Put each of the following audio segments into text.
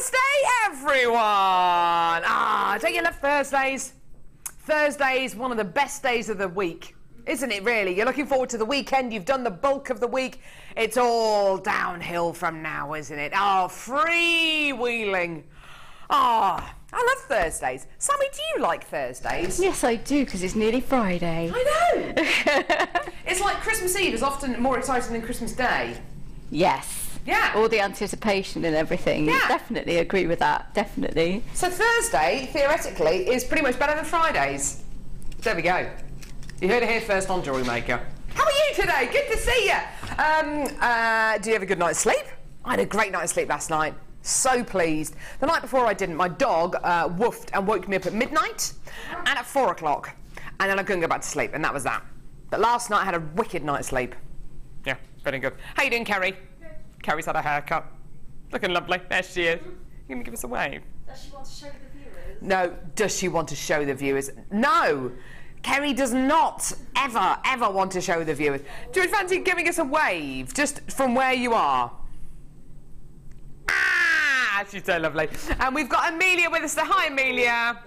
Thursday, everyone! Ah, don't you love Thursdays? Thursday's one of the best days of the week, isn't it really? You're looking forward to the weekend, you've done the bulk of the week. It's all downhill from now, isn't it? Oh, freewheeling. Oh, I love Thursdays. Sammi, do you like Thursdays? Yes, I do, because it's nearly Friday. I know. It's like Christmas Eve is often more exciting than Christmas Day. Yes. Yeah. All the anticipation and everything. Yeah. Definitely agree with that. Definitely. So Thursday, theoretically, is pretty much better than Fridays. There we go. You heard it here first on Jewellery Maker. How are you today? Good to see you. Do you have a good night's sleep? I had a great night's sleep last night. So pleased. The night before I didn't. My dog woofed and woke me up at midnight and at 4 o'clock. And then I couldn't go back to sleep, and that was that. But last night I had a wicked night's sleep. Yeah, very good. How you doing, Kerry? Kerry's had a haircut. Looking lovely. There she is. You going to give us a wave? Does she want to show the viewers? No. Does she want to show the viewers? No. Kerry does not ever want to show the viewers. Do you fancy giving us a wave just from where you are? Ah, she's so lovely. And we've got Amelia with us. So hi, Amelia.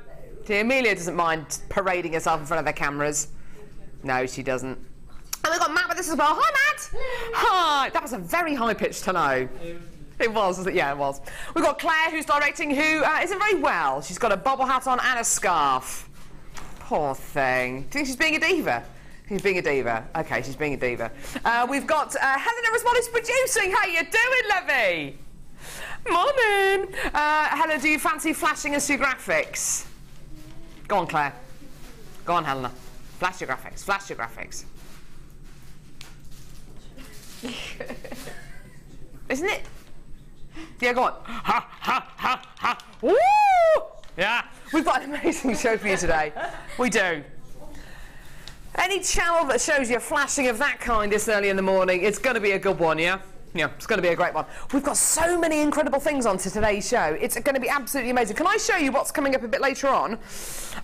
See, Amelia doesn't mind parading herself in front of the cameras. No, she doesn't. And we've got Matt with us as well. Hi, Matt. Hi. That was a very high-pitched hello. It was, wasn't it? Yeah, it was. We've got Claire, who's directing, who isn't very well. She's got a bobble hat on and a scarf. Poor thing. Do you think she's being a diva? She's being a diva. Okay, she's being a diva. We've got Helena as well, who's producing. How you doing, lovey? Morning. Helena, do you fancy flashing us your graphics? Go on, Claire. Go on, Helena. Flash your graphics. Flash your graphics. Isn't it? Yeah, go on. Ha, ha, ha, ha. Woo! Yeah. We've got an amazing show for you today. We do. Any channel that shows you flashing of that kind this early in the morning, it's going to be a good one, yeah? Yeah, it's going to be a great one. We've got so many incredible things on to today's show. It's going to be absolutely amazing. Can I show you what's coming up a bit later on?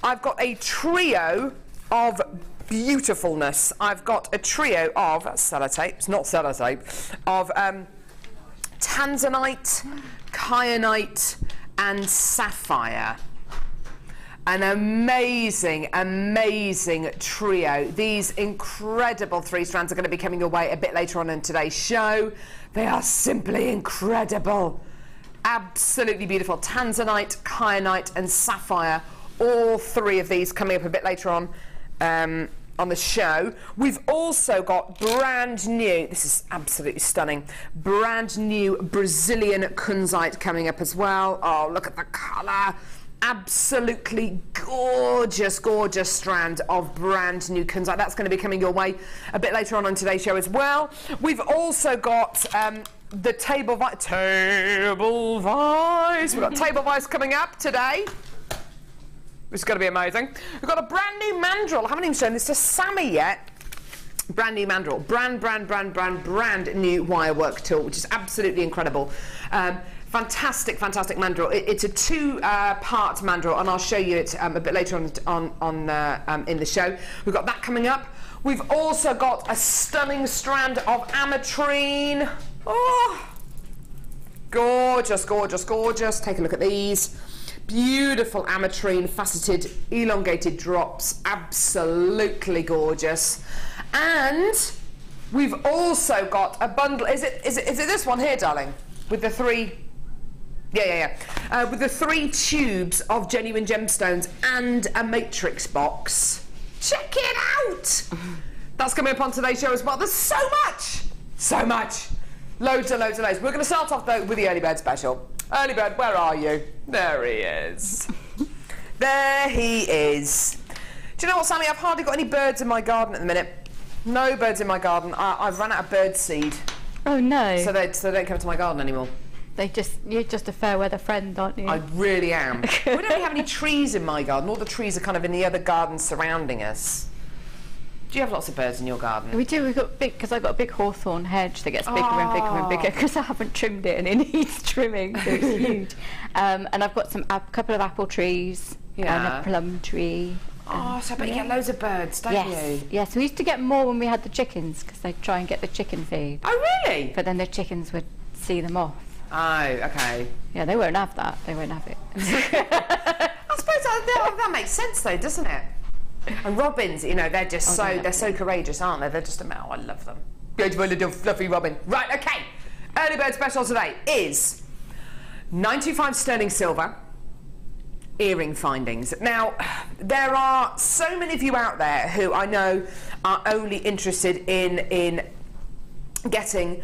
I've got a trio of beautifulness. I've got a trio of sellotapes, not sellotape, of tanzanite, kyanite and sapphire. An amazing, amazing trio. These incredible 3 strands are going to be coming your way a bit later on in today's show. They are simply incredible. Absolutely beautiful. Tanzanite, kyanite and sapphire. All 3 of these coming up a bit later on the show. We've also got brand new, this is absolutely stunning, brand new Brazilian Kunzite coming up as well. Oh, look at the colour. Absolutely gorgeous, gorgeous strand of brand new Kunzite. That's going to be coming your way a bit later on today's show as well. We've also got the table vice. We've got table vice coming up today. This is going to be amazing. We've got a brand new Mandrel. I haven't even shown this to Sammi yet. Brand new Mandrel. Brand new wirework tool, which is absolutely incredible. Fantastic Mandrel. It's a 2-part Mandrel, and I'll show you it a bit later on in the show. We've got that coming up. We've also got a stunning strand of Ametrine. Oh, gorgeous, gorgeous, gorgeous. Take a look at these. Beautiful Ametrine faceted elongated drops. Absolutely gorgeous. And we've also got a bundle. Is it this one here, darling? With the 3. Yeah. With the 3 tubes of genuine gemstones and a matrix box. Check it out! That's coming up on today's show as well. There's so much! So much! Loads and loads and loads. We're going to start off, though, with the early bird special. Early bird, where are you? There he is. There he is. Do you know what, Sammi? I've hardly got any birds in my garden at the minute. No birds in my garden. I've run out of bird seed. Oh, no. So they don't come to my garden anymore. You're just a fair weather friend, aren't you? I really am. We don't really have any trees in my garden. All the trees are kind of in the other gardens surrounding us. Do you have lots of birds in your garden? We do. We've got because I've got a big hawthorn hedge that gets bigger and bigger and bigger because I haven't trimmed it and it needs trimming. So it's huge. And I've got a couple of apple trees and a plum tree. Oh, so I bet you get loads of birds, don't you? Yes, we used to get more when we had the chickens because they'd try and get the chicken feed. Oh, really? But then the chickens would see them off. Oh, okay. Yeah, they won't have that. They won't have it. I suppose that makes sense though, doesn't it? And robins, you know, they're just they're so courageous, aren't they? They're just I love them. Beautiful little fluffy robin. Right, okay. Early bird special today is 95 sterling silver earring findings. Now, there are so many of you out there who I know are only interested in getting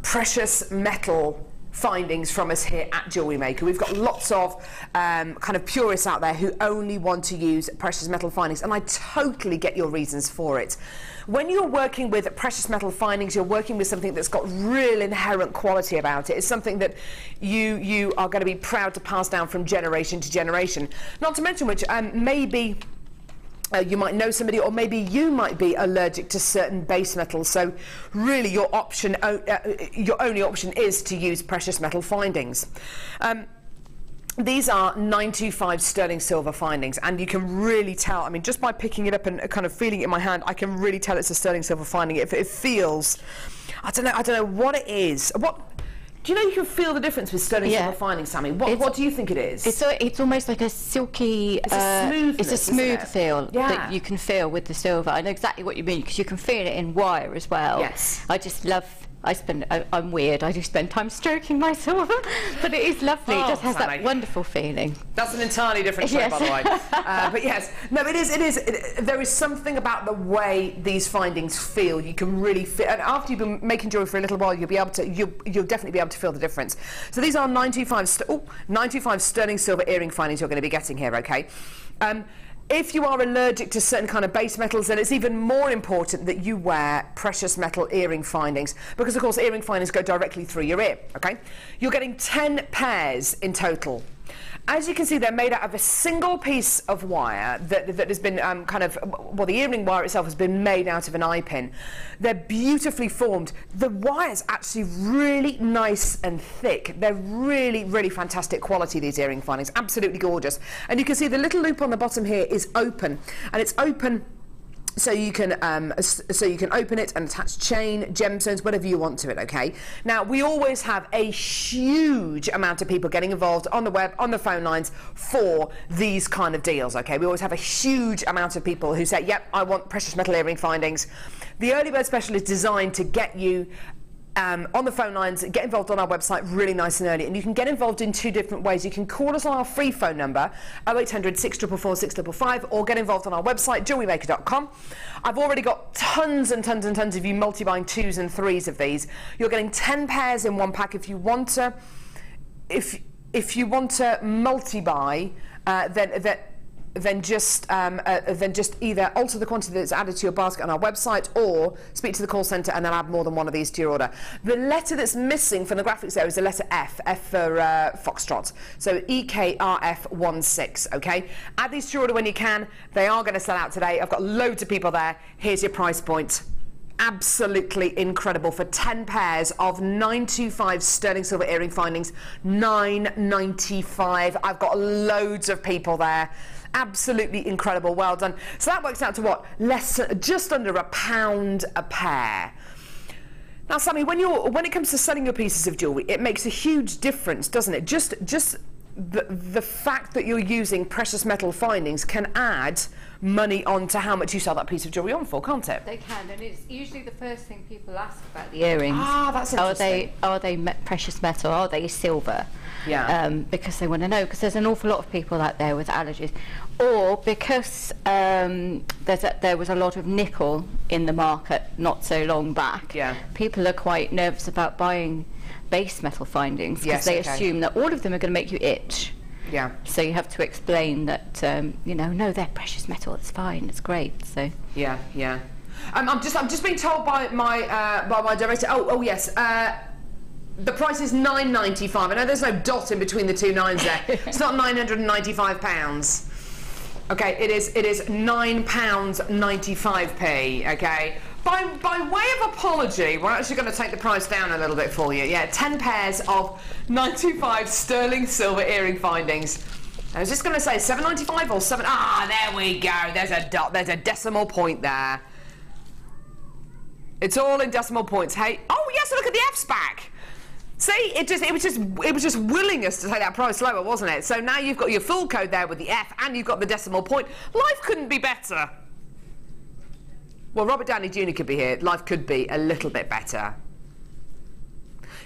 precious metal findings from us here at Jewellery Maker. We've got lots of kind of purists out there who only want to use precious metal findings, and I totally get your reasons for it. When you're working with precious metal findings, you're working with something that's got real inherent quality about it. It's something that you are going to be proud to pass down from generation to generation. Not to mention which maybe you might know somebody, or maybe you might be allergic to certain base metals. So really your only option is to use precious metal findings. These are 925 sterling silver findings, and you can really tell, I mean, just by picking it up and kind of feeling it in my hand, I can really tell it's a sterling silver finding. It feels, I don't know what it is. Do you know you can feel the difference with sterling silver findings, Sammi? What do you think it is? It's almost like a silky, it's a smooth feel that you can feel with the silver. I know exactly what you mean, because you can feel it in wire as well. Yes. I'm weird, I do spend time stroking my silver, but it is lovely. It just has that wonderful feeling. That's an entirely different show, by the way. But yes, no, it is. There is something about the way these findings feel. You can really feel, and after you've been making jewellery for a little while, you'll definitely be able to feel the difference. So these are 95 sterling silver earring findings you're going to be getting here, okay? If you are allergic to certain kind of base metals, then it's even more important that you wear precious metal earring findings, because of course earring findings go directly through your ear, okay? You're getting 10 pairs in total. As you can see, they're made out of a single piece of wire that has been the earring wire itself has been made out of an eye pin. They're beautifully formed. The wire's actually really nice and thick. They're really, really fantastic quality, these earring findings. Absolutely gorgeous. And you can see the little loop on the bottom here is open, and it's open so you can open it and attach chain, gemstones, whatever you want to it, okay? Now, we always have a huge amount of people getting involved on the web, on the phone lines for these kind of deals, okay? We always have a huge amount of people who say, yep, I want precious metal earring findings. The early bird special is designed to get you on the phone lines, get involved on our website really nice and early, and you can get involved in two different ways. You can call us on our free phone number 0800 644 655, or get involved on our website JewelleryMaker.com. I've already got tons and tons and tons of you multi-buying 2s and 3s of these. You're getting 10 pairs in one pack. If you want to multi-buy, then just either alter the quantity that's added to your basket on our website, or speak to the call centre and they'll add more than one of these to your order. The letter that's missing from the graphics there is the letter F for Foxtrot. So EKRF16, okay? Add these to your order when you can. They are going to sell out today. I've got loads of people there. Here's your price point. Absolutely incredible for 10 pairs of 925 sterling silver earring findings, $9.95. I've got loads of people there. Absolutely incredible. Well done. So that works out to what? Just under £1 a pair. Now, Sammi, when it comes to selling your pieces of jewellery, it makes a huge difference, doesn't it? Just the fact that you're using precious metal findings can add money on to how much you sell that piece of jewellery on for, can't it? They can, and it's usually the first thing people ask about the earrings. Ah, that's interesting. Are they precious metal? Are they silver? Yeah. Because they want to know, because there's an awful lot of people out there with allergies, or because there was a lot of nickel in the market not so long back. Yeah. People are quite nervous about buying base metal findings, because they assume that all of them are going to make you itch. Yeah. So you have to explain that, no, they're precious metal. It's fine. It's great. So. Yeah, yeah. I'm just being told by my director. Oh yes. The price is £9.95. I know there's no dot in between the two nines there. It's not £995. Okay, it is £9.95p. Okay. By way of apology, we're actually going to take the price down a little bit for you. Yeah, 10 pairs of 925 sterling silver earring findings. I was just going to say £7.95 or £7. Ah, there we go. There's a dot. There's a decimal point there. It's all in decimal points. Hey, oh yes, look at the F's back. See, it was just willing us to take that price lower, wasn't it? So now you've got your full code there with the F, and you've got the decimal point. Life couldn't be better. Well, Robert Downey Jr. could be here. Life could be a little bit better.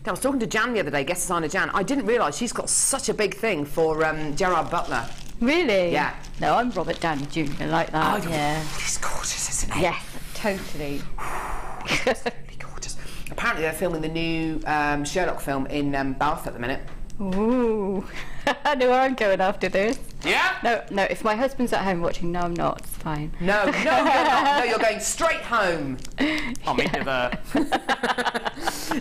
Now, I was talking to Jan the other day, guest designer Jan. I didn't realise she's got such a big thing for Gerard Butler. Really? Yeah. No, I'm Robert Downey Jr. like that. Oh, yeah. He's gorgeous, isn't he? Yes, totally. Absolutely gorgeous. Apparently, they're filming the new Sherlock film in Bath at the minute. Ooh. I know where I'm going after this. Yeah? No, if my husband's at home watching, no, I'm not. It's fine. No, you're not. No, you're going straight home. I'll meet you there.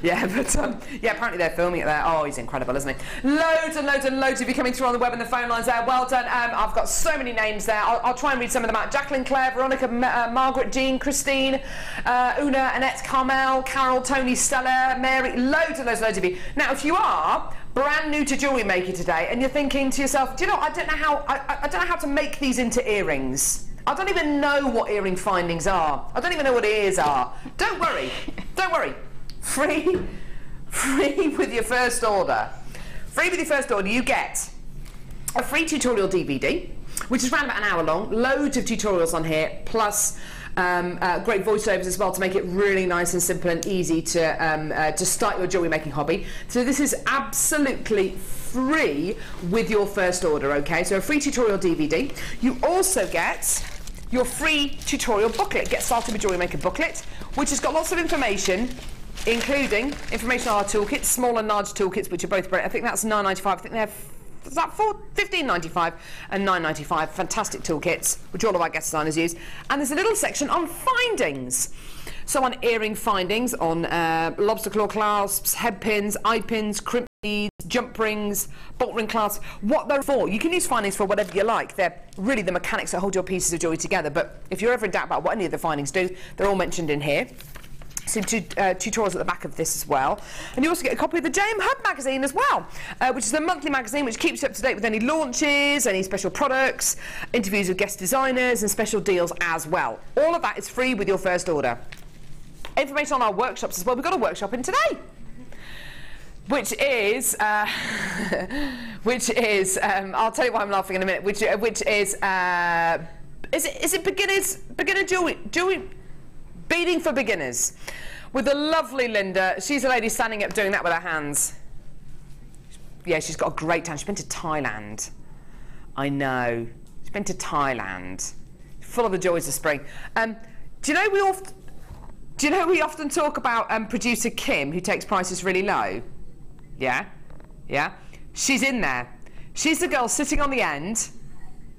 Yeah, but yeah, apparently they're filming it there. Oh, he's incredible, isn't he? Loads and loads and loads of you coming through on the web and the phone lines there. Well done. I've got so many names there. I'll try and read some of them out. Jacqueline, Claire, Veronica, Margaret, Jean, Christine, Una, Annette, Carmel, Carol, Tony, Stella, Mary. Loads and loads and loads of you. Now, if you are brand new to Jewellery Maker today and you're thinking to yourself, do you know, I don't know how to make these into earrings. I don't even know what earring findings are. I don't even know what ears are. Don't worry. Don't worry. Free with your first order. Free with your first order, you get a free tutorial DVD, which is around about an hour long. Loads of tutorials on here, plus great voiceovers as well to make it really nice and simple and easy to start your jewellery making hobby. So this is absolutely free with your first order, okay? So a free tutorial DVD. You also get your free tutorial booklet, Get Started with Jewellery Maker booklet, which has got lots of information, including information on our toolkits, small and large toolkits, which are both great. I think that's £9.95. I think they're £15.95 and £9.95. Fantastic toolkits, which all of our guest designers use. And there's a little section on findings. So on earring findings, on lobster claw clasps, head pins, eye pins, crimp beads, jump rings, bolt ring clasps, what they're for. You can use findings for whatever you like. They're really the mechanics that hold your pieces of jewellery together. But if you're ever in doubt about what any of the findings do, they're all mentioned in here. Some tutorials at the back of this as well. And you also get a copy of the JM Hub magazine as well, which is a monthly magazine which keeps you up to date with any launches, any special products, interviews with guest designers and special deals as well. All of that is free with your first order. Information on our workshops as well. We've got a workshop in today, which is I'll tell you why I'm laughing in a minute, which is it beginner jewelry beading for beginners, with the lovely Linda. She's a lady standing up doing that with her hands. Yeah, she's got a great time. She's been to Thailand. I know. She's been to Thailand. Full of the joys of spring. Do you know we often talk about producer Kim, who takes prices really low? Yeah? Yeah? She's in there. She's the girl sitting on the end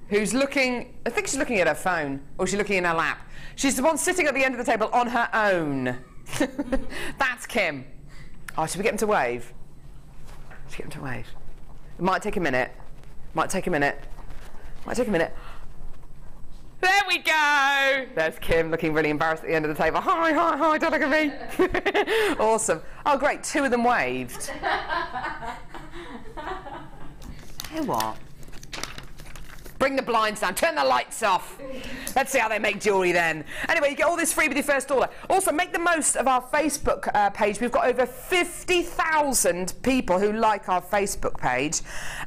who's looking, I think she's looking at her phone, or she's looking in her lap. She's the one sitting at the end of the table on her own. That's Kim. Oh, should we get him to wave? Should we get him to wave? It might take a minute. Might take a minute. Might take a minute. There we go! There's Kim looking really embarrassed at the end of the table. Hi, hi, hi, don't look at me. Awesome. Oh, great, 2 of them waved. Hey, what? Bring the blinds down, turn the lights off. Let's see how they make jewellery then. Anyway, you get all this free with your first order. Also, make the most of our Facebook page. We've got over 50,000 people who like our Facebook page.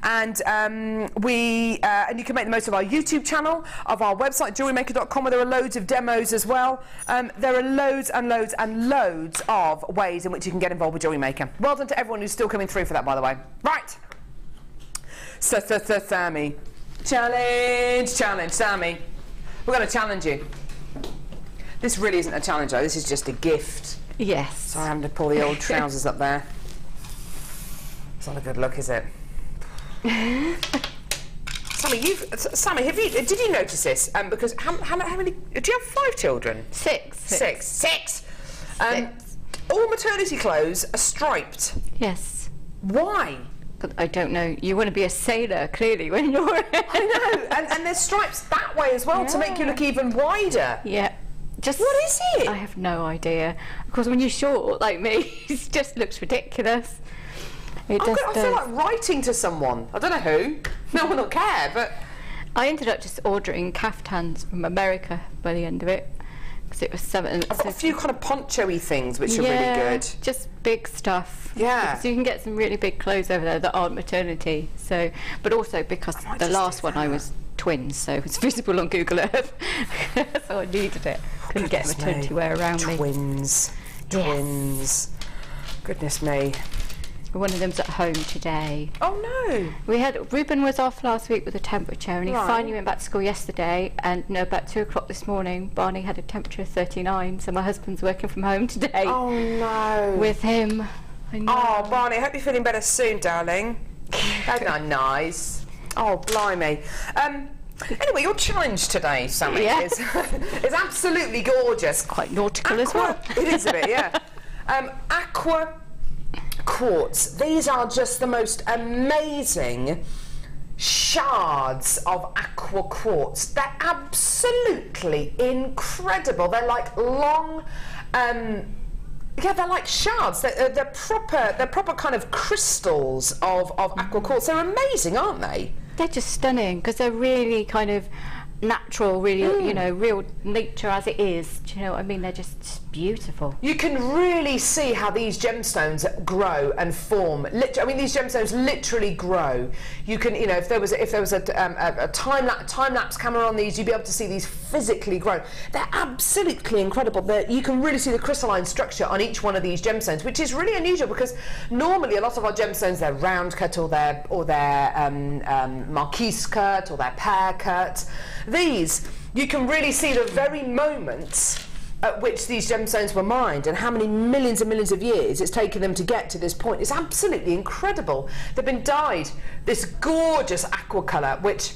And and you can make the most of our YouTube channel, of our website, JewelleryMaker.com, where there are loads of demos as well. There are loads and loads and loads of ways in which you can get involved with Jewellery Maker. Well done to everyone who's still coming through for that, by the way. Right. Sammi. Challenge, Sammi. We're going to challenge you. This really isn't a challenge, though. This is just a gift. Yes. Sorry, I'm having to pull the old trousers up there. It's not a good look, is it? Sammi, did you notice this? Because how many? Do you have 5 children? 6. Six. All maternity clothes are striped. Yes. Why? I don't know. You want to be a sailor, clearly, when you're... I know, and there's stripes that way as well to make you look even wider. Yeah. Just, what is it? I have no idea. Of course, when you're short, like me, it just looks ridiculous. I feel like writing to someone. I don't know who. No one will care, but... I ended up just ordering caftans from America by the end of it, because it was something. I've got a few kind of poncho-y things which are really good. Just big stuff. Yeah. So you can get some really big clothes over there that aren't maternity. So, but also because the last one I was twins, so it's visible on Google Earth. So I needed it. Couldn't get maternity wear around me. Twins. Goodness me. One of them's at home today. Oh no! We had Ruben was off last week with a temperature, and he finally went back to school yesterday. And no, about 2 o'clock this morning, Barney had a temperature of 39. So my husband's working from home today. Oh no! With him. Oh, Barney, I hope you're feeling better soon, darling. That's not nice. Oh, blimey. Anyway, your challenge today, Sammi, is absolutely gorgeous. Quite nautical as well. It is a bit, yeah. Aqua quartz. These are just the most amazing shards of aqua quartz. They're absolutely incredible. They're like long, yeah, they're like shards. They're proper kind of crystals of aqua quartz. They're amazing, aren't they? They're just stunning because they're really kind of natural, really, you know, real nature as it is. Do you know what I mean? They're just beautiful. You can really see how these gemstones grow and form. I mean, these gemstones literally grow. You can, you know, if there was a time lapse camera on these, you'd be able to see these physically grow. They're absolutely incredible. You can really see the crystalline structure on each one of these gemstones, which is really unusual because normally a lot of our gemstones, they're round cut or they're marquise cut or they're pear cut. These, you can really see the very moments at which these gemstones were mined and how many millions and millions of years it's taken them to get to this point. It's absolutely incredible. They've been dyed this gorgeous aqua colour, which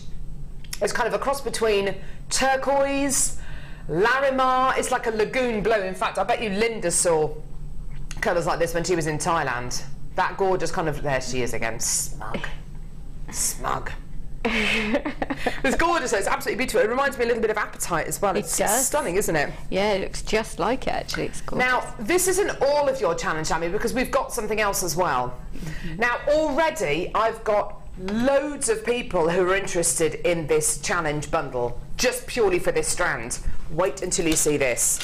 is kind of a cross between turquoise, Larimar. It's like a lagoon blue. In fact, I bet you Linda saw colours like this when she was in Thailand. That gorgeous kind of, there she is again, smug. It's gorgeous. It's absolutely beautiful. It reminds me a little bit of Apatite as well. It's stunning, isn't it? Yeah, it looks just like it actually. It's gorgeous. Now, this isn't all of your challenge, Sammi, because we've got something else as well. Now, already I've got loads of people who are interested in this challenge bundle, just purely for this strand. Wait until you see this.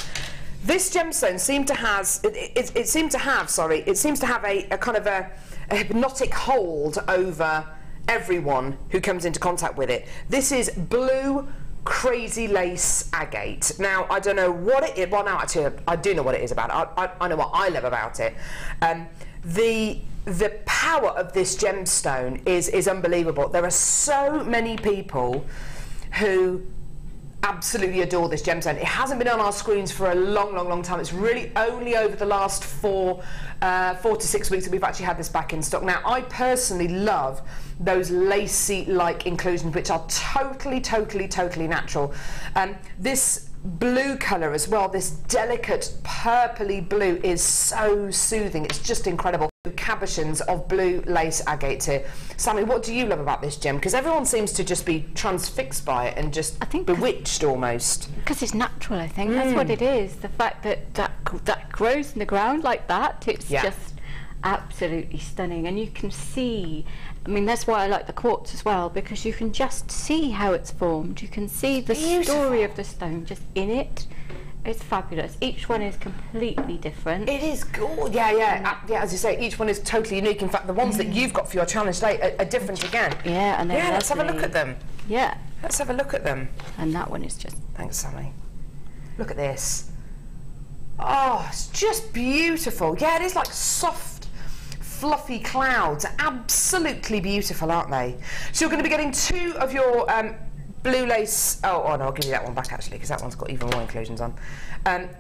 This gemstone seemed to it seems to have a kind of a hypnotic hold over everyone who comes into contact with it. This is blue crazy lace agate. Now, I don't know what it is. Well, now actually I do know what it is about it. I know what I love about it. The power of this gemstone is unbelievable. There are so many people who absolutely adore this gemstone. It hasn't been on our screens for a long time. It's really only over the last 4 to 6 weeks that we've actually had this back in stock. Now, I personally love those lacy-like inclusions, which are totally natural. This blue colour as well, this delicate purpley blue, is so soothing. It's just incredible. Cabochons of blue lace agate here. Sammi, what do you love about this gem? Because everyone seems to just be transfixed by it and just bewitched almost. Because it's natural, I think. That's what it is. The fact that grows in the ground like that, it's just absolutely stunning. And you can see, I mean, that's why I like the quartz as well, because you can just see how it's formed. You can see the story of the stone just in it. It's fabulous. Each one is completely different. It is gorgeous. Yeah, as you say, each one is totally unique. In fact, the ones that you've got for your challenge today are different again. Yeah, and they're let's have a look at them. Yeah. Let's have a look at them. And that one is just... Thanks, Sammi. Look at this. Oh, it's just beautiful. Yeah, it is like soft, fluffy clouds. Absolutely beautiful, aren't they? So you're going to be getting 2 of your... blue lace, oh no, I'll give you that one back actually, because that one's got even more inclusions on.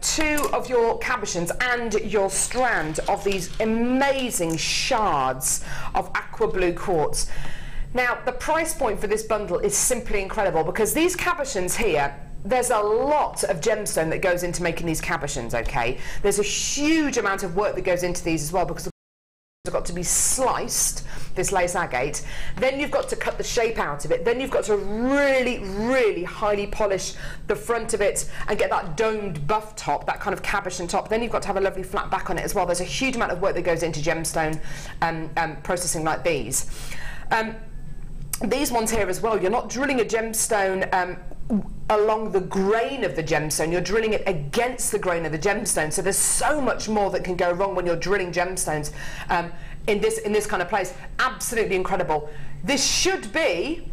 2 of your cabochons and your strand of these amazing shards of aqua blue quartz. Now, the price point for this bundle is simply incredible, because these cabochons here, there's a lot of gemstone that goes into making these cabochons, okay? There's a huge amount of work that goes into these as well, because have got to be sliced, this lace agate, then you've got to cut the shape out of it, then you've got to really highly polish the front of it and get that domed buff top, that kind of cabochon top, then you've got to have a lovely flat back on it as well. There's a huge amount of work that goes into gemstone processing like these. These ones here as well, you're not drilling a gemstone along the grain of the gemstone. You're drilling it against the grain of the gemstone. So there's so much more that can go wrong when you're drilling gemstones in this kind of place. Absolutely incredible. This should be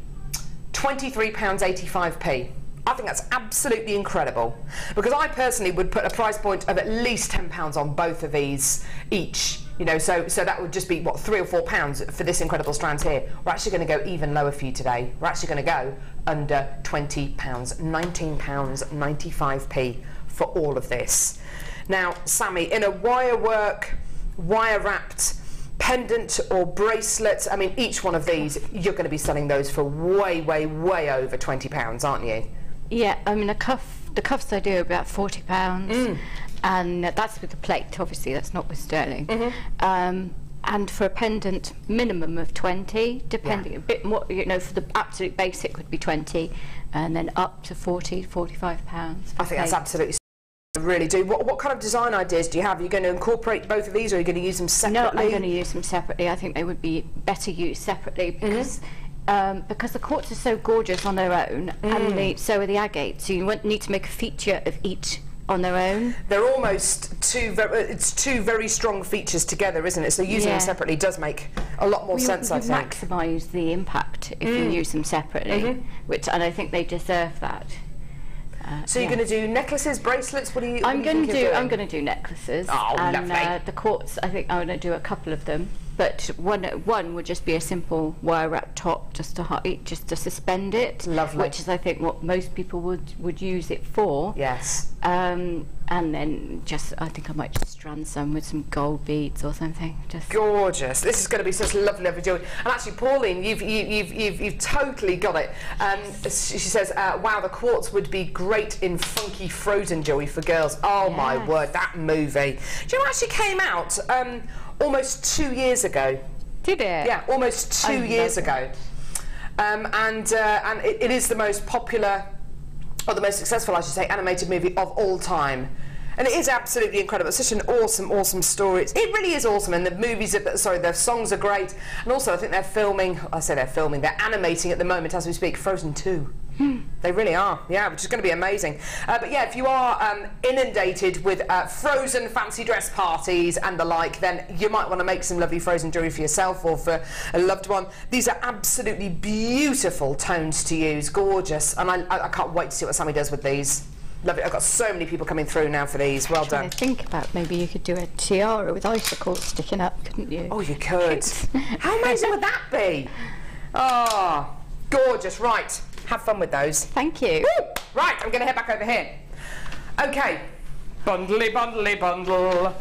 £23.85p. I think that's absolutely incredible, because I personally would put a price point of at least £10 on both of these each. You know, so that would just be, what, £3 or £4 for this incredible strands here. We're actually going to go even lower for you today. We're actually going to go under £20, £19.95p for all of this. Now, Sammi, in a wirework, wire-wrapped pendant or bracelet, I mean, each one of these, you're going to be selling those for way, way, way over £20, aren't you? Yeah, I mean, the cuffs I do are about £40. And that's with the plate, obviously, that's not with sterling. And for a pendant, minimum of 20, depending a bit more, you know, for the absolute basic would be 20, and then up to 40, £45. I think that's absolutely, I really do. What kind of design ideas do you have? Are you going to incorporate both of these, or are you going to use them separately? No, I'm going to use them separately. I think they would be better used separately, because the quartz are so gorgeous on their own, and so are the agates. So you need to make a feature of each on their own. They're almost two very strong features together, isn't it? So using them separately does make a lot more sense, I think. You maximise the impact if you use them separately, and I think they deserve that. So you're going to do necklaces, bracelets? What are you? I'm going to do necklaces. Oh, and lovely. The quartz, I think I'm going to do a couple of them. But one would just be a simple wire wrap top, just to suspend it. Lovely. Which is, I think, what most people would use it for. Yes. And then I think I might just strand some with some gold beads or something. Just gorgeous. This is going to be such lovely, lovely jewellery. And actually, Pauline, you've totally got it. She says, "Wow, the quartz would be great in funky frozen jewellery for girls." Oh my word, that movie! Do you know, it actually came out almost 2 years ago. Did it? Yeah, almost 2 years ago. And it is the most popular, or the most successful, I should say, animated movie of all time. And it is absolutely incredible. It's such an awesome, awesome story. It really is awesome. And the movies, their songs are great. And also, I think they're they're animating at the moment as we speak, Frozen 2. They really are, yeah, which is going to be amazing. But yeah, if you are inundated with frozen fancy dress parties and the like, then you might want to make some lovely frozen jewellery for yourself or for a loved one. These are absolutely beautiful tones to use, gorgeous, and I can't wait to see what Sammi does with these. Lovely. I've got so many people coming through now for these. Well done. I think about maybe you could do a tiara with icicles sticking up, couldn't you? Oh, you could. How amazing would that be? Oh, gorgeous. Right. Have fun with those. Thank you. Woo! Right, I'm going to head back over here. Okay. Bundly, bundly, bundle.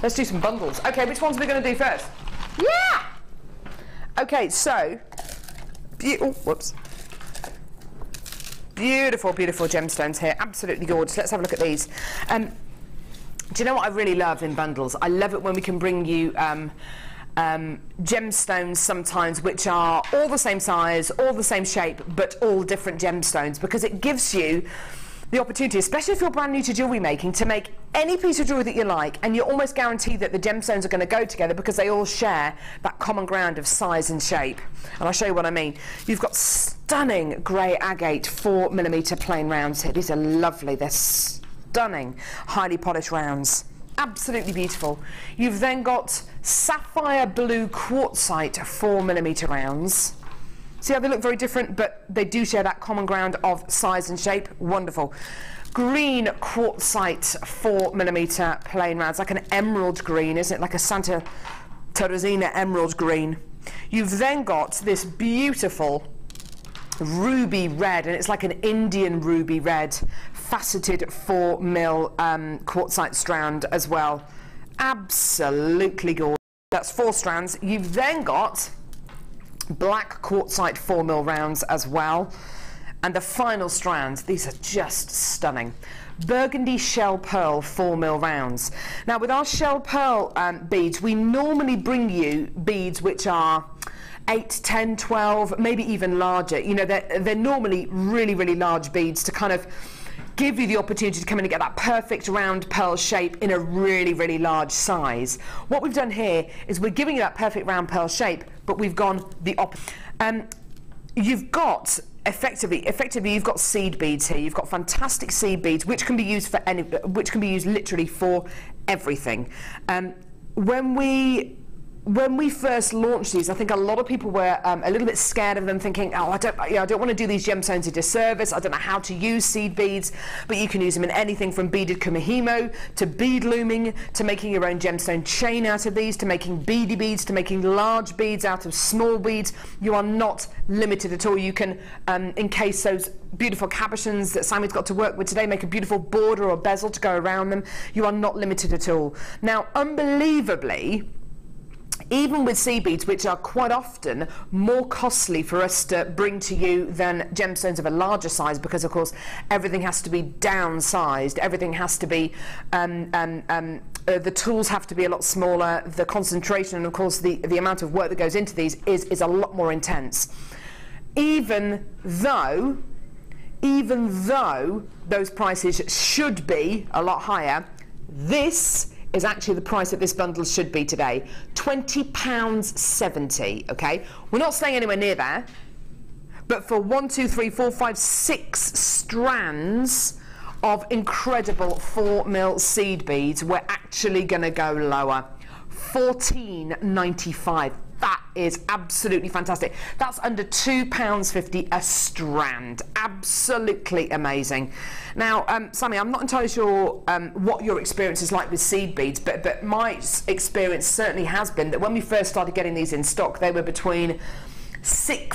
Let's do some bundles. Okay, which ones are we going to do first? Yeah! Okay, so... whoops. Beautiful, beautiful gemstones here. Absolutely gorgeous. Let's have a look at these. Do you know what I really love in bundles? I love it when we can bring you... gemstones sometimes which are all the same size, all the same shape, but all different gemstones, because it gives you the opportunity, especially if you're brand new to jewellery making, to make any piece of jewellery that you like, and you're almost guaranteed that the gemstones are going to go together because they all share that common ground of size and shape. And I'll show you what I mean. You've got stunning grey agate 4mm plain rounds here. These are lovely. They're stunning, highly polished rounds. Absolutely beautiful. You've then got sapphire blue quartzite 4mm rounds. See how they look very different, but they do share that common ground of size and shape. Wonderful. Green quartzite 4mm plain rounds, like an emerald green, isn't it? Like a Santa Teresina emerald green. You've then got this beautiful ruby red, and it's like an Indian ruby red, faceted 4mm quartzite strand as well. Absolutely gorgeous. That's 4 strands. You've then got black quartzite 4mm rounds as well. And the final strands, these are just stunning. Burgundy shell pearl 4mm rounds. Now with our shell pearl beads, we normally bring you beads which are 8, 10, 12, maybe even larger. You know, they're normally really, really large beads to kind of give you the opportunity to come in and get that perfect round pearl shape in a really, really large size. What we've done here is we're giving you that perfect round pearl shape, but we've gone the opposite. You've got effectively, you've got seed beads here. You've got fantastic seed beads, which can be used for which can be used literally for everything. When we first launched these, I think a lot of people were a little bit scared of them, thinking, oh, I don't want to do these gemstones a disservice. I don't know how to use seed beads, but you can use them in anything from beaded kumihimo to bead looming to making your own gemstone chain out of these, to making beady beads, to making large beads out of small beads. You are not limited at all. You can encase those beautiful cabochons that Sammi's got to work with today, make a beautiful border or bezel to go around them. You are not limited at all. Now, unbelievably, even with seed beads, which are quite often more costly for us to bring to you than gemstones of a larger size, because of course everything has to be downsized, everything has to be the tools have to be a lot smaller, the concentration and of course the amount of work that goes into these is a lot more intense. Even though those prices should be a lot higher, this is actually the price that this bundle should be today. £20.70, okay? We're not staying anywhere near there, but for 1, 2, 3, 4, 5, 6 strands of incredible 4mm seed beads, we're actually gonna go lower. £14.95. That is absolutely fantastic. That's under £2.50 a strand. Absolutely amazing. Now, Sammi, I'm not entirely sure what your experience is like with seed beads, but my experience certainly has been that when we first started getting these in stock, they were between between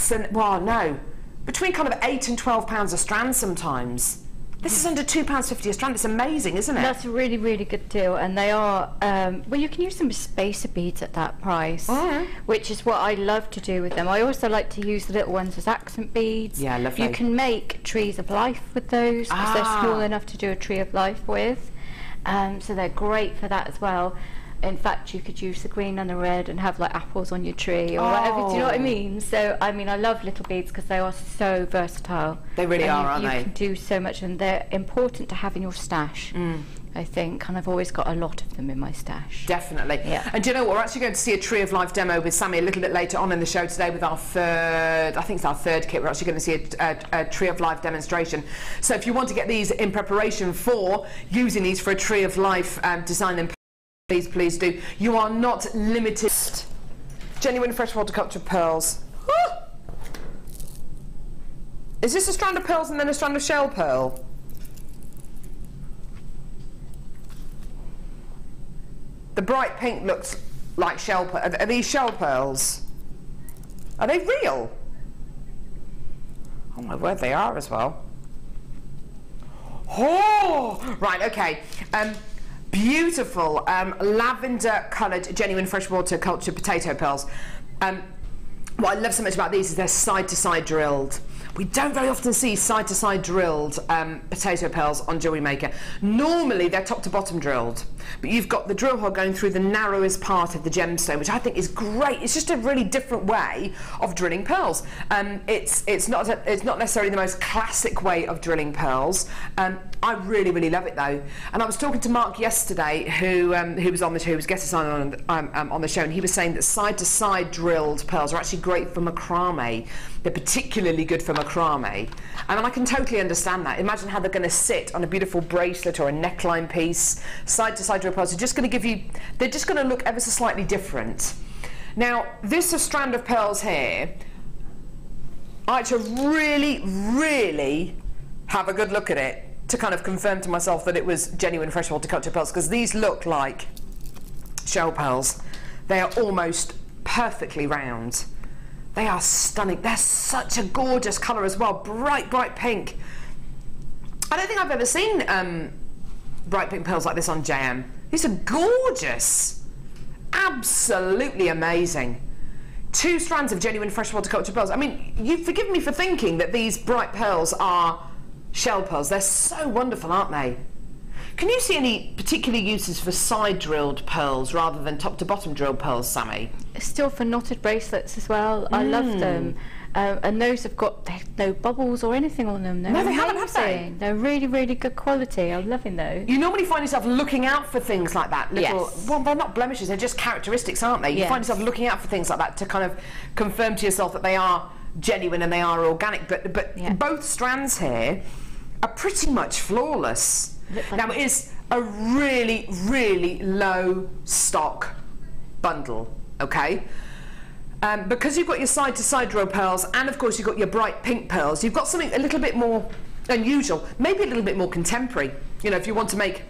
kind of £8 and £12 a strand sometimes. This is under £2.50 a strand. It's amazing, isn't it? That's a really, really good deal. And they are, well, you can use them as spacer beads at that price, which is what I love to do with them. I also like to use the little ones as accent beads. Yeah, lovely. You can make trees of life with those, because they're small enough to do a tree of life with. So they're great for that as well. In fact, you could use the green and the red and have like apples on your tree or whatever. Do you know what I mean? So, I mean, I love little beads because they are so versatile. They really are, aren't they? You can do so much, and they're important to have in your stash, I think. And I've always got a lot of them in my stash. Definitely. Yeah. And do you know what? We're actually going to see a Tree of Life demo with Sammi a little bit later on in the show today with our third, I think it's our third kit. We're actually going to see a Tree of Life demonstration. So if you want to get these in preparation for using these for a Tree of Life design, then please do. You are not limited. Genuine freshwater culture pearls. Is this a strand of pearls and then a strand of shell pearl? The bright pink looks like shell pearl. Are these shell pearls? Are they real? Oh my word, they are as well. Oh, right, okay. Beautiful lavender coloured genuine freshwater culture potato pearls. What I love so much about these is they're side to side drilled. We don't very often see side to side drilled potato pearls on Jewellery Maker. Normally they're top to bottom drilled, but you've got the drill hole going through the narrowest part of the gemstone, which I think is great. It's just a really different way of drilling pearls. It's not necessarily the most classic way of drilling pearls. I really love it though. And I was talking to Mark yesterday, who was on the show, who was guest on the show, and he was saying that side to side drilled pearls are actually great for macrame. They're particularly good for macrame, and I can totally understand that. Imagine how they're going to sit on a beautiful bracelet or a neckline piece. Side to side drilled pearls are just going to give you, they're just going to look ever so slightly different. Now, this strand of pearls here, I had to really have a good look at it to kind of confirm to myself that it was genuine freshwater culture pearls, because these look like shell pearls. They are almost perfectly round. They are stunning. They're such a gorgeous colour as well. Bright pink. I don't think I've ever seen bright pink pearls like this on JM. These are gorgeous. Absolutely amazing. 2 strands of genuine freshwater culture pearls. I mean, you forgive me for thinking that these bright pearls are shell pearls. They're so wonderful, aren't they? Can you see any particular uses for side drilled pearls rather than top to bottom drilled pearls, Sammi? Still for knotted bracelets as well. I love them. And those have got no bubbles or anything on them. They're they haven't, have they? They're really good quality. I'm loving those. You normally find yourself looking out for things like that. Yes. Well, they're not blemishes, they're just characteristics, aren't they? You find yourself looking out for things like that to kind of confirm to yourself that they are genuine and they are organic, but Yeah. both strands here are pretty much flawless. Now it is a really, really low stock bundle, okay? Because you've got your side-to-side drill pearls and of course you've got your bright pink pearls, you've got something a little bit more unusual, maybe a little bit more contemporary. You know, if you want to make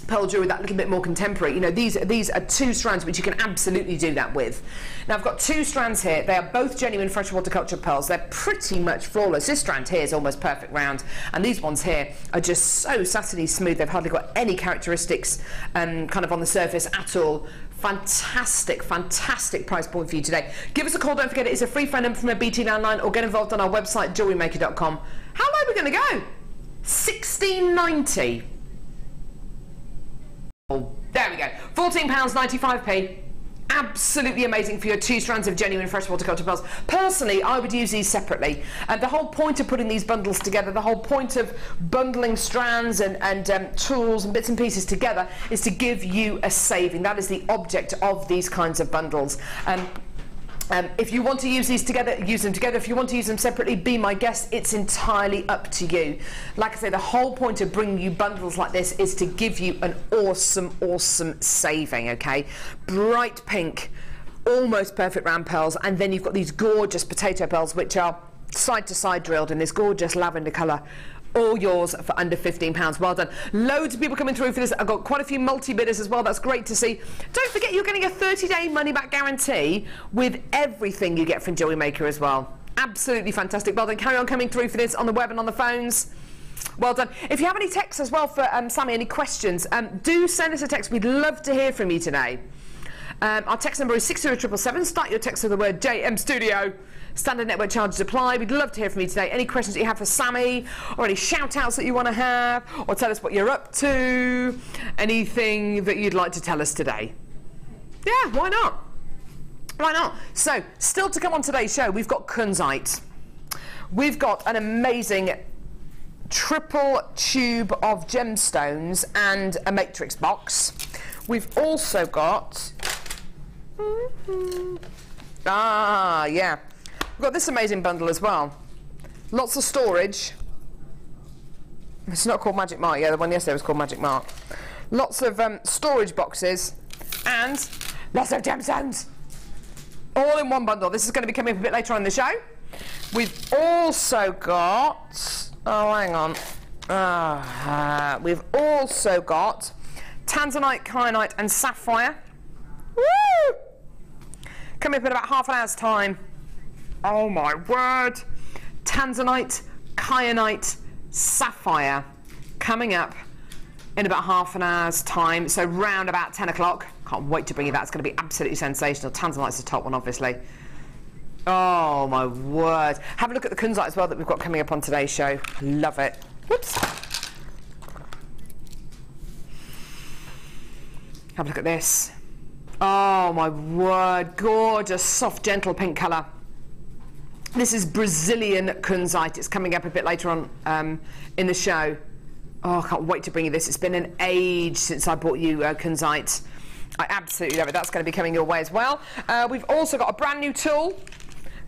pearl jewellery that little bit more contemporary, you know, these are two strands which you can absolutely do that with. Now I've got two strands here. They are both genuine freshwater culture pearls. They're pretty much flawless. This strand here is almost perfect round, and these ones here are just so satiny smooth. They've hardly got any characteristics kind of on the surface at all. Fantastic, fantastic price point for you today. Give us a call, don't forget it is a free phone number from a BT landline, or get involved on our website jewellerymaker.com. How low are we going to go? £16.90. There we go, £14.95p. Absolutely amazing for your two strands of genuine freshwater culture pearls. Personally, I would use these separately. And the whole point of putting these bundles together, the whole point of bundling strands and tools and bits and pieces together is to give you a saving. That is the object of these kinds of bundles. If you want to use these together, use them together. If you want to use them separately, be my guest. It's entirely up to you. Like I say, the whole point of bringing you bundles like this is to give you an awesome, awesome saving, okay? Bright pink, almost perfect round pearls, and then you've got these gorgeous potato pearls, which are side-to-side drilled in this gorgeous lavender colour. All yours for under £15. Well done. Loads of people coming through for this. I've got quite a few multi-bidders as well. That's great to see. Don't forget you're getting a 30-day money-back guarantee with everything you get from Jewellery Maker as well. Absolutely fantastic. Well done. Carry on coming through for this on the web and on the phones. Well done. If you have any texts as well for Sammi, any questions, do send us a text. We'd love to hear from you today. Our text number is 60777. Start your text with the word JM Studio. Standard network charges apply. We'd love to hear from you today. Any questions that you have for Sammi, or any shout outs that you want to have, or tell us what you're up to, anything that you'd like to tell us today. Yeah, why not? Why not? So, still to come on today's show, we've got Kunzite. We've got an amazing triple tube of gemstones and a matrix box. We've also got yeah, we've got this amazing bundle as well. Lots of storage. It's not called Magic Mark. Yeah, the one yesterday was called Magic Mark. Lots of storage boxes and lots of gemstones, all in one bundle. This is going to be coming up a bit later on in the show. We've also got, oh hang on, we've also got tanzanite, kyanite and sapphire. Woo! Coming up in about half an hour's time. Oh my word. Tanzanite, kyanite, sapphire coming up in about half an hour's time, so round about 10 o'clock. Can't wait to bring you that. It's going to be absolutely sensational. Tanzanite's the top one, obviously. Oh my word. Have a look at the Kunzite as well that we've got coming up on today's show. Love it. Whoops. Have a look at this. Oh my word, gorgeous, soft, gentle pink colour. This is Brazilian Kunzite. It's coming up a bit later on in the show. Oh, I can't wait to bring you this. It's been an age since I bought you Kunzite. I absolutely love it. That's going to be coming your way as well. We've also got a brand new tool.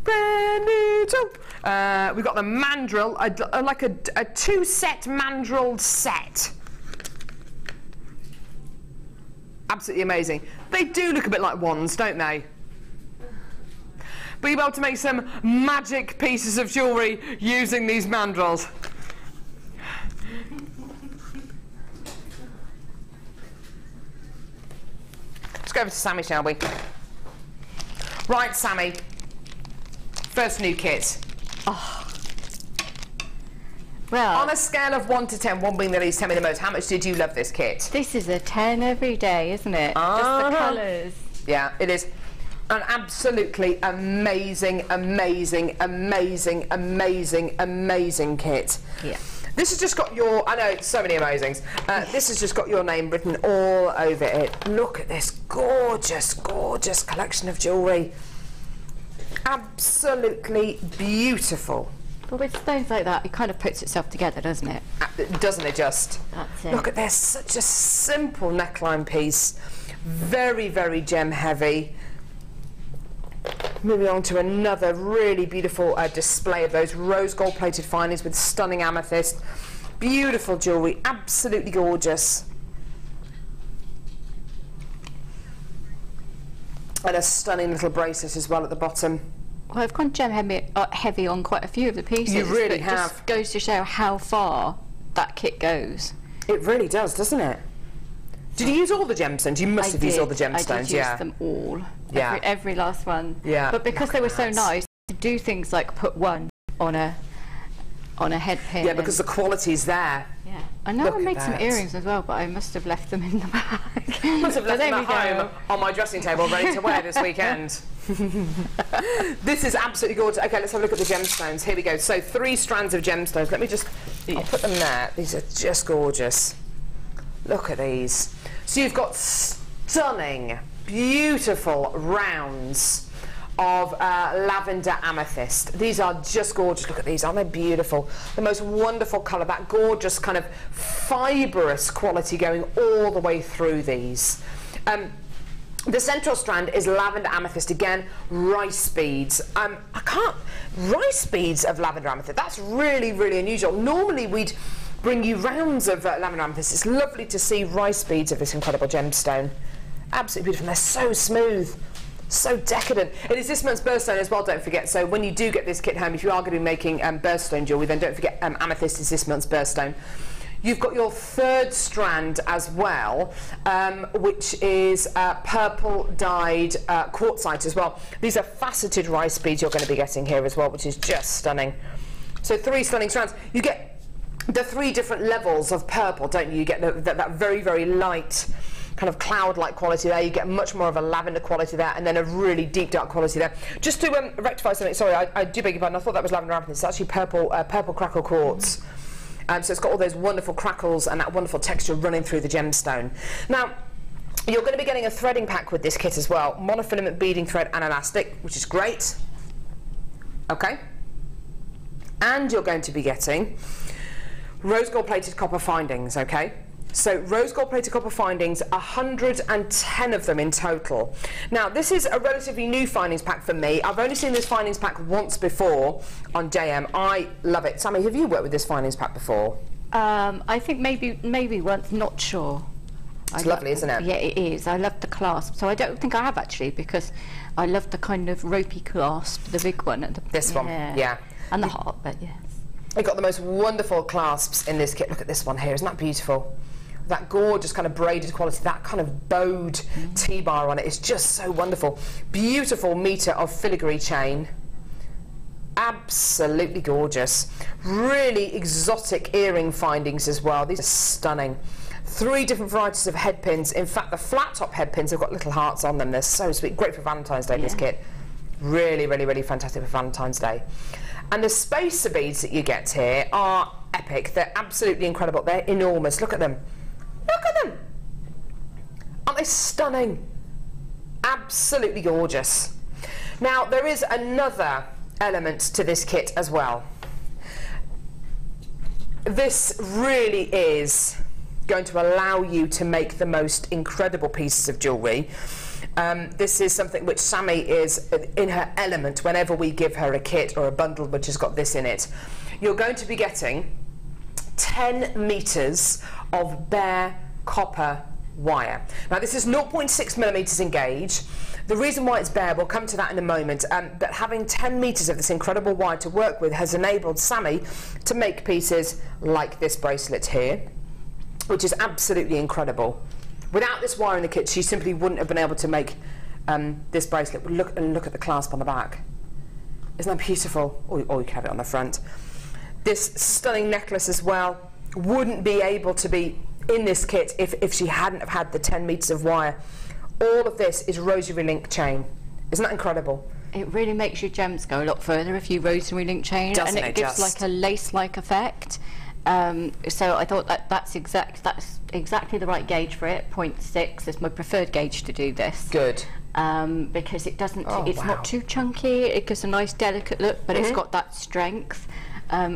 Brand new tool. We've got the Mandrel, like a two-set Mandrel set. Absolutely amazing. They do look a bit like wands, don't they? But you'll be able to make some magic pieces of jewellery using these mandrels. Let's go over to Sammi, shall we? Right, Sammi. First new kit. Oh. Well, on a scale of 1 to 10, 1 being the least, 10 being the most, how much did you love this kit? This is a 10 every day, isn't it? Just the colours. Yeah, it is an absolutely amazing, amazing, amazing, amazing, amazing kit. Yeah. This has just got your, I know, it's so many amazings. This has just got your name written all over it. Look at this gorgeous, gorgeous collection of jewellery. Absolutely beautiful. But with stones like that, it kind of puts itself together, doesn't it? Doesn't it just? That's it. Look at this, such a simple neckline piece. Very, very gem heavy. Moving on to another really beautiful display of those rose gold plated findings with stunning amethyst. Beautiful jewellery, absolutely gorgeous. And a stunning little bracelet as well at the bottom. Well, I've gone gem heavy on quite a few of the pieces. You really have. Just goes to show how far that kit goes. It really does, doesn't it? Did you use all the gemstones? You must have used all the gemstones, I did use them all. Yeah. Every last one. Yeah. But because they were so nice, to do things like put one on a head pin. Yeah, because the quality's there. Yeah. I know I made some earrings as well, but I must have left them in the bag. Must have left them at home on my dressing table ready to wear this weekend. This is absolutely gorgeous. Okay, let's have a look at the gemstones. Here we go. So 3 strands of gemstones. Let me just I'll put them there. These are just gorgeous. Look at these. So you've got stunning, beautiful rounds of lavender amethyst. These are just gorgeous. Look at these, aren't they beautiful? The most wonderful colour, that gorgeous kind of fibrous quality going all the way through these. The central strand is lavender amethyst, again, rice beads. Rice beads of lavender amethyst, that's really, really unusual. Normally we'd bring you rounds of lavender amethyst. It's lovely to see rice beads of this incredible gemstone. Absolutely beautiful, they're so smooth. So decadent. It is this month's birthstone as well, don't forget. So when you do get this kit home, if you are going to be making birthstone jewellery, then don't forget amethyst is this month's birthstone. You've got your 3rd strand as well, which is purple dyed quartzite as well. These are faceted rice beads you're going to be getting here as well, which is just stunning. So 3 stunning strands. You get the 3 different levels of purple, don't you? You get that very, very light kind of cloud-like quality there. You get much more of a lavender quality there, and then a really deep dark quality there. Just to rectify something, sorry, I do beg your pardon, I thought that was lavender amethyst. It's actually purple crackle quartz. So it's got all those wonderful crackles and that wonderful texture running through the gemstone. Now, you're going to be getting a threading pack with this kit as well. Monofilament beading thread and elastic, which is great. Okay. And you're going to be getting rose gold plated copper findings, okay? So rose gold plated copper findings, 110 of them in total. Now this is a relatively new findings pack for me. I've only seen this findings pack once before on JM. I love it. Sammi, have you worked with this findings pack before? I think maybe once, not sure. It's lovely, isn't it? Yeah, it is. I love the clasp. So I don't think I have actually, because I love the kind of ropey clasp, the big one. At the, this one, yeah. And the heart, but yes. You've got the most wonderful clasps in this kit. Look at this one here. Isn't that beautiful? That gorgeous kind of braided quality, that kind of bowed T-bar on it is just so wonderful. Beautiful metre of filigree chain. Absolutely gorgeous. Really exotic earring findings as well. These are stunning. 3 different varieties of head pins. In fact, the flat top head pins have got little hearts on them. They're so sweet. Great for Valentine's Day, this kit. Really, really, really fantastic for Valentine's Day. And the spacer beads that you get here are epic. They're absolutely incredible. They're enormous. Look at them. Look at them. Aren't they stunning? Absolutely gorgeous. Now, there is another element to this kit as well. This really is going to allow you to make the most incredible pieces of jewellery. This is something which Sammi is in her element whenever we give her a kit or a bundle which has got this in it. You're going to be getting 10 metres of bare copper wire. Now this is 0.6 millimetres in gauge. The reason why it's bare, we'll come to that in a moment, but having 10 metres of this incredible wire to work with has enabled Sammi to make pieces like this bracelet here, which is absolutely incredible. Without this wire in the kit, she simply wouldn't have been able to make this bracelet. Look at the clasp on the back. Isn't that beautiful? Or you can have it on the front. This stunning necklace as well wouldn't be able to be in this kit if she hadn't have had the 10 metres of wire. All of this is rosary link chain. Isn't that incredible? It really makes your gems go a lot further if you rosary link chain, Doesn't and it gives like a lace-like effect. So I thought that's exactly the right gauge for it. 0.6 is my preferred gauge to do this. Good. Because it doesn't. It's not too chunky. It gives a nice delicate look, but it's got that strength.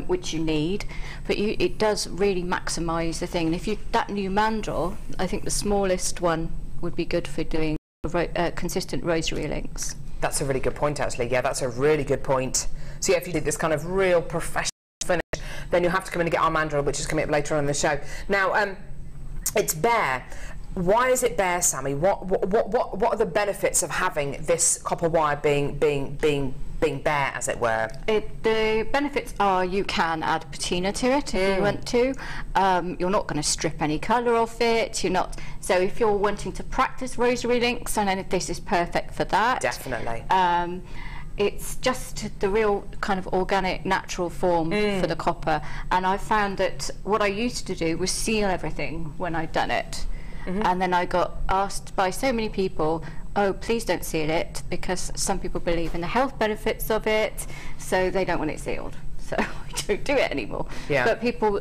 Which you need, but it does really maximise the thing. And if that new mandrel, I think the smallest one would be good for doing consistent rosary links. That's a really good point, actually. Yeah, that's a really good point. So yeah, if you did this kind of real professional finish, then you'll have to come in and get our Mandrel, which is coming up later on in the show. Now, it's bare. Why is it bare, Sammi? What are the benefits of having this copper wire being bare, as it were? The benefits are you can add patina to it if you want to. You're not going to strip any colour off it. You're not. So if you're wanting to practice rosary links, and then this is perfect for that. Definitely. It's just the real kind of organic, natural form for the copper. And I found that what I used to do was seal everything when I'd done it. And then I got asked by so many people, oh, please don't seal it, because some people believe in the health benefits of it, so they don't want it sealed. So I don't do it anymore. Yeah. But people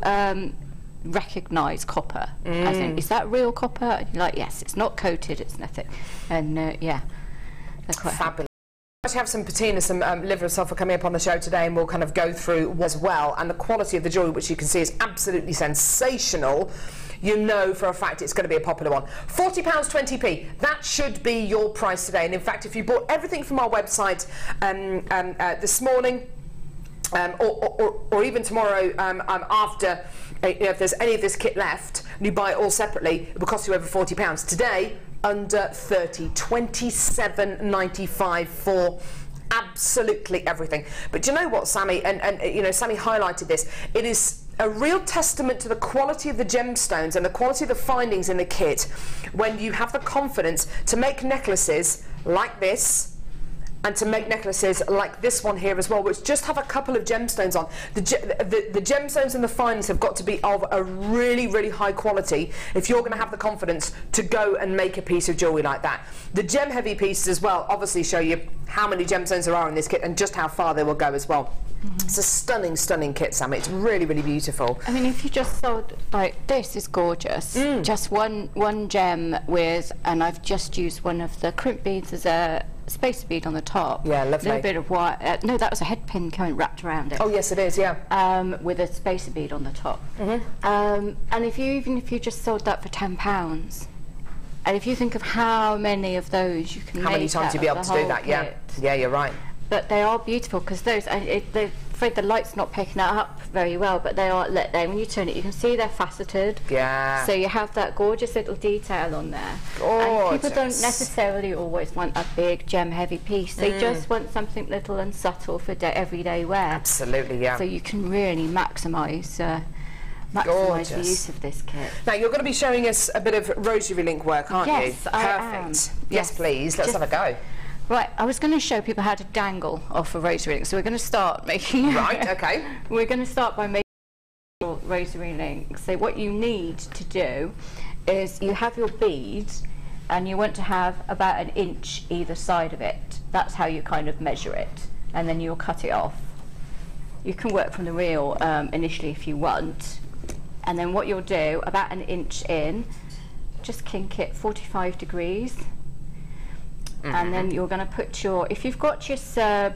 recognise copper, as in, is that real copper? And you're like, yes, it's not coated, it's nothing. And yeah, they're quite fabulous. We actually have some patina, some liver of sulphur coming up on the show today, and we'll kind of go through as well. And the quality of the jewellery, which you can see is absolutely sensational. You know for a fact it's going to be a popular one. £40, 20p. That should be your price today. And in fact, if you bought everything from our website this morning, or even tomorrow after, if there's any of this kit left, and you buy it all separately, it will cost you over £40. Today, under 30, £27.95 for absolutely everything. But do you know what, Sammi? And you know, Sammi highlighted this. It is a real testament to the quality of the gemstones and the quality of the findings in the kit when you have the confidence to make necklaces like this, and to make necklaces like this one here as well, which just have a couple of gemstones on. The gemstones and the findings have got to be of a really, really high quality if you're going to have the confidence to go and make a piece of jewellery like that. The gem heavy pieces as well obviously show you how many gemstones there are in this kit and just how far they will go as well. It's a stunning, stunning kit, Sammi. It's really, really beautiful. I mean, if you just sold, like, this is gorgeous. Just one gem with, and I've just used one of the crimp beads as a spacer bead on the top. Yeah, lovely. A little bit of wire. No, that was a head pin coming wrapped around it. Oh, yes, it is, yeah. With a spacer bead on the top. And even if you just sold that for £10, and if you think of how many of those you can make, how many times you'd be able to do that, yeah. Yeah, you're right. But they are beautiful because those, they're afraid the light's not picking it up very well, but they are, when you turn it, you can see they're faceted. Yeah. So you have that gorgeous little detail on there. Gorgeous. And people don't necessarily always want a big gem heavy piece. They just want something little and subtle for everyday wear. Absolutely, yeah. So you can really maximise the use of this kit. Now you're going to be showing us a bit of rosary link work, aren't you? Yes, I am. Perfect. Yes, please. Let's have a go. Right, I was going to show people how to dangle off a rosary link, so we're going to start making... Right, okay. We're going to start by making rosary links. So what you need to do is you have your bead and you want to have about 1 inch either side of it. That's how you kind of measure it, and then you'll cut it off. You can work from the reel initially if you want, and then what you'll do, about 1 inch in, just kink it 45 degrees. And then you're going to put your, if you've got your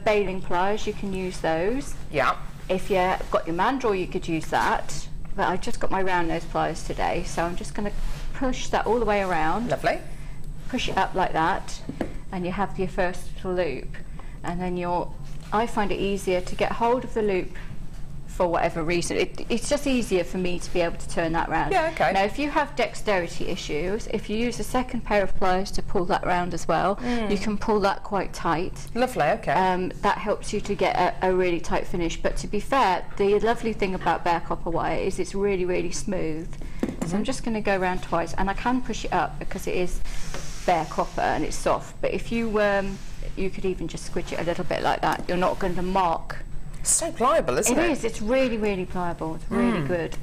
baling pliers, you can use those. Yeah. If you've got your mandrel, you could use that. But I've just got my round nose pliers today, so I'm just going to push that all the way around. Lovely. Push it up like that, and you have your first little loop. And then I find it easier to get hold of the loop for whatever reason. It's just easier for me to be able to turn that round. Yeah, okay. Now, if you have dexterity issues, if you use a second pair of pliers to pull that round as well, you can pull that quite tight. Lovely, okay. That helps you to get a really tight finish. But to be fair, the lovely thing about bare copper wire is it's really, really smooth. So I'm just going to go around twice, and I can push it up because it is bare copper and it's soft. But if you could even just squidge it a little bit like that. You're not going to mark. It's so pliable, isn't it? It is. It's really, really pliable. It's really good.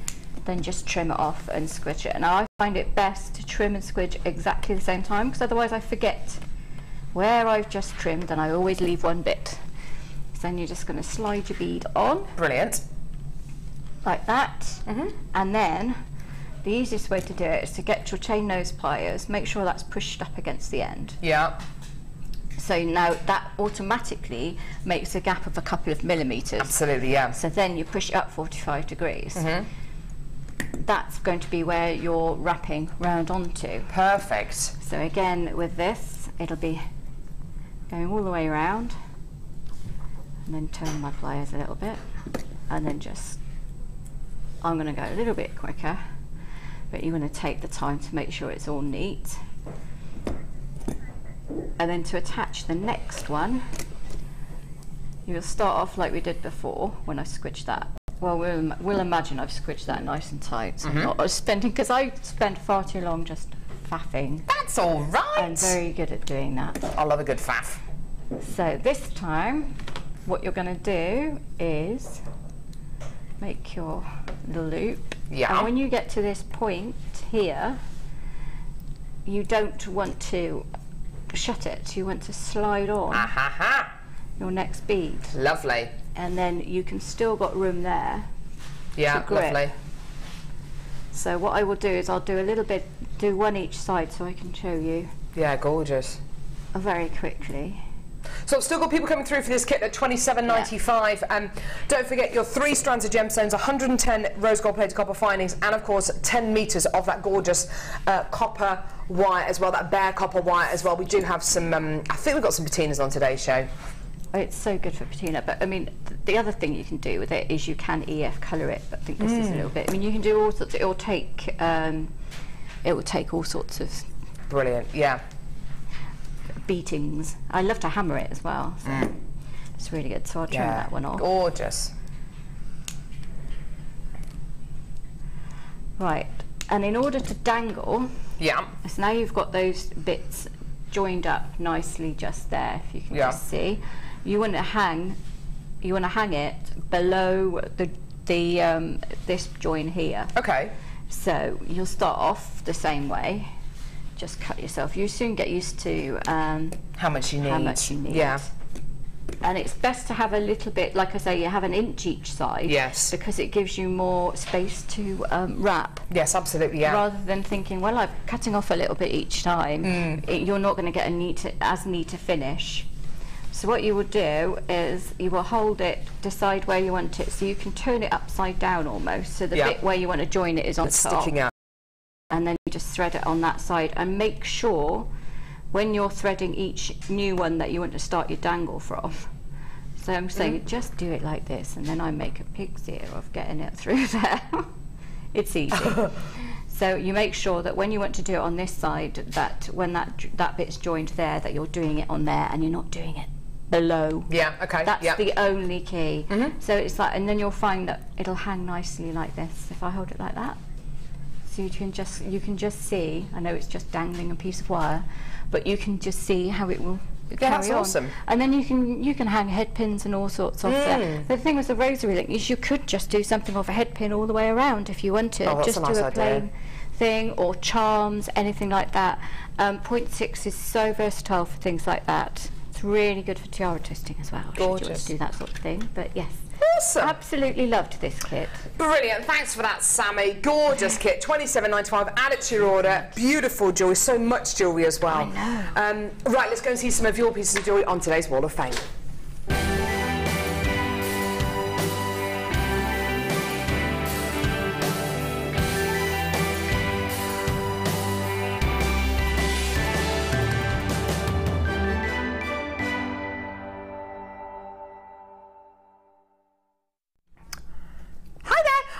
Then just trim it off and squidge it. And I find it best to trim and squidge exactly the same time, because otherwise I forget where I've just trimmed, and I always leave one bit. So then you're just going to slide your bead on. Brilliant. Like that. And then the easiest way to do it is to get your chain nose pliers, make sure that's pushed up against the end. Yeah. So now that automatically makes a gap of a couple of millimetres. Absolutely, yeah. So then you push it up 45 degrees. That's going to be where you're wrapping round onto. Perfect. So again, with this, it'll be going all the way around, and then turn my pliers a little bit, and then just, I'm going to go a little bit quicker, but you want to take the time to make sure it's all neat. And then to attach the next one, you'll start off like we did before when I squidged that. Well, we'll imagine I've squidged that nice and tight, so I'm not spending, because I spent far too long just faffing. That's all right. I'm very good at doing that. I love a good faff. So this time, what you're going to do is make your little loop. Yeah. And when you get to this point here, you don't want to shut it. You want to slide on your next bead. Lovely. And then you can still got room there. Yeah, to grip. lovely. So what I will do is I'll do a little bit, do one each side so I can show you. Yeah, gorgeous. Very quickly. So I've still got people coming through for this kit at $27.95. Don't forget your 3 strands of gemstones, 110 rose gold plated copper findings, and of course 10 meters of that gorgeous copper wire as well, that bare copper wire as well. We do have some, I think we've got some patinas on today's show. It's so good for patina, but I mean, the other thing you can do with it is you can EF colour it, but I think this is a little bit, I mean, you can do all sorts, it will take all sorts of... Brilliant, yeah. Beatings. I love to hammer it as well, so it's really good, so I'll trim that one off. Gorgeous. Right, and in order to dangle, so now you've got those bits joined up nicely just there, if you can just see. You want to hang it below this join here. Okay. So you'll start off the same way. Just cut yourself. You soon get used to how much you need. Yeah. And it's best to have a little bit, like I say, you have an inch each side. Yes. Because it gives you more space to wrap. Yes, absolutely. Yeah. Rather than thinking, well, I'm cutting off a little bit each time, you're not going to get as neat a finish. So what you will do is you will hold it, decide where you want it, so you can turn it upside down almost. So the bit where you want to join it is on top. Sticking out. And then you just thread it on that side, and make sure when you're threading each new one that you want to start your dangle from. So I'm saying just do it like this, and then I make a pig's ear of getting it through there. It's easy. So you make sure that when you want to do it on this side, that when that bit's joined there, that you're doing it on there and you're not doing it below. Yeah, okay. That's the only key. So it's like, and then you'll find that it'll hang nicely like this if I hold it like that. So you can just see, I know it's just dangling a piece of wire, but you can just see how it will carry on. Awesome. And then you can hang head pins and all sorts off there. The thing with the rosary link is you could just do something off a head pin all the way around if you wanted. Just do a plain thing, or charms, anything like that. 0.6 is so versatile for things like that. It's really good for tiara twisting as well. Gorgeous. Should you want to do that sort of thing, but yes. Awesome. Absolutely loved this kit. Brilliant. Thanks for that, Sammi. Gorgeous kit. $27.95. Add it to your order. Beautiful jewellery. So much jewellery as well. I know. Right, let's go and see some of your pieces of jewellery on today's Wall of Fame.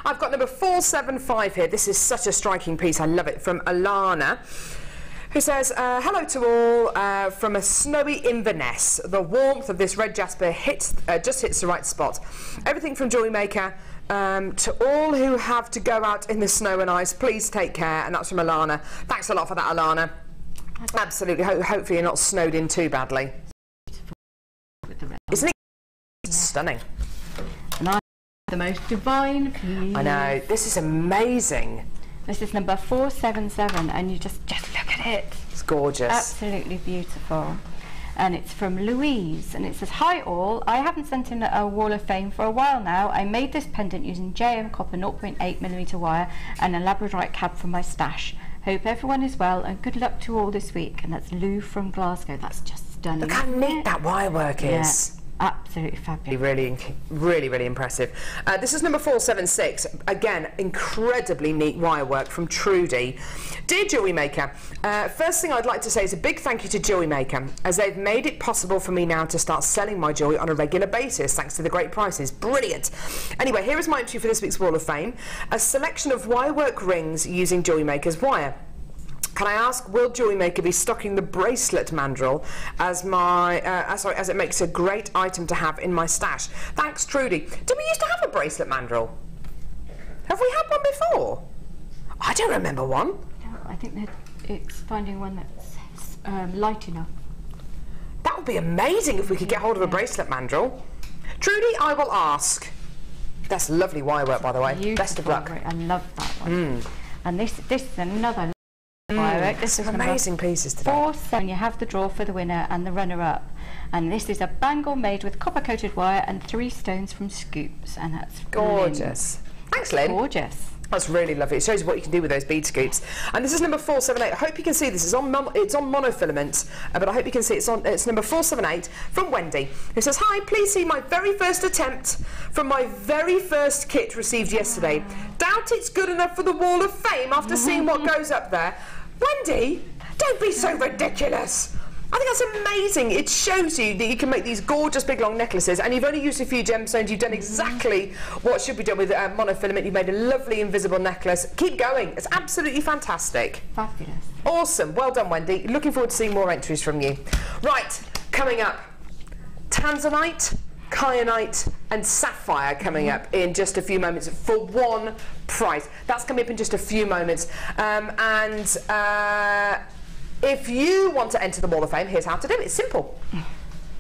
I've got number 475 here. This is such a striking piece. I love it. From Alana, who says, hello to all from a snowy Inverness. The warmth of this red jasper just hits the right spot. Everything from Jewellery Maker to all who have to go out in the snow and ice, please take care. And that's from Alana. Thanks a lot for that, Alana. Absolutely. Hopefully you're not snowed in too badly. Isn't it stunning? The most divine piece. I know, this is amazing. This is number 477, and you just look at it. It's gorgeous. Absolutely beautiful. And it's from Louise, and it says, hi all, I haven't sent in a Wall of Fame for a while now. I made this pendant using JM copper 0.8mm wire and a labradorite cab from my stash. Hope everyone is well, and good luck to all this week. And that's Lou from Glasgow. That's just stunning. Look how neat that wire work is. Absolutely fabulous. Really impressive. This is number 476. Again, incredibly neat wire work from Trudy. Dear Jewellery Maker, first thing I'd like to say is a big thank you to Jewellery Maker, as they've made it possible for me now to start selling my jewellery on a regular basis thanks to the great prices. Brilliant. Anyway, here is my entry for this week's Wall of Fame. A selection of wire work rings using Jewellery Maker's wire. Can I ask, will Jewellery Maker be stocking the bracelet mandrel as as it makes a great item to have in my stash? Thanks, Trudy. Did we used to have a bracelet mandrel? Have we had one before? I don't remember one. No, I think that it's finding one that's light enough. That would be amazing if we could get hold of a bracelet mandrel. Trudy, I will ask. That's lovely wire work, by the way. Beautiful. Best of luck. I love that one. And this is another wire. This is amazing pieces today. 4-7. You have the draw for the winner and the runner-up, and this is a bangle made with copper-coated wire and 3 stones from Scoops, and that's gorgeous. Lynn. Thanks, Lynn. Gorgeous. That's really lovely. It shows you what you can do with those bead scoops. And this is number 478. I hope you can see this. It's on monofilament, but I hope you can see it's number 478 from Wendy, who says, "Hi, please see my very first attempt from my very first kit received yesterday. Doubt it's good enough for the Wall of Fame after seeing what goes up there." Wendy, don't be so ridiculous. I think that's amazing. It shows you that you can make these gorgeous big long necklaces, and you've only used a few gemstones. You've done exactly what should be done with monofilament. You've made a lovely invisible necklace. Keep going. It's absolutely fantastic. Fabulous. Awesome. Well done, Wendy. Looking forward to seeing more entries from you. Right, coming up, tanzanite, kyanite and sapphire coming up in just a few moments for one price. That's coming up in just a few moments. If you want to enter the Wall of Fame, here's how to do it. It's simple.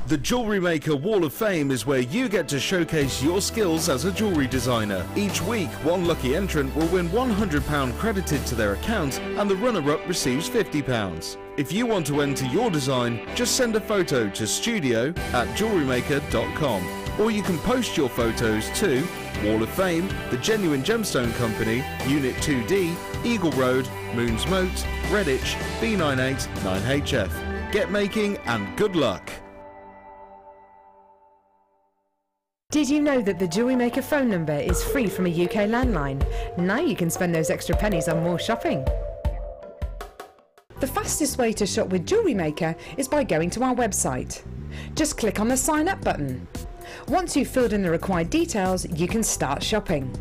The Jewellery Maker Wall of Fame is where you get to showcase your skills as a jewellery designer. Each week, one lucky entrant will win £100 credited to their account, and the runner-up receives £50. If you want to enter your design, just send a photo to studio@jewellerymaker.com, or you can post your photos to Wall of Fame, The Genuine Gemstone Company, Unit 2D, Eagle Road, Moons Moat, Redditch, B98 9HF. Get making and good luck. Did you know that the Jewellery Maker phone number is free from a UK landline? Now you can spend those extra pennies on more shopping. The fastest way to shop with Jewellery Maker is by going to our website. Just click on the sign up button. Once you've filled in the required details, you can start shopping.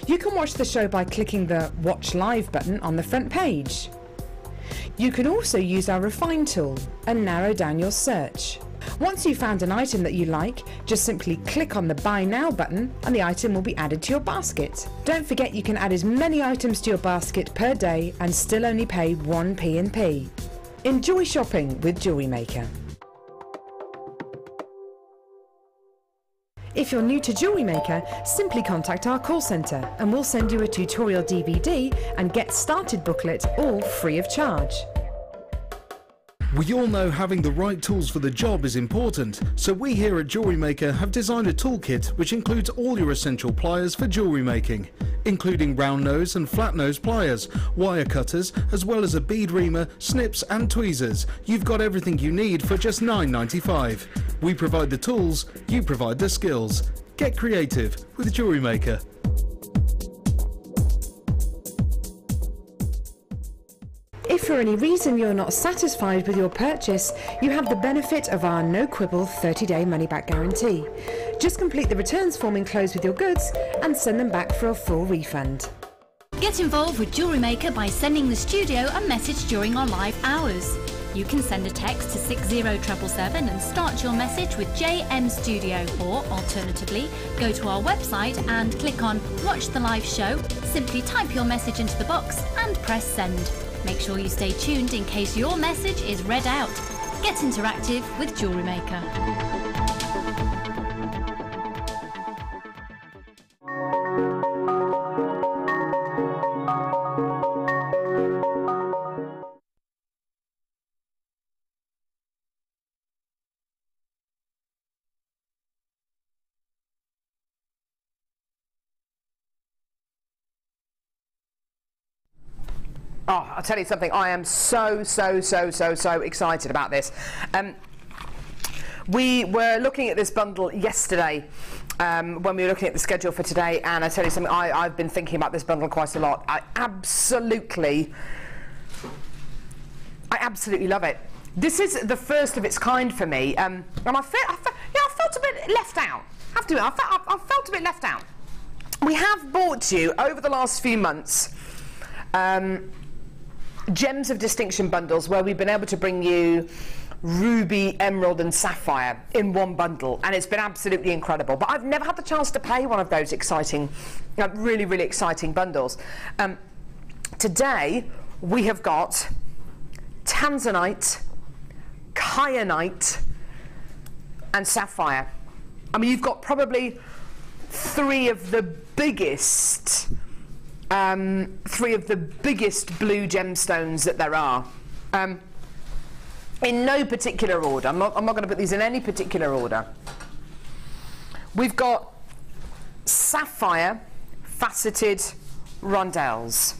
You can watch the show by clicking the Watch Live button on the front page. You can also use our Refine tool and narrow down your search. Once you've found an item that you like, just simply click on the Buy Now button and the item will be added to your basket. Don't forget you can add as many items to your basket per day and still only pay 1 P&P. Enjoy shopping with Jewellery Maker. If you're new to Jewellery Maker, simply contact our call centre and we'll send you a tutorial DVD and Get Started booklet, all free of charge. We all know having the right tools for the job is important, so we here at Jewellery Maker have designed a toolkit which includes all your essential pliers for jewellery making, including round nose and flat nose pliers, wire cutters, as well as a bead reamer, snips and tweezers. You've got everything you need for just £9.95. We provide the tools, you provide the skills. Get creative with Jewellery Maker. If for any reason you're not satisfied with your purchase, you have the benefit of our no quibble 30-day money-back guarantee. Just complete the returns form enclosed with your goods and send them back for a full refund. Get involved with Jewellery Maker by sending the studio a message during our live hours. You can send a text to 60777 and start your message with JM Studio, or alternatively, go to our website and click on Watch the Live Show, simply type your message into the box and press send. Make sure you stay tuned in case your message is read out. Get interactive with Jewellery Maker. Oh, I'll tell you something, I am so excited about this. We were looking at this bundle yesterday when we were looking at the schedule for today, and I tell you something, I've been thinking about this bundle quite a lot. I absolutely love it. This is the first of its kind for me, and I felt a bit left out. I have to admit, I felt a bit left out. We have bought you, over the last few months, Gems of Distinction bundles where we've been able to bring you ruby, emerald and sapphire in one bundle, and it's been absolutely incredible. But I've never had the chance to play one of those exciting, really, really exciting bundles. Today, we have got tanzanite, kyanite and sapphire. I mean, you've got probably three of the biggest blue gemstones that there are. In no particular order. I'm not going to put these in any particular order. We've got sapphire faceted rondelles,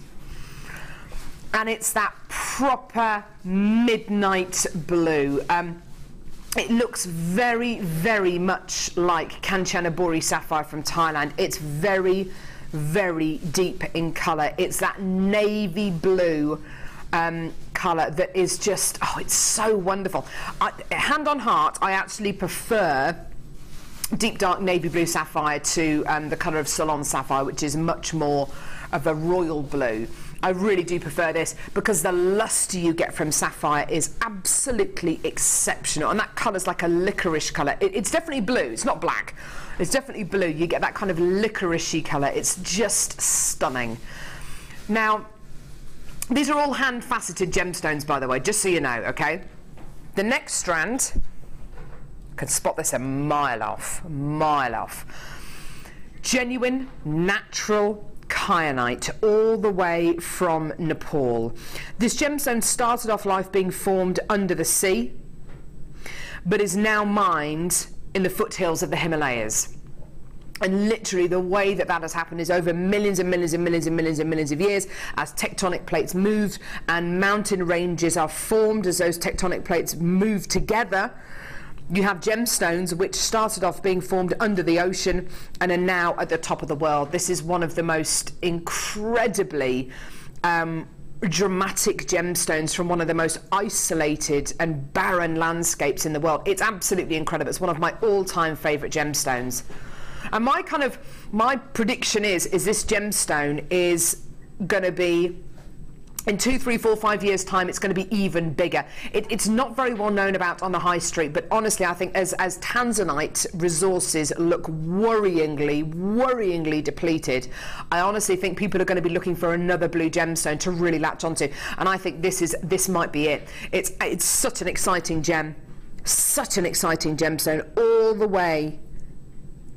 and it's that proper midnight blue. It looks very, very much like Kanchanaburi sapphire from Thailand. It's very, very deep in colour. It's that navy blue colour that is just, oh, it's so wonderful. Hand on heart, I actually prefer deep dark navy blue sapphire to the colour of Ceylon sapphire, which is much more of a royal blue. I really do prefer this because the luster you get from sapphire is absolutely exceptional, and that colour's like a licorice colour. It's definitely blue, it's not black, it's definitely blue. You get that kind of licoricey colour. It's just stunning. Now, these are all hand faceted gemstones, by the way, just so you know, okay? The next strand, I can spot this a mile off, genuine, natural kyanite, all the way from Nepal. This gemstone started off life being formed under the sea, but is now mined in the foothills of the Himalayas. And literally the way that that has happened is over millions and millions and millions and millions and millions of years, as tectonic plates moved and mountain ranges are formed. As those tectonic plates move together, you have gemstones which started off being formed under the ocean and are now at the top of the world. This is one of the most incredibly dramatic gemstones from one of the most isolated and barren landscapes in the world. It's absolutely incredible. It's one of my all-time favourite gemstones. And my prediction is this gemstone is going to be, in 2, 3, 4, 5 years' time, it's going to be even bigger. It's not very well known about on the high street, but honestly, I think as tanzanite resources look worryingly depleted, I honestly think people are going to be looking for another blue gemstone to really latch onto. And I think this might be it. It's such an exciting gem, such an exciting gemstone, all the way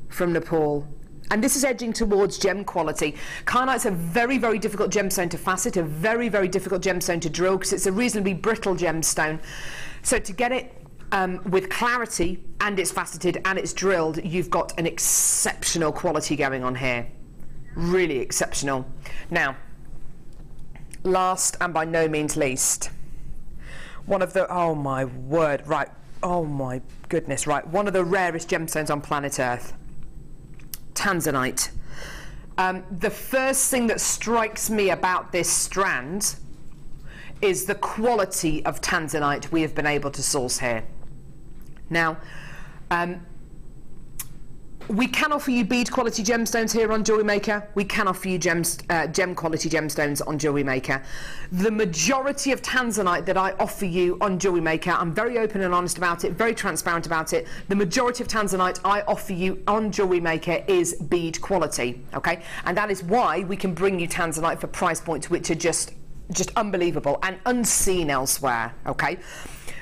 from Nepal. And this is edging towards gem quality. Kyanite's a very, very difficult gemstone to facet, a very, very difficult gemstone to drill, because it's a reasonably brittle gemstone. So to get it with clarity, and it's faceted and it's drilled, you've got an exceptional quality going on here. Really exceptional. Now, last and by no means least, one of the, oh my word, right, oh my goodness, right, one of the rarest gemstones on planet Earth. Tanzanite. The first thing that strikes me about this strand is the quality of tanzanite we have been able to source here. Now, we can offer you bead quality gemstones here on Jewellery Maker. We can offer you gem quality gemstones on Jewellery Maker. The majority of tanzanite that I offer you on Jewellery Maker, I'm very open and honest about it, very transparent about it. The majority of tanzanite I offer you on Jewellery Maker is bead quality, okay? And that is why we can bring you tanzanite for price points which are just unbelievable and unseen elsewhere, okay?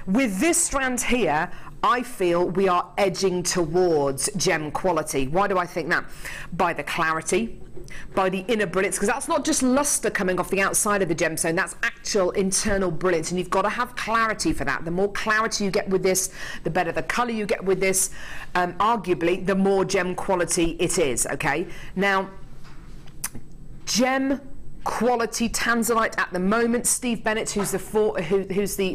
With this strand here, I feel we are edging towards gem quality. Why do I think that? By the clarity, by the inner brilliance, because that's not just luster coming off the outside of the gemstone, that's actual internal brilliance, and you've got to have clarity for that. The more clarity you get with this, the better the colour you get with this, arguably the more gem quality it is, okay? Now, gem quality tanzanite at the moment. Steve Bennett, who's the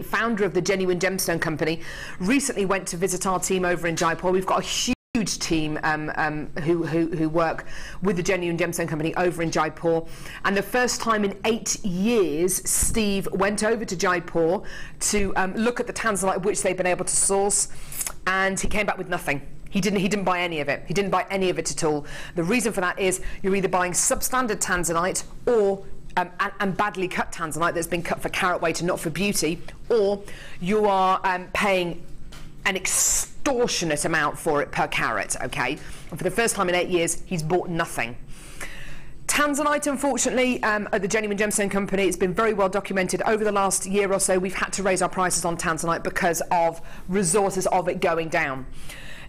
founder of the Genuine Gemstone Company, recently went to visit our team over in Jaipur. We've got a huge team who work with the Genuine Gemstone Company over in Jaipur, and the first time in 8 years Steve went over to Jaipur to look at the tanzanite which they've been able to source, and he came back with nothing. He didn't buy any of it. He didn't buy any of it at all. The reason for that is you're either buying substandard tanzanite or and badly cut tanzanite that's been cut for carat weight and not for beauty, or you are paying an extortionate amount for it per carat, okay? And for the first time in 8 years, he's bought nothing. Tanzanite, unfortunately, at the Genuine Gemstone Company, it's been very well documented. Over the last year or so, we've had to raise our prices on tanzanite because of resources of it going down.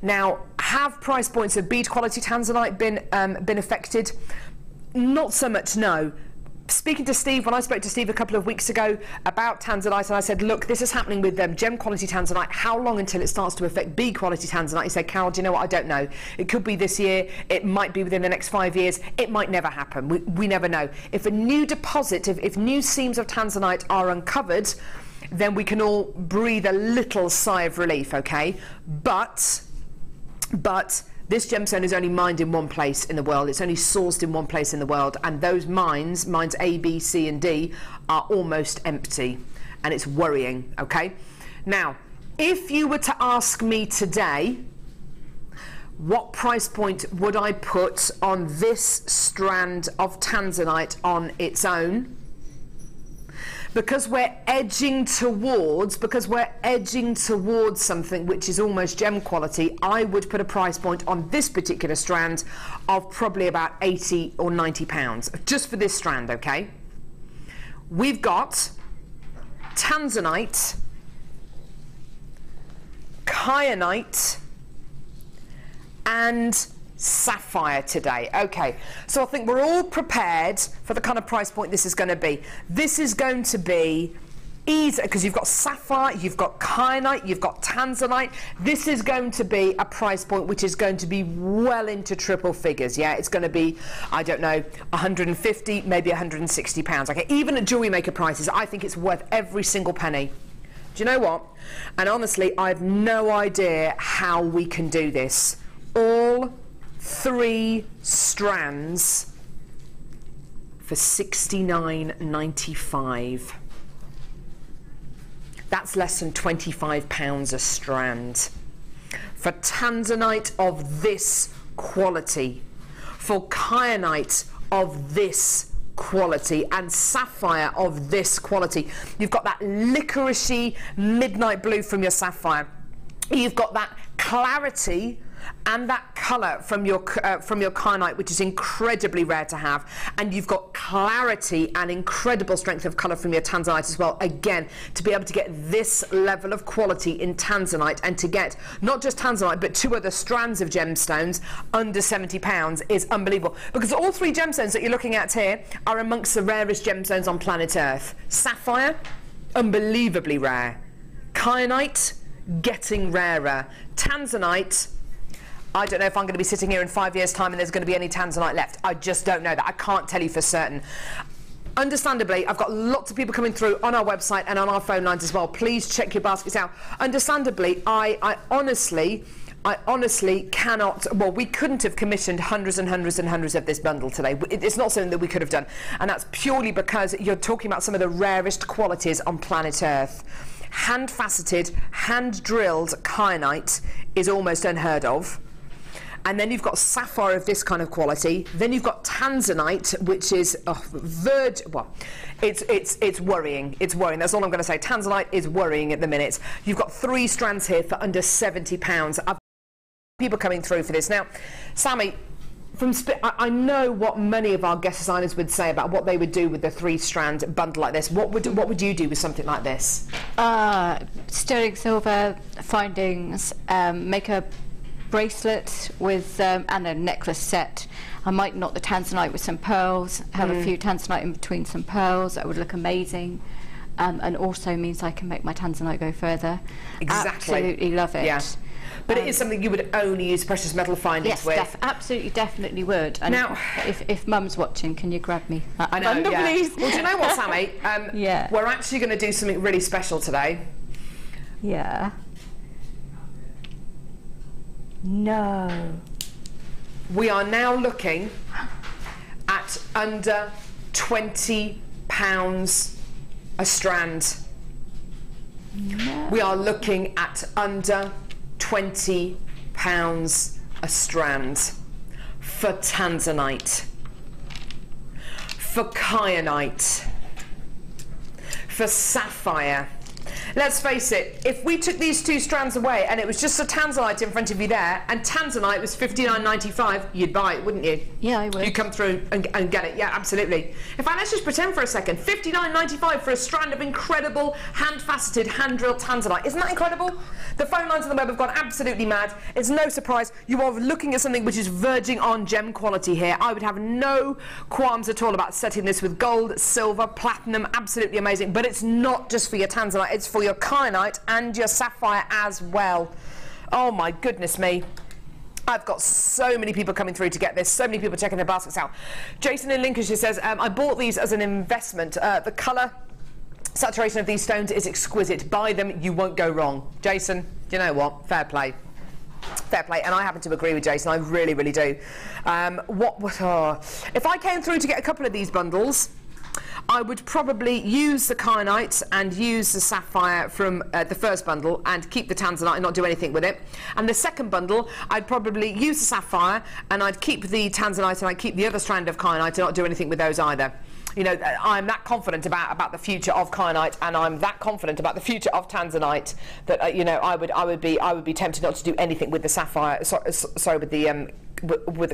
Now, have price points of bead quality tanzanite been affected? Not so much, no. Speaking to Steve, when I spoke to Steve a couple of weeks ago about tanzanite, and I said, look, this is happening with gem quality tanzanite. How long until it starts to affect bead quality tanzanite? He said, Carol, do you know what? I don't know. It could be this year. It might be within the next 5 years. It might never happen. We never know. If a new deposit, if new seams of tanzanite are uncovered, then we can all breathe a little sigh of relief, okay? But this gemstone is only mined in one place in the world. It's only sourced in one place in the world, and those mines A, B, C and D, are almost empty, and it's worrying, okay? Now, if you were to ask me today, what price point would I put on this strand of tanzanite on its own? Because we're edging towards something which is almost gem quality, I would put a price point on this particular strand of probably about 80 or 90 pounds, just for this strand, okay? We've got tanzanite, kyanite, and sapphire today. Okay, so I think we're all prepared for the kind of price point this is going to be. This is going to be easy because you've got sapphire, you've got kyanite, you've got tanzanite. This is going to be a price point which is going to be well into triple figures. Yeah, it's going to be, I don't know, 150, maybe 160 pounds. Okay, even at Jewellery Maker prices, I think it's worth every single penny. Do you know what? And honestly, I have no idea how we can do this. All 3 strands for £69.95. That's less than £25 a strand. For tanzanite of this quality, for kyanite of this quality, and sapphire of this quality. You've got that licoricey midnight blue from your sapphire. You've got that clarity and that colour from your kyanite, which is incredibly rare to have, and you've got clarity and incredible strength of colour from your tanzanite as well. Again, to be able to get this level of quality in tanzanite, and to get not just tanzanite but 2 other strands of gemstones under £70 is unbelievable, because all 3 gemstones that you're looking at here are amongst the rarest gemstones on planet Earth. Sapphire, unbelievably rare. Kyanite, getting rarer. Tanzanite, I don't know if I'm going to be sitting here in 5 years' time and there's going to be any tanzanite left. I just don't know that. I can't tell you for certain. Understandably, I've got lots of people coming through on our website and on our phone lines as well. Please check your baskets out. Understandably, I honestly cannot, well, we couldn't have commissioned hundreds and hundreds and hundreds of this bundle today. It's not something that we could have done. And that's purely because you're talking about some of the rarest qualities on planet Earth. Hand-faceted, hand-drilled kyanite is almost unheard of. And then you've got sapphire of this kind of quality. Then you've got tanzanite, which is it's worrying. It's worrying. That's all I'm going to say. Tanzanite is worrying at the minute. You've got 3 strands here for under £70. I've got people coming through for this now. Sammi, I know what many of our guest designers would say about what they would do with the 3-strand bundle like this. What would you do with something like this? Sterling silver findings, make a bracelet with and a necklace set. I might knot the tanzanite with some pearls, have a few tanzanite in between some pearls. That would look amazing, and also means I can make my tanzanite go further. Exactly. Absolutely love it. Yeah. But it is something you would only use precious metal findings with. Yes, absolutely, definitely would. And now, if Mum's watching, can you grab me that I know, bundle, yeah. please? Well, do you know what, Sammi? Yeah. We're actually going to do something really special today. Yeah. No. We are now looking at under £20 a strand. No. We are looking at under £20 a strand for tanzanite, for kyanite, for sapphire. Let's face it, if we took these 2 strands away and it was just a tanzanite in front of you there, and tanzanite was $59.95, you'd buy it, wouldn't you? Yeah, I would. You'd come through and get it, yeah, absolutely. In fact, let's just pretend for a second, $59.95 for a strand of incredible hand-faceted, hand-drilled tanzanite. Isn't that incredible? The phone lines on the web have gone absolutely mad. It's no surprise you are looking at something which is verging on gem quality here. I would have no qualms at all about setting this with gold, silver, platinum, absolutely amazing. But it's not just for your tanzanite, it's for your kyanite and your sapphire as well. Oh my goodness me. I've got so many people coming through to get this, so many people checking their baskets out. Jason in Lincolnshire says, I bought these as an investment. The colour saturation of these stones is exquisite. Buy them, you won't go wrong. Jason, you know what? Fair play. Fair play, and I happen to agree with Jason, I really, really do. If I came through to get a couple of these bundles, I would probably use the kyanite and use the sapphire from the first bundle and keep the tanzanite and not do anything with it. And the second bundle, I'd probably use the sapphire and I'd keep the tanzanite and I'd keep the other strand of kyanite and not do anything with those either. You know, I'm that confident about the future of kyanite, and I'm that confident about the future of tanzanite that you know, I would be tempted not to do anything with the sapphire. Sorry, with the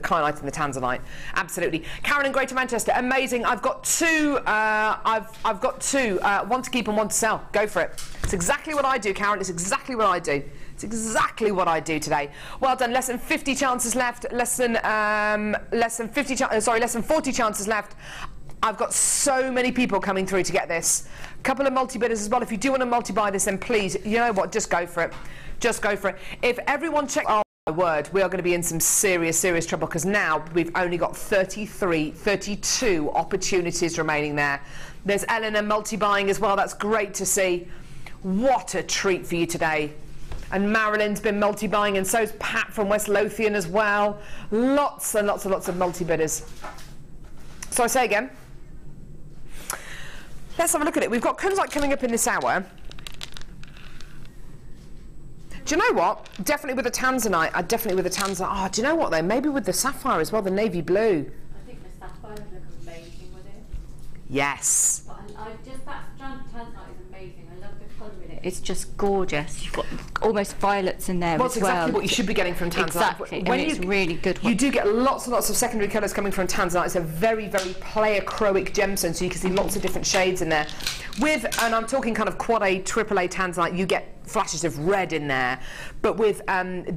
kyanite and the tanzanite. Absolutely. Karen in Greater Manchester, amazing. I've got 2. I've got 2. One to keep and one to sell. Go for it. It's exactly what I do, Karen. It's exactly what I do. It's exactly what I do today. Well done. Less than 50 chances left. Less than 40 chances left. I've got so many people coming through to get this. A couple of multi-bidders as well. If you do want to multi-buy this, then please, you know what, just go for it. Just go for it. If everyone checks... Oh, my word, we are going to be in some serious, serious trouble, because now we've only got 32 opportunities remaining there. There's Eleanor multi-buying as well. That's great to see. What a treat for you today. And Marilyn's been multi-buying, and so's Pat from West Lothian as well. Lots and lots and lots of multi-bidders. So I say again, let's have a look at it. We've got Kunzite coming up in this hour. Do you know what? Definitely with the tanzanite. Definitely with the tanzanite. Oh, do you know what though? Maybe with the sapphire as well, the navy blue. I think the sapphire would look amazing with it. Yes. But just that strand of tanzanite is amazing. I love the colour in it. It's just gorgeous. You've got almost violets in there as well. That's exactly what you should be getting from tanzanite. Exactly. It's really good one. You do get lots and lots of secondary colours coming from tanzanite. It's a very, very pleiochroic gemstone, so you can see lots of different shades in there. And I'm talking kind of quad A, triple A tanzanite, you get flashes of red in there, but with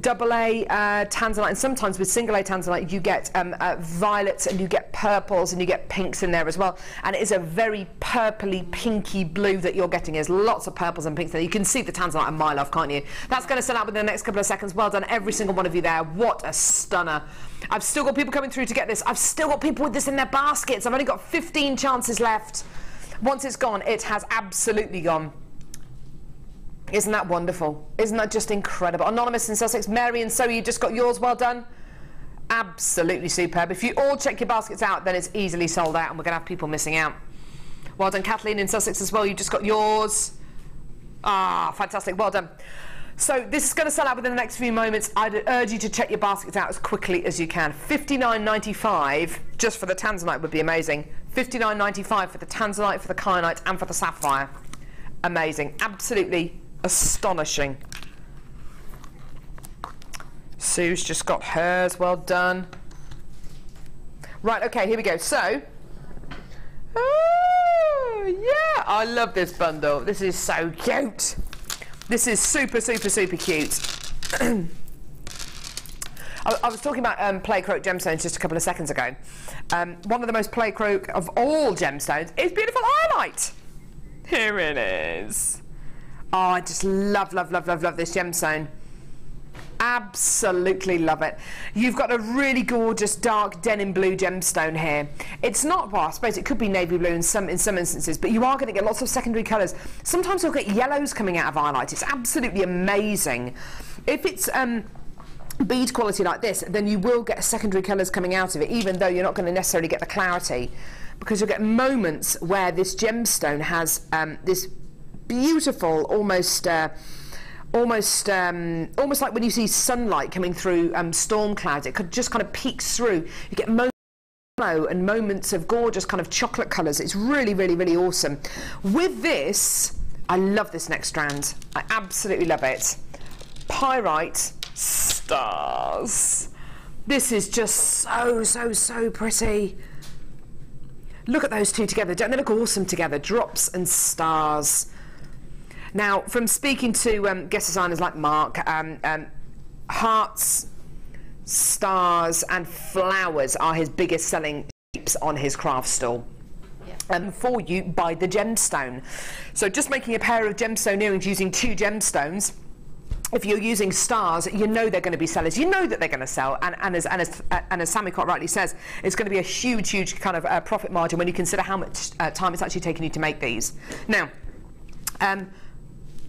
double A tanzanite, and sometimes with single A tanzanite, you get violets and you get purples and you get pinks in there as well, and it is a very purpley pinky blue that you're getting. There's lots of purples and pinks there. You can see the tanzanite a mile off, can't you? That's going to sell out within the next couple of seconds. Well done, every single one of you there. What a stunner. I've still got people coming through to get this. I've still got people with this in their baskets. I've only got 15 chances left. Once it's gone, it has absolutely gone. Isn't that wonderful? Isn't that just incredible? Anonymous in Sussex, Mary and Zoe, you just got yours. Well done. Absolutely superb. If you all check your baskets out, then it's easily sold out, and we're going to have people missing out. Well done, Kathleen in Sussex as well. You just got yours. Ah, fantastic. Well done. So this is going to sell out within the next few moments. I'd urge you to check your baskets out as quickly as you can. $59.95 just for the tanzanite would be amazing. $59.95 for the tanzanite, for the kyanite, and for the sapphire. Amazing. Absolutely astonishing. Sue's just got hers. Well done. Right, okay, here we go. So, oh, yeah, I love this bundle. This is so cute. This is super, super, super cute. I was talking about pleiochroic gemstones just a couple of seconds ago. One of the most pleiochroic of all gemstones is beautiful ironite. Here it is. Oh, I just love, love, love, love, love this gemstone. Absolutely love it. You've got a really gorgeous dark denim blue gemstone here. It's not, well, I suppose it could be navy blue in some instances, but you are going to get lots of secondary colours. Sometimes you'll get yellows coming out of highlight. It's absolutely amazing. If it's bead quality like this, then you will get secondary colours coming out of it, even though you're not going to necessarily get the clarity, because you'll get moments where this gemstone has this beautiful, almost like when you see sunlight coming through storm clouds. It could just kind of peeks through. You get moments and moments of gorgeous kind of chocolate colours. It's really, really, really awesome. With this, I love this next strand. I absolutely love it. Pyrite stars. This is just so, so, so pretty. Look at those two together. Don't they look awesome together? Drops and stars. Now, from speaking to guest designers like Mark, hearts, stars and flowers are his biggest selling shapes on his craft stall. For you by the gemstone. So just making a pair of gemstone earrings using 2 gemstones, if you're using stars, you know they're going to be sellers. You know that they're going to sell, and as Sammi quite rightly says, it's going to be a huge, huge kind of profit margin when you consider how much time it's actually taking you to make these. Now,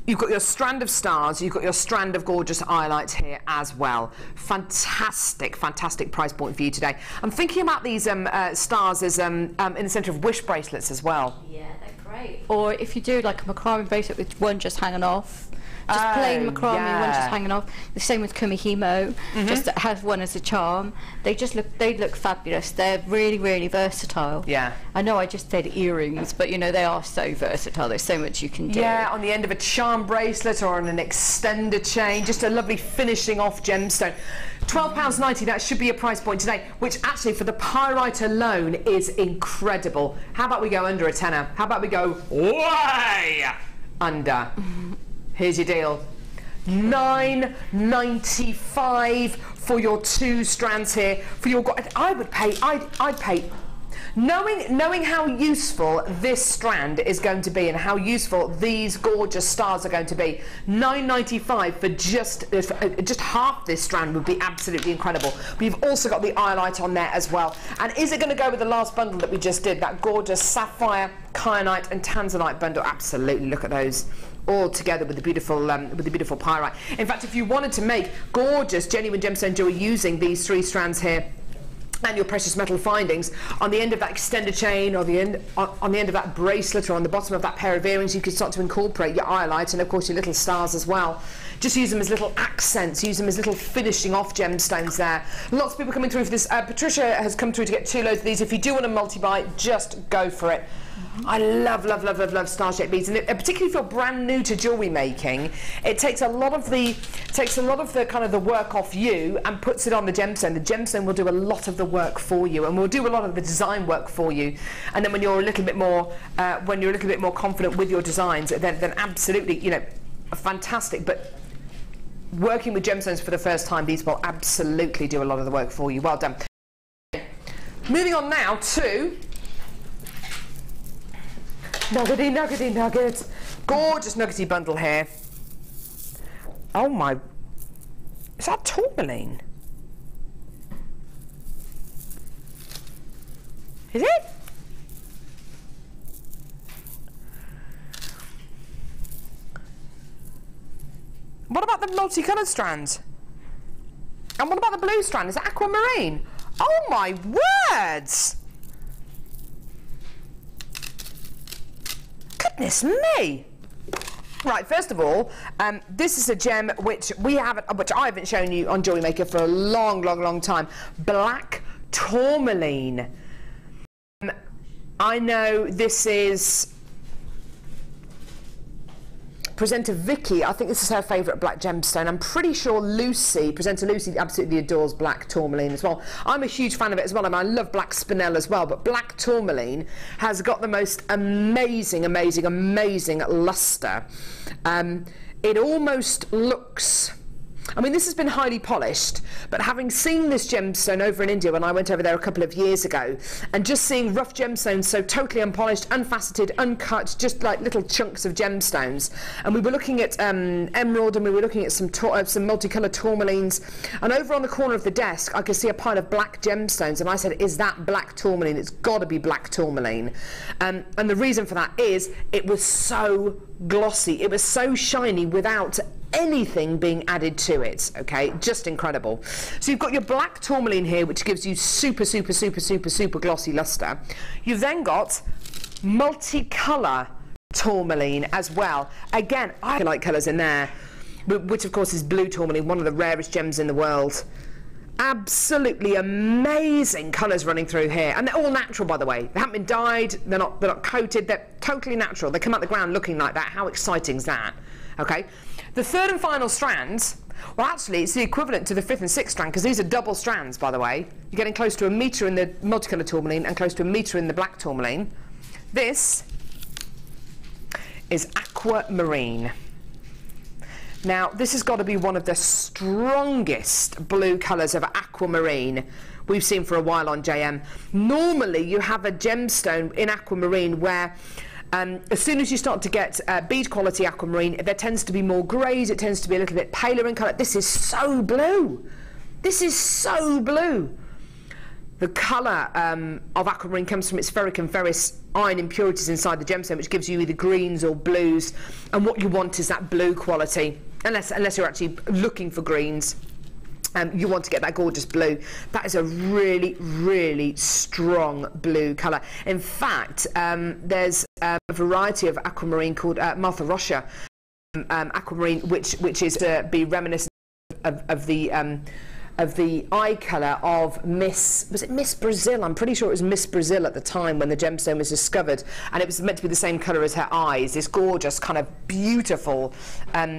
you've got your strand of stars, you've got your strand of gorgeous highlights here as well. Fantastic, fantastic price point for you today. I'm thinking about these stars as in the centre of wish bracelets as well. Yeah, they're great. Or if you do like a macrame bracelet with one just hanging off. Just plain macrame, one just hanging off. The same with kumihimo, just have one as a charm. They look fabulous. They're really, really versatile. Yeah. I know I just said earrings, but you know they are so versatile. There's so much you can do. Yeah, on the end of a charm bracelet or on an extender chain, just a lovely finishing off gemstone. £12.90, that should be a price point today, which actually for the pyrite alone is incredible. How about we go under a tenner? How about we go way under? Here's your deal. £9.95 for your 2 strands here. For your, I'd pay. Knowing how useful this strand is going to be and how useful these gorgeous stars are going to be, £9.95 for just half this strand would be absolutely incredible. But you've also got the highlight on there as well. And is it going to go with the last bundle that we just did? That gorgeous sapphire, kyanite and tanzanite bundle? Absolutely. Look at those. All together with the beautiful pyrite. In fact, if you wanted to make gorgeous genuine gemstone jewelry using these 3 strands here and your precious metal findings on the end of that extender chain or on the end of that bracelet or on the bottom of that pair of earrings, you could start to incorporate your highlight and of course your little stars as well. Just use them as little accents, use them as little finishing off gemstones there. Lots of people coming through for this. Patricia has come through to get 2 loads of these. If you do want a multi-buy, just go for it. I love star-shaped beads, and particularly if you're brand new to jewellery making, it takes a lot of the kind of the work off you and puts it on the gemstone. The gemstone will do a lot of the work for you, and will do a lot of the design work for you. And then when you're a little bit more confident with your designs, then absolutely, you know, fantastic. But working with gemstones for the first time, these will absolutely do a lot of the work for you. Well done. Moving on now to nuggets. Gorgeous nuggety bundle here. Oh my, is that tourmaline? Is it? What about the multicoloured strands? And what about the blue strand? Is it aquamarine? Oh my words! Goodness me! Right, first of all, this is a gem which I haven't shown you on Jewellery Maker for a long time. Black tourmaline. I know this is presenter Vicky. I think this is her favourite black gemstone. I'm pretty sure presenter Lucy absolutely adores black tourmaline as well. I'm a huge fan of it as well, and I love black spinel as well, but black tourmaline has got the most amazing lustre. It almost looks I mean, this has been highly polished, but having seen this gemstone over in India when I went over there a couple of years ago, and just seeing rough gemstones so totally unpolished, unfaceted, uncut, just like little chunks of gemstones, and we were looking at emerald, and we were looking at some multicoloured tourmalines, and over on the corner of the desk I could see a pile of black gemstones, and I said, is that black tourmaline? It's got to be black tourmaline. And the reason for that is it was so glossy, it was so shiny without anything being added to it. Okay, just incredible. So you've got your black tourmaline here, which gives you super glossy luster. You've then got multicolour tourmaline as well. Again, I like colours in there, which of course is blue tourmaline, one of the rarest gems in the world. Absolutely amazing colours running through here, and they're all natural, by the way. They haven't been dyed, they're not coated, they're totally natural. They come out the ground looking like that. How exciting is that? Okay, the third and final strand, well actually it's the equivalent to the fifth and sixth strand, because these are double strands, by the way. You're getting close to 1 metre in the multicolour tourmaline and close to 1 metre in the black tourmaline. This is aquamarine. Now, this has got to be one of the strongest blue colours of aquamarine we've seen for a while on JM. Normally, you have a gemstone in aquamarine where as soon as you start to get bead quality aquamarine, there tends to be more greys, it tends to be a little bit paler in colour. This is so blue. This is so blue. The colour of aquamarine comes from its ferric and ferrous iron impurities inside the gemstone, which gives you either greens or blues, and what you want is that blue quality, unless you're actually looking for greens. You want to get that gorgeous blue. That is a really strong blue colour. In fact, there's a variety of aquamarine called Martha Roache aquamarine, which is to be reminiscent of the eye colour of was it Miss Brazil? I'm pretty sure it was Miss Brazil at the time when the gemstone was discovered, and it was meant to be the same colour as her eyes, this gorgeous kind of beautiful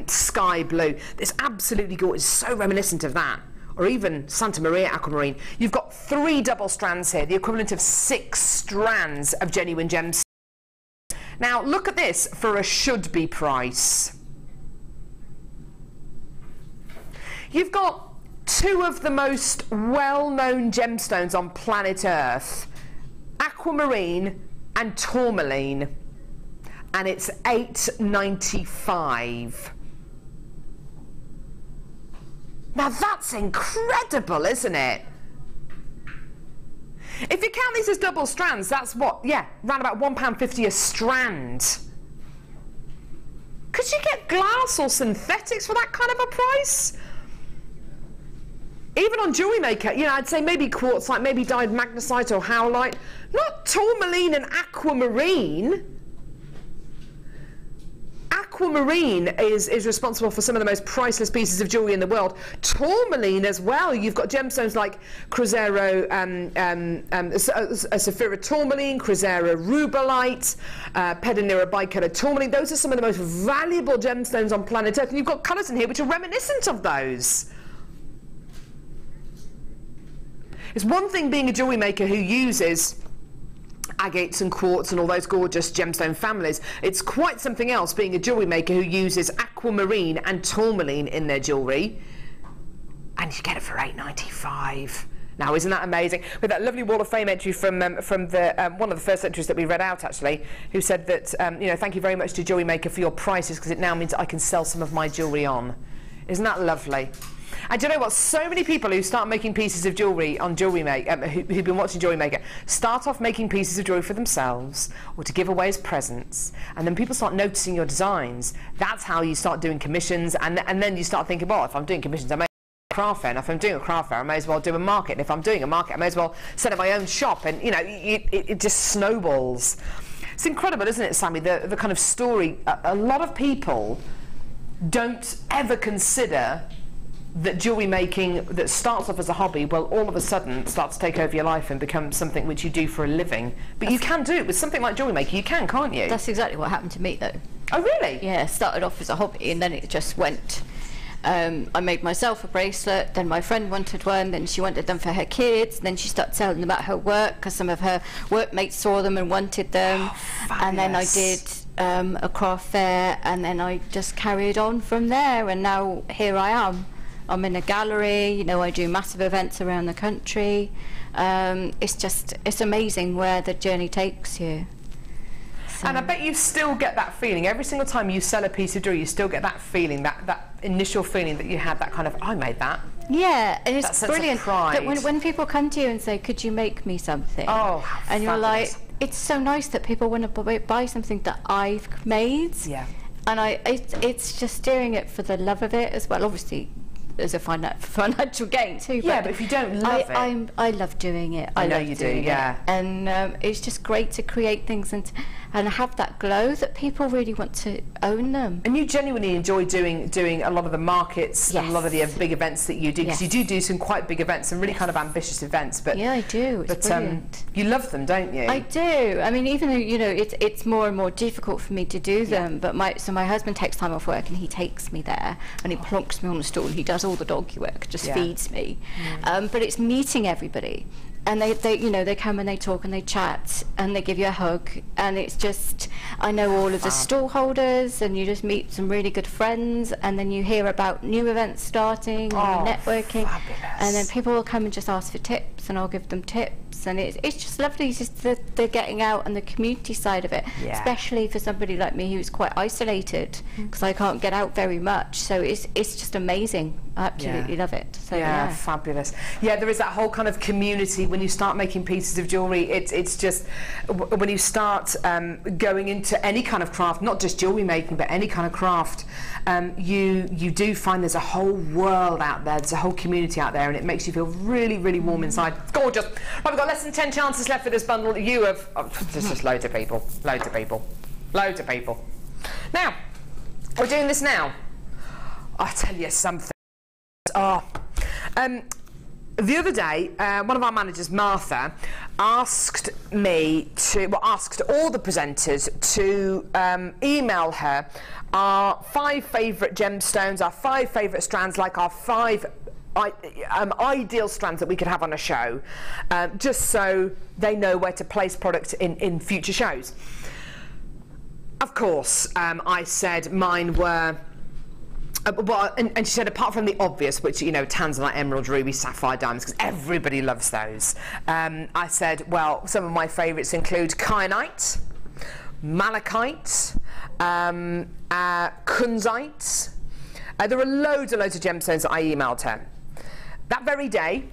sky blue. It's absolutely gorgeous, so reminiscent of that. Or even Santa Maria aquamarine. You've got 3 double strands here, the equivalent of 6 strands of genuine gemstones. Now look at this for a should-be price. You've got 2 of the most well-known gemstones on planet Earth, aquamarine and tourmaline, and it's $8.95. Now that's incredible, isn't it? If you count these as double strands, that's what, yeah, around about £1.50 a strand. Could you get glass or synthetics for that kind of a price? Even on Jewellery Maker, you know, I'd say maybe quartzite, maybe dyed magnesite or howlite, not tourmaline and aquamarine. Aquamarine is responsible for some of the most priceless pieces of jewellery in the world. Tourmaline as well. You've got gemstones like Chrysero, Saphira tourmaline, Chrysero rubellite, Pedernera bicolor tourmaline. Those are some of the most valuable gemstones on planet Earth. And you've got colours in here which are reminiscent of those. It's one thing being a jewellery maker who uses agates and quartz and all those gorgeous gemstone families. It's quite something else being a jewellery maker who uses aquamarine and tourmaline in their jewellery, and you get it for $8.95. Now, isn't that amazing? With that lovely Wall of Fame entry from the one of the first entries that we read out, actually, who said that you know, thank you very much to Jewellery Maker for your prices, because it now means I can sell some of my jewellery on. Isn't that lovely? And do you know what? So many people who start making pieces of jewellery on Jewellery Maker, who've been watching Jewellery Maker, start off making pieces of jewellery for themselves or to give away as presents, and then people start noticing your designs. That's how you start doing commissions, and then you start thinking, well, if I'm doing commissions, I may do a craft fair, and if I'm doing a craft fair, I may as well do a market, and if I'm doing a market, I may as well set up my own shop, and you know, it just snowballs. It's incredible, isn't it, Sammi, the kind of story. A lot of people don't ever consider that jewellery making that starts off as a hobby, well, all of a sudden starts to take over your life and become something which you do for a living. But you can do it with something like Jewellery Maker. You can, can't you? That's exactly what happened to me, though. Oh, really? Yeah, started off as a hobby, and then it just went. I made myself a bracelet, then my friend wanted one, then she wanted them for her kids, then she started selling them at her work because some of her workmates saw them and wanted them. Oh, and then I did a craft fair, and then I just carried on from there, and now here I am. I'm in a gallery, you know, I do massive events around the country. It's amazing where the journey takes you. So. And I bet you still get that feeling every single time you sell a piece of jewellery. You still get that feeling, that initial feeling that you had, that kind of, I made that. Yeah, and it's that brilliant. Sense of pride. That when people come to you and say, "Could you make me something?" Oh, how and you're fabulous. like, it's so nice that people want to buy something that I've made. Yeah. And it's just doing it for the love of it as well. Obviously, there's a financial gain too. Yeah, but if you don't love it, I love doing it. I know love you do. doing Yeah. it. And it's just great to create things and have that glow that people really want to own them. And you genuinely enjoy doing a lot of the markets, Yes. and a lot of the big events that you do, because Yes. you do some quite big events, some really kind of ambitious events. But Yeah, I do. It's brilliant. You love them, don't you? I do. I mean, even though, you know, it's more and more difficult for me to do them, but my husband takes time off work and he takes me there and he plonks me on the stool and he does all the doggy work, just feeds me. But it's meeting everybody. And they you know, they come and they talk and they chat and they give you a hug, and it's just, I know all of the stall holders, and you just meet some really good friends, and then you hear about new events starting and networking, and then people will come and just ask for tips and I'll give them tips, and it's just lovely. It's just the getting out and the community side of it, especially for somebody like me who's quite isolated, because I can't get out very much, so it's just amazing. I absolutely love it. So yeah, fabulous. Yeah, there is that whole kind of community when you start making pieces of jewellery. It's just when you start going into any kind of craft, not just jewellery making, but any kind of craft, you do find there's a whole world out there, there's a whole community out there, and it makes you feel really, really warm inside. It's gorgeous. Right, we've got less than 10 chances left for this bundle. You have there's just loads of people, loads of people, loads of people. Now, we're doing this now. I'll tell you something. The other day, one of our managers, Martha, asked all the presenters to email her our 5 favourite gemstones, our 5 favourite strands, like our 5 ideal strands that we could have on a show, just so they know where to place product in future shows. Of course, I said mine were. Well, and she said, apart from the obvious, which, you know, tanzanite, emerald, ruby, sapphire, diamonds, because everybody loves those. I said, well, some of my favourites include kyanite, malachite, kunzite. There were loads and loads of gemstones that I emailed her. That very day,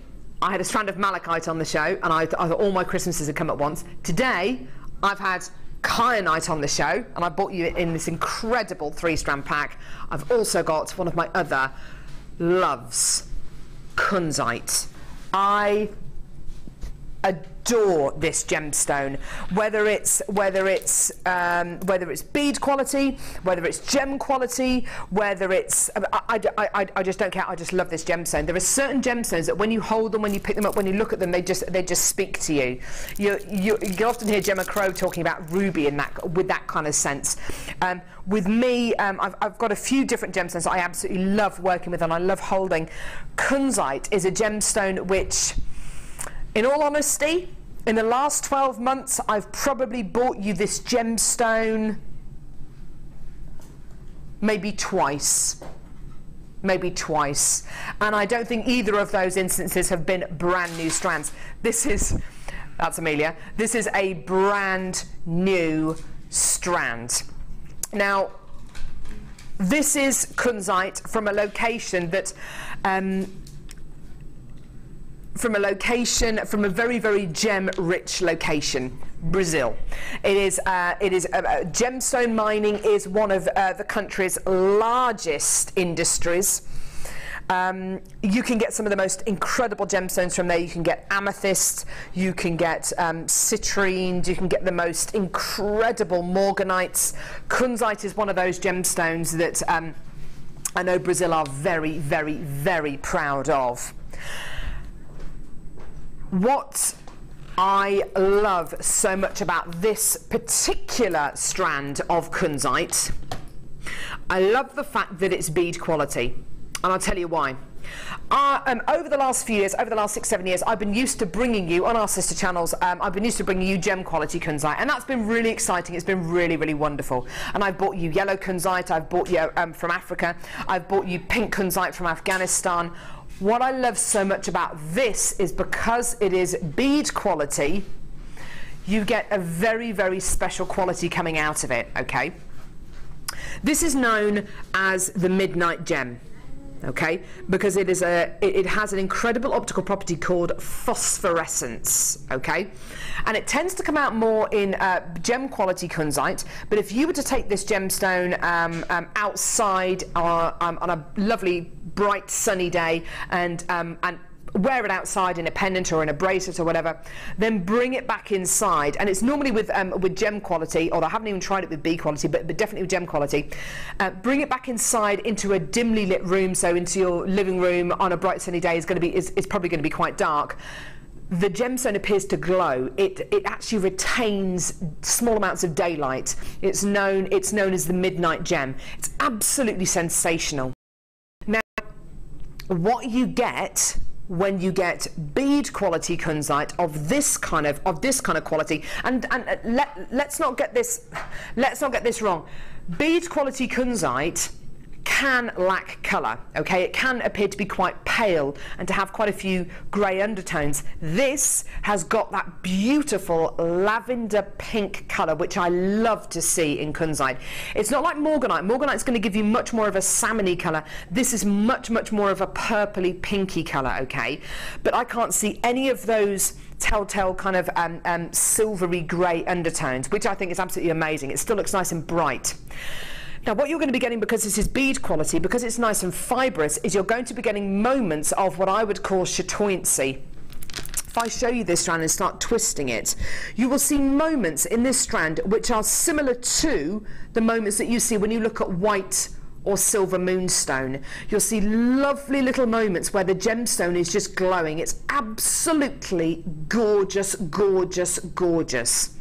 I had a strand of malachite on the show, and I thought all my Christmases had come at once. Today, I've had kyanite on the show, and I bought you in this incredible 3-strand pack. I've also got one of my other loves, kunzite. I adore this gemstone, whether it's bead quality, whether it's gem quality, whether it's I just don't care. I just love this gemstone. There are certain gemstones that when you hold them, when you pick them up, when you look at them, they just speak to you. You often hear Gemma Crow talking about ruby in that, with that kind of sense. With me, I've got a few different gemstones that I absolutely love working with and I love holding. Kunzite is a gemstone which, in all honesty, in the last 12 months, I've probably bought you this gemstone maybe twice. Maybe twice. And I don't think either of those instances have been brand new strands. That's Amelia. This is a brand new strand. Now, this is kunzite from a location that from a very, very gem-rich location, Brazil. Gemstone mining is one of the country's largest industries. You can get some of the most incredible gemstones from there. You can get amethyst, you can get citrine, you can get the most incredible morganites. Kunzite is one of those gemstones that I know Brazil are very, very, very proud of. What I love so much about this particular strand of kunzite, I love the fact that it's bead quality, and I'll tell you why. Over the last few years, over the last 6-7 years, I've been used to bringing you on our sister channels. I've been used to bringing you gem quality Kunzite, and that's been really exciting. It's been really, really wonderful. And I've bought you yellow Kunzite. I've bought you from Africa. I've bought you pink Kunzite from Afghanistan. What I love so much about this is because it is bead quality, you get a very, very special quality coming out of it. Okay. This is known as the midnight gem. Okay, because it has an incredible optical property called phosphorescence. Okay, and it tends to come out more in gem quality Kunzite. But if you were to take this gemstone outside on a lovely bright sunny day and wear it outside in a pendant or in a bracelet or whatever, then bring it back inside, and it's normally with gem quality, although I haven't even tried it with bead quality, but definitely with gem quality. Bring it back inside into a dimly lit room, so into your living room on a bright sunny day is probably going to be quite dark. The gemstone appears to glow. It actually retains small amounts of daylight. It's known as the midnight gem. It's absolutely sensational. Now, what you get when you get bead quality Kunzite of this kind of quality, and let's not get this wrong. Bead quality Kunzite can lack colour, okay? It can appear to be quite pale and to have quite a few grey undertones. This has got that beautiful lavender pink colour, which I love to see in Kunzite. It's not like Morganite. Morganite's going to give you much more of a salmony colour. This is much, much more of a purpley pinky colour, okay? But I can't see any of those telltale kind of silvery grey undertones, which I think is absolutely amazing. It still looks nice and bright. Now, what you're going to be getting, because this is bead quality, because it's nice and fibrous, is you're going to be getting moments of what I would call chatoyancy. If I show you this strand and start twisting it, you will see moments in this strand which are similar to the moments that you see when you look at white or silver moonstone. You'll see lovely little moments where the gemstone is just glowing. It's absolutely gorgeous, gorgeous, gorgeous.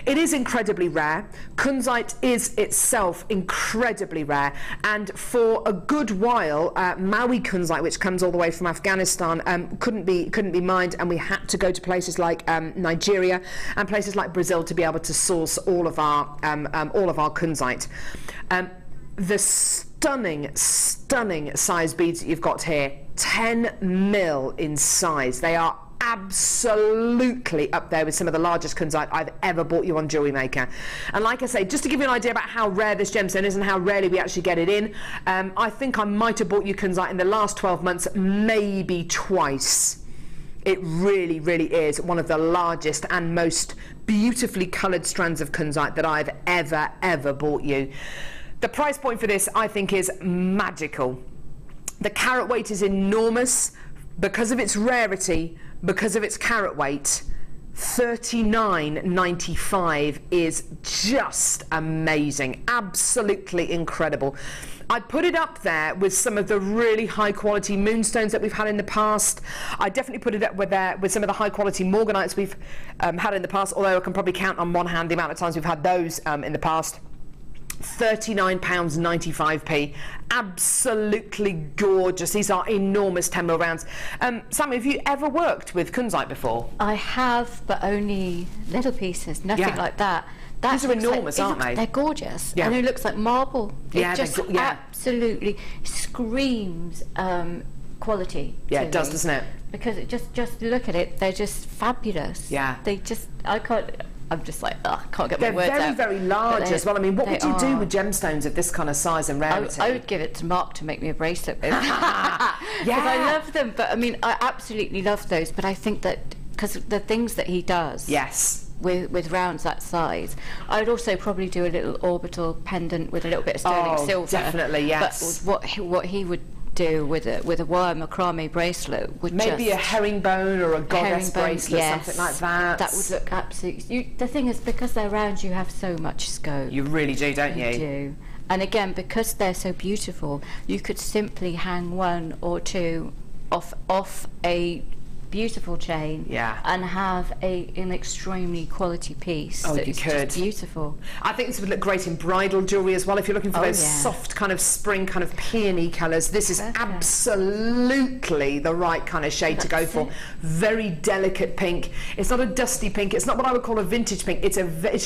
It is incredibly rare. Kunzite is itself incredibly rare, and for a good while Maui Kunzite, which comes all the way from Afghanistan, couldn't be mined, and we had to go to places like Nigeria and places like Brazil to be able to source all of our Kunzite. The stunning size beads that you've got here, 10 mil in size. They are absolutely up there with some of the largest Kunzite I've ever bought you on Jewellery Maker. And like I say, just to give you an idea about how rare this gemstone is and how rarely we actually get it in, I think I might have bought you Kunzite in the last 12 months maybe twice. It really, really is one of the largest and most beautifully coloured strands of Kunzite that I've ever bought you. The price point for this, I think, is magical. The carat weight is enormous because of its rarity, because of its carat weight. $39.95 is just amazing, absolutely incredible. I'd put it up there with some of the really high quality moonstones that we've had in the past. I definitely put it up with some of the high quality Morganites we've had in the past, although I can probably count on one hand the amount of times we've had those in the past. £39.95, absolutely gorgeous. These are enormous 10 mil rounds. Sammi, have you ever worked with Kunzite before? I have, but only little pieces, nothing like that. These are enormous, aren't they? They're gorgeous, and it looks like marble. Yeah, it just absolutely screams quality. Yeah, it does, doesn't it? Because it just look at it, they're just fabulous. Yeah, I'm just like, I can't get my words out. They're very, very large as well. I mean, what would you do with gemstones of this kind of size and rarity? I would give it to Mark to make me a bracelet with. Because I love them. But I mean, I absolutely love those. But I think that because the things that he does, yes, with rounds that size, I would also probably do a little orbital pendant with a little bit of sterling silver. Definitely, yes. But what he would do with a wire macrame bracelet would maybe a herringbone or a goddess bracelet, yes, something like that. That would look absolutely. The thing is, because they're round, you have so much scope. You really do, don't you? You do. And again, because they're so beautiful, you could simply hang one or two off a beautiful chain, and have an extremely quality piece. Oh, you it's could. Just beautiful. I think this would look great in bridal jewellery as well. If you're looking for those soft kind of spring kind of peony colours, this is absolutely the right kind of shade to go for. Very delicate pink. It's not a dusty pink. It's not what I would call a vintage pink. It's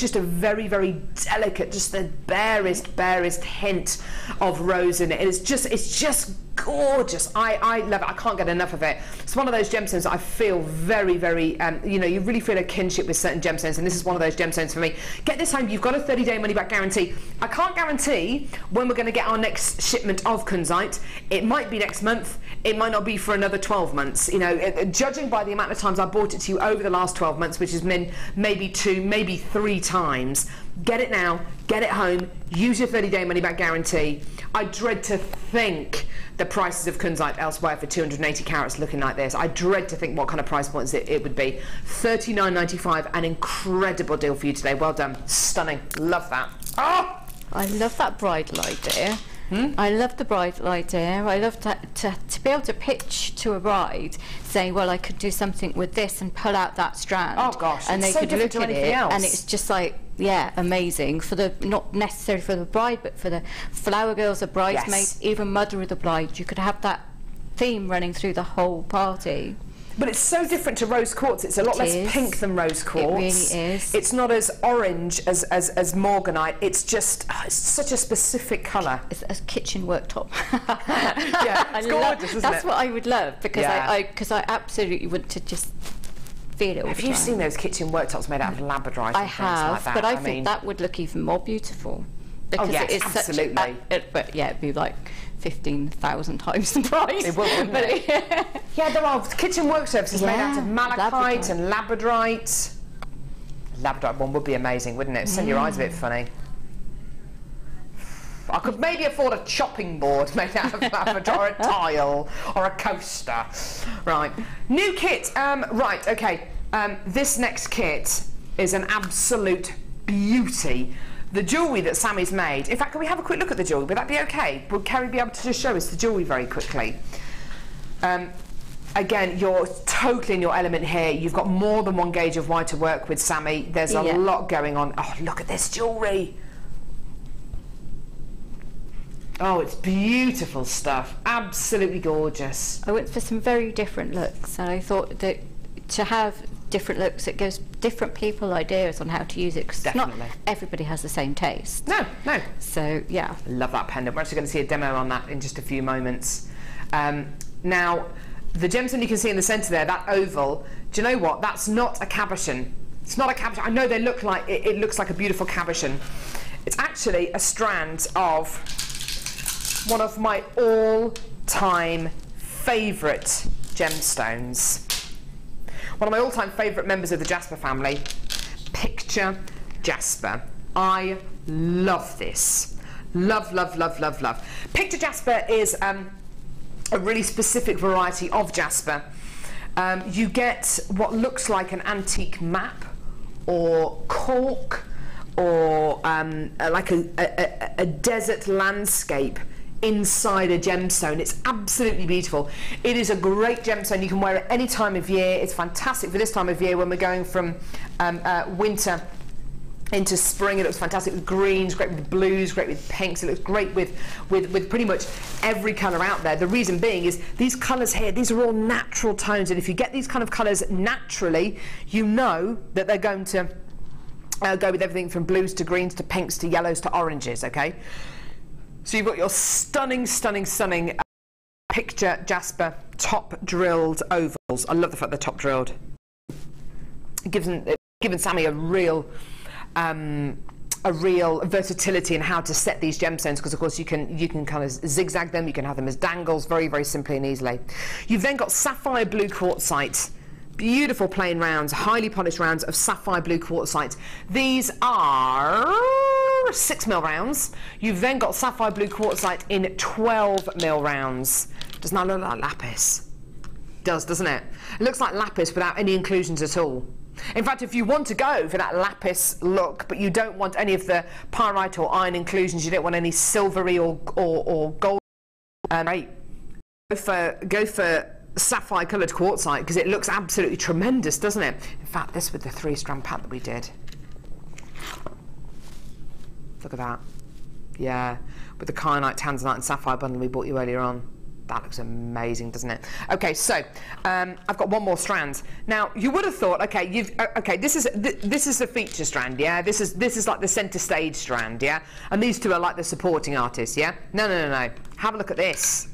just a very, very delicate, just the barest hint of rose in it. It's just gorgeous. I love it. I can't get enough of it. It's one of those gemstones that I feel very, very, you know, you really feel a kinship with certain gemstones, and this is one of those gemstones for me. Get this home. You've got a 30-day money-back guarantee. I can't guarantee when we're going to get our next shipment of Kunzite. It might be next month. It might not be for another 12 months. You know, judging by the amount of times I bought it to you over the last 12 months, which has been maybe 2, maybe 3 times, get it now, get it home, use your 30-day money-back guarantee. I dread to think the prices of Kunzite elsewhere for 280 carats looking like this. I dread to think what kind of price points it would be. $39.95, an incredible deal for you today. Well done. Stunning. Love that. Oh! I love that bridal idea. I love the bridal idea. I love to be able to pitch to a bride, saying, well, I could do something with this and pull out that strand. Oh gosh, and they so could look at it, else. and it's just like, yeah, amazing for the, not necessarily for the bride, but for the flower girls, the bridesmaids, even mother of the bride. You could have that theme running through the whole party. But it's so different to rose quartz. It's a lot less pink than rose quartz. It really is. It's not as orange as morganite. It's just, it's such a specific colour. It's a kitchen worktop. Yeah, it's gorgeous, isn't it? That's what I would love, because I absolutely want to just feel it all. Have you seen those kitchen worktops made out of labradorite? I have, like that? but I think that would look even more beautiful. Because yes, it is absolutely. But yeah, it'd be like 15,000 times the price. It will, wouldn't it? Yeah, there are kitchen work surfaces made out of malachite and labradorite. Labradorite one would be amazing, wouldn't it? Send your eyes a bit funny. I could maybe afford a chopping board made out of labradorite, or a tile, or a coaster. Right, new kit. Right, okay. This next kit is an absolute beauty. The jewellery that Sammi's made. In fact, can we have a quick look at the jewellery? Would that be okay? Would Kerry be able to just show us the jewellery very quickly? Again, you're totally in your element here. You've got more than one gauge of wire to work with, Sammi. There's a lot going on. Oh, look at this jewellery. Oh, it's beautiful stuff. Absolutely gorgeous. I went for some very different looks, and I thought that to have different looks, it gives different people ideas on how to use it, because not everybody has the same taste. No. So yeah, love that pendant. We're actually going to see a demo on that in just a few moments. Now, the gemstone you can see in the centre there, that oval, do you know what? That's not a cabochon. It's not a cabochon. I know they look like it looks like a beautiful cabochon. It's actually a strand of one of my all-time favourite gemstones. One of my all-time favourite members of the Jasper family, Picture Jasper. I love this. Love, love, love, love, love. Picture Jasper is a really specific variety of jasper. You get what looks like an antique map or cork or like a desert landscape inside a gemstone. It's absolutely beautiful. It is a great gemstone. You can wear it any time of year. It's fantastic for this time of year when we're going from winter into spring. It looks fantastic with greens, great with blues, great with pinks. It looks great with pretty much every colour out there. The reason being is these colours here, these are all natural tones, and if you get these kind of colours naturally, you know that they're going to go with everything from blues to greens to pinks to yellows to oranges, okay? So you've got your stunning, stunning, stunning Picture Jasper top drilled ovals. I love the fact they're top drilled. Given Sammi a real versatility in how to set these gemstones, because of course you can kind of zigzag them, you can have them as dangles very, very simply and easily. You've then got sapphire blue quartzite. Beautiful plain rounds, highly polished rounds of sapphire blue quartzite. These are 6mm rounds. You've then got sapphire blue quartzite in 12mm rounds. Doesn't that look like lapis? Does, doesn't it? It looks like lapis without any inclusions at all. In fact, if you want to go for that lapis look, but you don't want any of the pyrite or iron inclusions, you don't want any silvery or gold, go for sapphire coloured quartzite because it looks absolutely tremendous, doesn't it? In fact, this with the 3-strand pack that we did. Look at that. Yeah, with the kyanite, tanzanite and sapphire bundle we bought you earlier on. That looks amazing, doesn't it? Okay, so I've got one more strand. Now you would have thought, okay, this is the feature strand, yeah. This is like the centre stage strand, yeah. And these two are like the supporting artists, yeah. No. Have a look at this.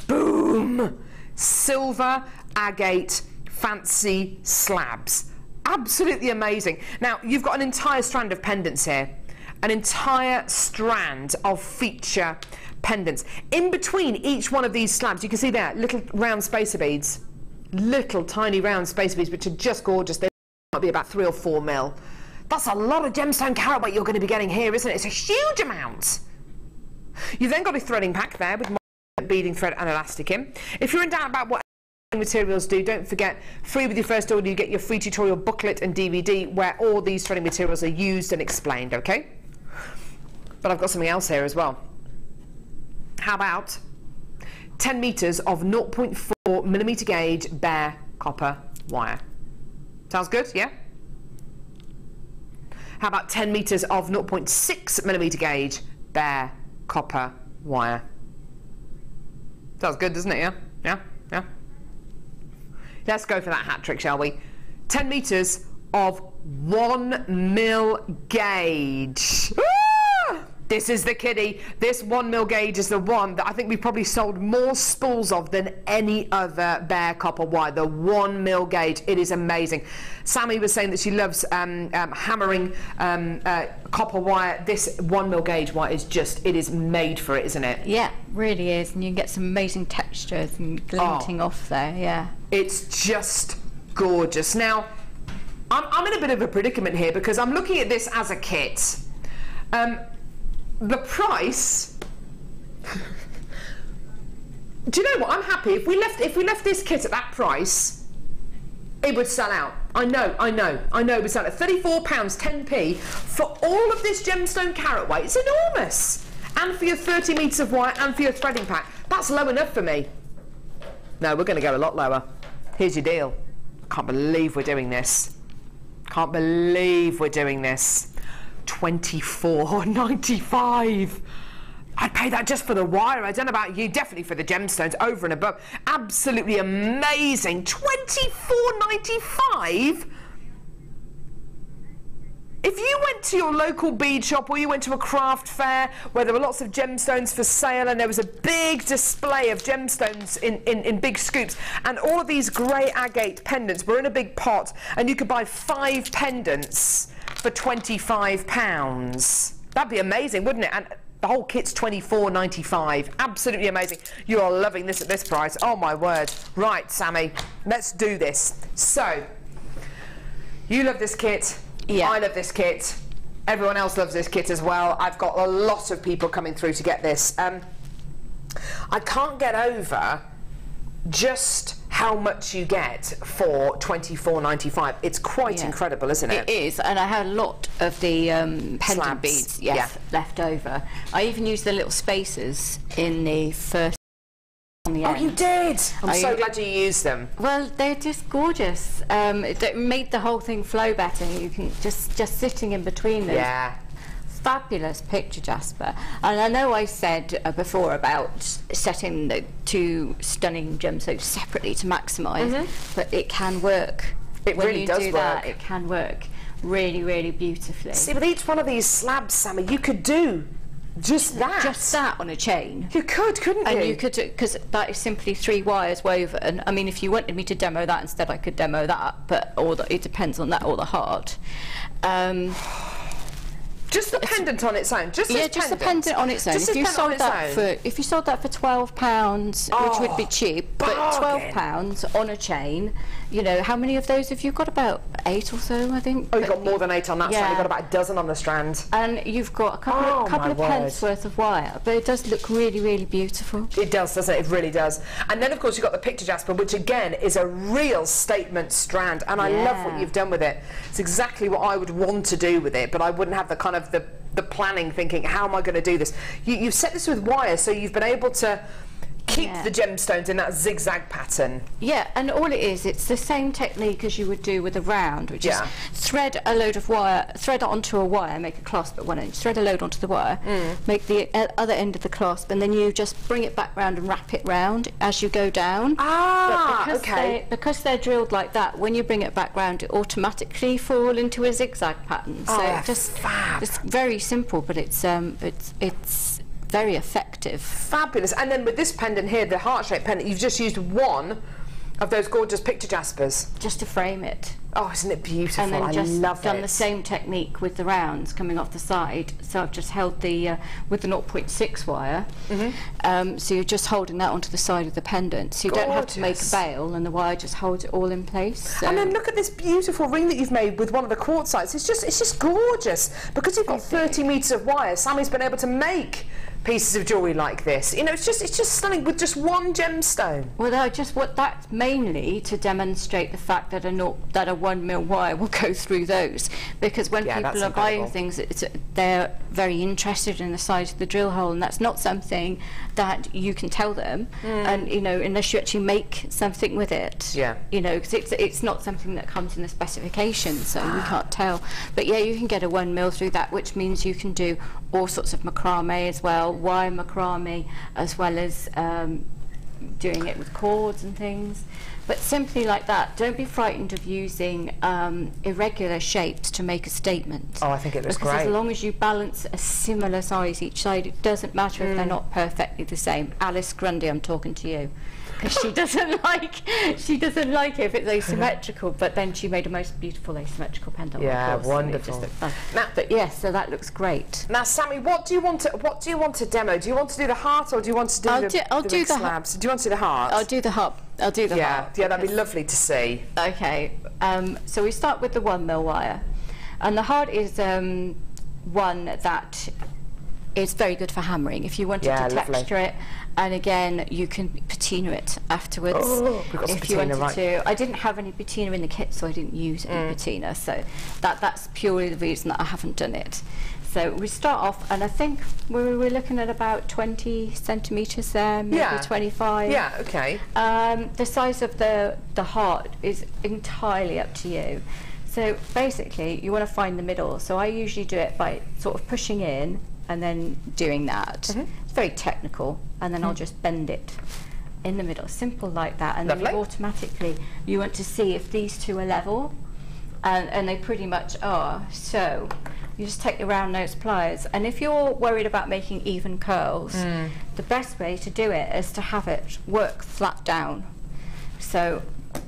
Boom! Silver agate fancy slabs. Absolutely amazing. Now you've got an entire strand of pendants here. An entire strand of feature pendants. In between each one of these slabs, you can see there, little round spacer beads. Little tiny round spacer beads, which are just gorgeous. They might be about 3 or 4 mil. That's a lot of gemstone carat weight you're going to be getting here, isn't it? It's a huge amount. You've then got a threading pack there with beading thread and elastic in. If you're in doubt about what materials do, don't forget, free with your first order, you get your free tutorial booklet and DVD where all these threading materials are used and explained, okay? But I've got something else here as well. How about 10 metres of 0.4 millimetre gauge bare copper wire? Sounds good, yeah? How about 10 metres of 0.6 millimetre gauge bare copper wire? Sounds good, doesn't it, yeah? Yeah? Let's go for that hat trick, shall we? 10 metres of 1 mil gauge. This is the kiddie. This 1 mil gauge is the one that I think we've probably sold more spools of than any other bare copper wire. The 1 mil gauge. It is amazing. Sammi was saying that she loves hammering copper wire. This 1 mil gauge wire is just, it is made for it, isn't it? Yeah, really is. And you can get some amazing textures and glinting off there, yeah. It's just gorgeous. Now, I'm in a bit of a predicament here because I'm looking at this as a kit. The price. Do you know what? I'm happy if we left this kit at that price, it would sell out. I know it would sell out. £34, 10p for all of this gemstone carat weight. It's enormous. And for your 30 metres of wire and for your threading pack. That's low enough for me. No, we're going to go a lot lower. Here's your deal. I can't believe we're doing this. Can't believe we're doing this. £24.95. I'd pay that just for the wire. I don't know about you, definitely for the gemstones, over and above. Absolutely amazing. £24.95. If you went to your local bead shop or you went to a craft fair where there were lots of gemstones for sale and there was a big display of gemstones in big scoops and all of these grey agate pendants were in a big pot and you could buy 5 pendants for £25. That'd be amazing, wouldn't it? And the whole kit's £24.95. Absolutely amazing. You are loving this at this price. Oh my word. Right, Sammi, let's do this. So, you love this kit. Yeah. I love this kit. Everyone else loves this kit as well. I've got a lot of people coming through to get this. I can't get over just how much you get for £24.95. It's quite incredible, isn't it? It is, and I had a lot of the pendant beads left over. I even used the little spacers in the first on the end. Oh, you did! I'm so glad you used them. Well, they're just gorgeous. It made the whole thing flow better. You can just sitting in between them. Yeah. Fabulous picture, Jasper. And I know I said before about setting the 2 stunning gemstones separately to maximise, but it can work. It really does work. That, it can work really, really beautifully. See, with each one of these slabs, Sammi, you could do just that on a chain. You could, couldn't you? And you could, because that is simply 3 wires woven. I mean, if you wanted me to demo that instead, I could demo that, but it depends on that or the heart. Just the pendant on its own. Just the pendant on its own. If you sold that for £12, which would be cheap, but £12 on a chain, you know, how many of those have you got? About 8 or so, I think. Oh, you've got more than 8 on that strand. You've got about a dozen on the strand. And you've got a couple of pence worth of wire, but it does look really, really beautiful. It does, doesn't it? It really does. And then, of course, you've got the picture Jasper, which again is a real statement strand, and I love what you've done with it. It's exactly what I would want to do with it, but I wouldn't have the kind of the planning, thinking, how am I going to do this? You've set this with wire, so you've been able to keep the gemstones in that zigzag pattern. Yeah, and all it is, it's the same technique as you would do with a round, which is thread a load of wire, thread it onto a wire, make a clasp at one end, thread a load onto the wire, make the other end of the clasp, and then you just bring it back round and wrap it round as you go down. Ah, but because they're drilled like that, when you bring it back round, it automatically fall into a zigzag pattern. So it's very simple, but it's very effective. Fabulous. And then with this pendant here, the heart-shaped pendant, you've just used one of those gorgeous picture jaspers. Just to frame it. Oh, isn't it beautiful? And then I love it. done the same technique with the rounds coming off the side. So I've just held the, with the 0.6 wire. So you're just holding that onto the side of the pendant. So you don't have to make a bail, and the wire just holds it all in place. So. And then look at this beautiful ring that you've made with one of the quartzites. It's just gorgeous. Because you've got 30 metres of wire, Sammi's been able to make pieces of jewellery like this. You know, it's just stunning with just one gemstone. Well, that's mainly to demonstrate the fact that a 1 mil wire will go through those, because when people are buying things, they're very interested in the size of the drill hole, and that's not something that you can tell them, and you know, unless you actually make something with it. You know, because it's not something that comes in the specification, so we can't tell. But yeah, you can get a 1 mil through that, which means you can do all sorts of macrame as well, wire macrame, as well as doing it with cords and things. But simply like that, don't be frightened of using irregular shapes to make a statement. Oh, I think it looks great. Because as long as you balance a similar size each side, it doesn't matter if they're not perfectly the same. Alice Grundy, I'm talking to you. Because she doesn't like it if it's asymmetrical, but then she made a most beautiful asymmetrical pendant. Yeah, course, wonderful. But yes, so that looks great. Now, Sammi, what do you want to demo? Do you want to do the heart, or do you want to do the slabs? Do you want to do the heart? I'll do the heart. I'll do the heart. Yeah, that'd be lovely to see. Okay. So we start with the 1 mil wire, and the heart is one that is very good for hammering. If you wanted to texture it, and again, you can patina it afterwards. Oh, we've got some if you patina, wanted to. I didn't have any patina in the kit, so I didn't use any patina. So that's purely the reason that I haven't done it. So we start off, and I think we're looking at about 20 centimetres there, maybe 25. Yeah, okay. The size of the heart is entirely up to you. So basically, you want to find the middle. So I usually do it by sort of pushing in and then doing that. It's very technical, and then I'll just bend it in the middle, simple like that, and then you automatically, you want to see if these two are level, and they pretty much are. So you just take your round nose pliers, and if you're worried about making even curls, the best way to do it is to have it work flat down. So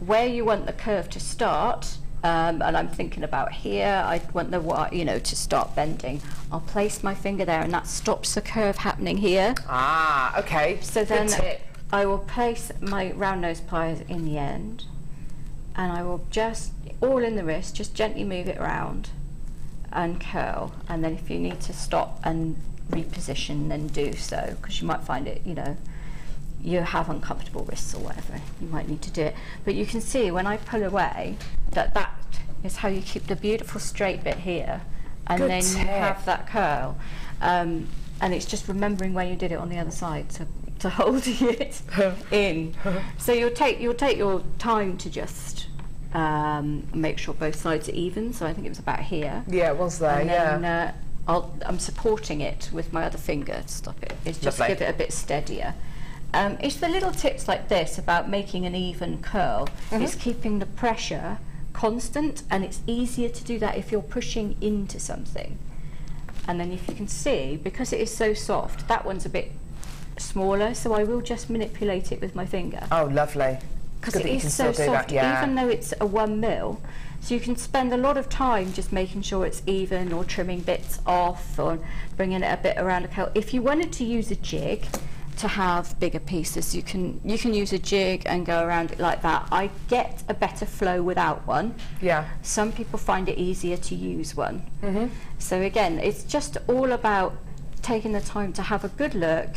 where you want the curve to start, and I'm thinking about here, I want the wire, you know, to start bending. I'll place my finger there, and that stops the curve happening here. Ah, okay. So then I will place my round nose pliers in the end, and I will just, all in the wrist, just gently move it around and curl. And then if you need to stop and reposition, then do so, because you might find it, you know, you have uncomfortable wrists or whatever, you might need to do it. But you can see when I pull away that is how you keep the beautiful straight bit here, and then you have that curl. And it's just remembering where you did it on the other side to hold it in. So you'll take your time to just make sure both sides are even. So I think it was about here. Yeah, it was there. And then, I'm supporting it with my other finger to stop it. It's just give it a bit steadier. It's the little tips like this about making an even curl. It's keeping the pressure constant, and it's easier to do that if you're pushing into something. And then if you can see, because it is so soft, that one's a bit smaller, so I will just manipulate it with my finger. Oh, lovely. Because it is so soft, even though it's a 1 mil. So you can spend a lot of time just making sure it's even, or trimming bits off, or bringing it a bit around a curl. If you wanted to use a jig to have bigger pieces, you can use a jig and go around it like that. I get a better flow without one. Yeah. Some people find it easier to use one. So again, it's just all about taking the time to have a good look.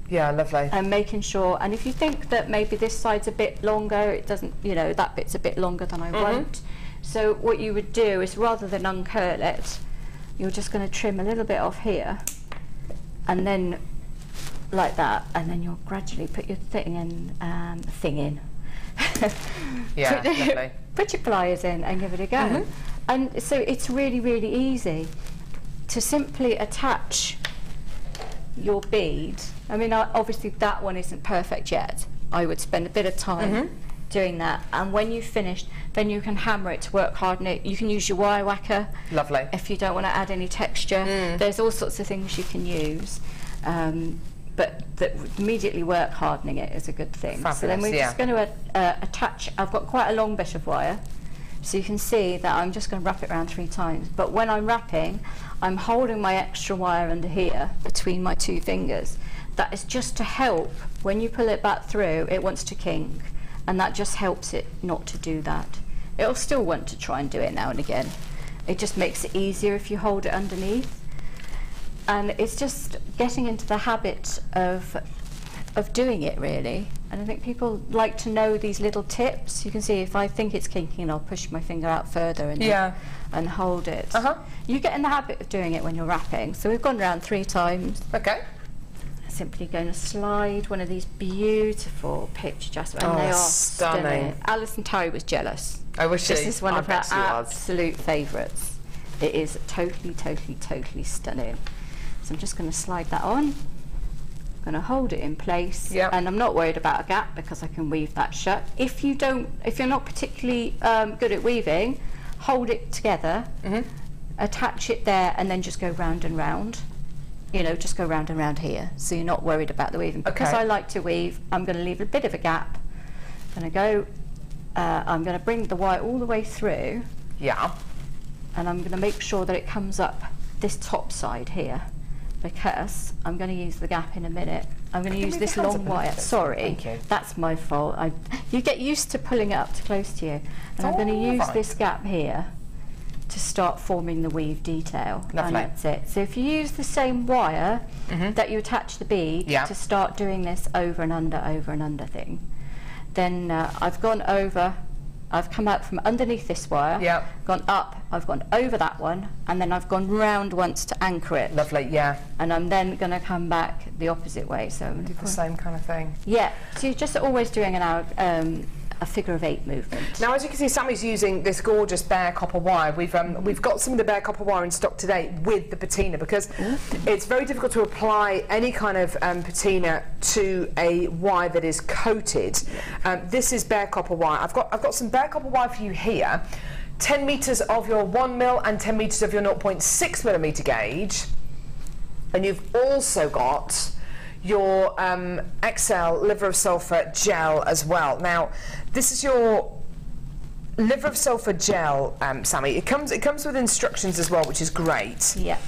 Yeah, lovely. And making sure, and if you think that maybe this side's a bit longer, it doesn't, you know, that bit's a bit longer than I want. So what you would do is, rather than uncurl it, you're just going to trim a little bit off here, and then like that, and then you'll gradually put your thing in. Yeah, lovely. Put your pliers in and give it a go. And so it's really, really easy to simply attach your bead. I mean, obviously that one isn't perfect yet. I would spend a bit of time doing that, and when you've finished, then you can hammer it to work harden it. You can use your wire whacker. Lovely. If you don't want to add any texture. There's all sorts of things you can use. But that immediately work hardening it is a good thing. Fabulous, so then we're just going to attach. I've got quite a long bit of wire, so you can see that I'm just going to wrap it around 3 times. But when I'm wrapping, I'm holding my extra wire under here between my 2 fingers. That is just to help when you pull it back through. It wants to kink, and that just helps it not to do that. It'll still want to try and do it now and again. It just makes it easier if you hold it underneath. And it's just getting into the habit of doing it, really. And I think people like to know these little tips. You can see if I think it's kinking, I'll push my finger out further and hold it. You get in the habit of doing it when you're wrapping. So we've gone around 3 times. Okay. Simply going to slide one of these beautiful picture jaspers, and they are stunning. Alison Terry was jealous. I wish this is one of her absolute favourites. It is totally, totally, totally stunning. So I'm just going to slide that on. I'm going to hold it in place, and I'm not worried about a gap because I can weave that shut. If you're not particularly good at weaving, hold it together, attach it there, and then just go round and round. You know, just go round and round here, so you're not worried about the weaving. Because I like to weave, I'm going to leave a bit of a gap. I'm going to bring the wire all the way through. Yeah. And I'm going to make sure that it comes up this top side here, because I'm going to use the gap in a minute. I'm going to use this long wire. Sorry, that's my fault. You get used to pulling it up to close to you. And I'm going to use this gap here to start forming the weave detail. Lovely. And that's it. So if you use the same wire that you attach the bead to start doing this over and under thing, then I've gone over, I've come out from underneath this wire, gone up, I've gone over that one, and then I've gone round once to anchor it. Lovely, and I'm then going to come back the opposite way. So I'm do the same kind of thing. Yeah, so you're just always doing a figure of 8 movement. Now, as you can see, Sammi's using this gorgeous bare copper wire. We've got some of the bare copper wire in stock today with the patina, because it's very difficult to apply any kind of patina to a wire that is coated. This is bare copper wire. I've got some bare copper wire for you here. 10 metres of your 1mm and 10 metres of your 0.6mm gauge, and you've also got your XL liver of sulphur gel as well. Now, this is your liver of sulphur gel, Sammi. It comes with instructions as well, which is great. Yeah.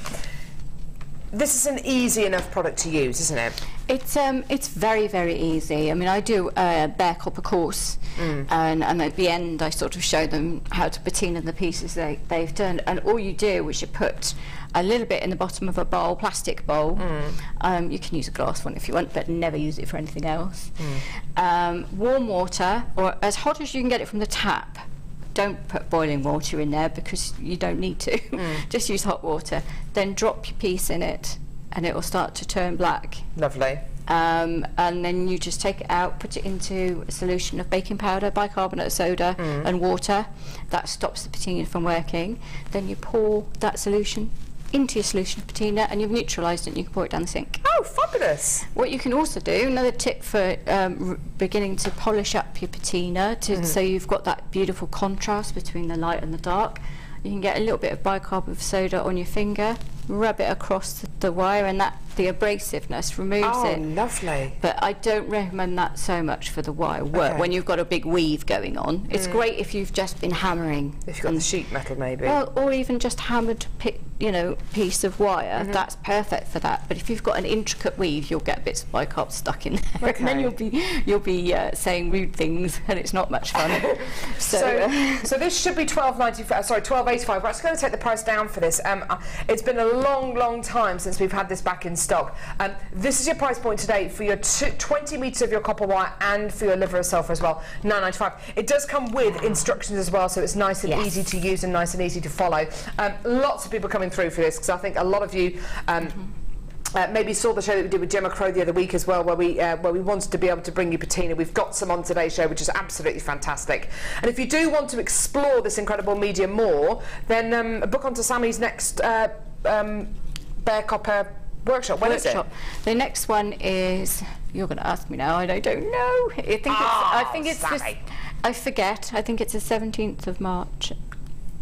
This is an easy enough product to use, isn't it? It's very, very easy. I mean, I do a bare copper course, and at the end I sort of show them how to patina the pieces they've done. And all you do is you put a little bit in the bottom of a bowl, plastic bowl. You can use a glass one if you want, but never use it for anything else. Warm water, or as hot as you can get it from the tap. Don't put boiling water in there because you don't need to. Just use hot water. Then drop your piece in it, and it will start to turn black. Lovely. And then you just take it out, put it into a solution of baking powder, bicarbonate of soda, and water. That stops the patina from working. Then you pour that solution into your solution of patina, and you've neutralised it, and you can pour it down the sink. Oh, fabulous! What you can also do, another tip for beginning to polish up your patina, so you've got that beautiful contrast between the light and the dark, you can get a little bit of bicarbonate of soda on your finger, rub it across the wire, and the abrasiveness removes it. Oh, lovely. But I don't recommend that so much for the wire work when you've got a big weave going on. It's great if you've just been hammering. If you've got the sheet metal, maybe. Well, or even just hammered piece of wire, that's perfect for that. But if you've got an intricate weave, you'll get bits of bicarb stuck in there, and then you'll be saying rude things, and it's not much fun. So this should be $12.95. Sorry, $12.85. We're actually going to take the price down for this. It's been a long time since we've had this back in stock. This is your price point today for your 20 metres of your copper wire and for your liver of sulphur as well, $9.95. It does come with instructions as well, so it's nice and easy to use and nice and easy to follow. Lots of people coming through for this, because I think a lot of you maybe saw the show that we did with Gemma Crow the other week as well, where we wanted to be able to bring you patina. We've got some on today's show, which is absolutely fantastic. And if you do want to explore this incredible medium more, then book onto Sammi's next bare copper workshop. When is it? The next one is, you're going to ask me now, and I don't know. I think it's I forget. I think it's the 17th of March.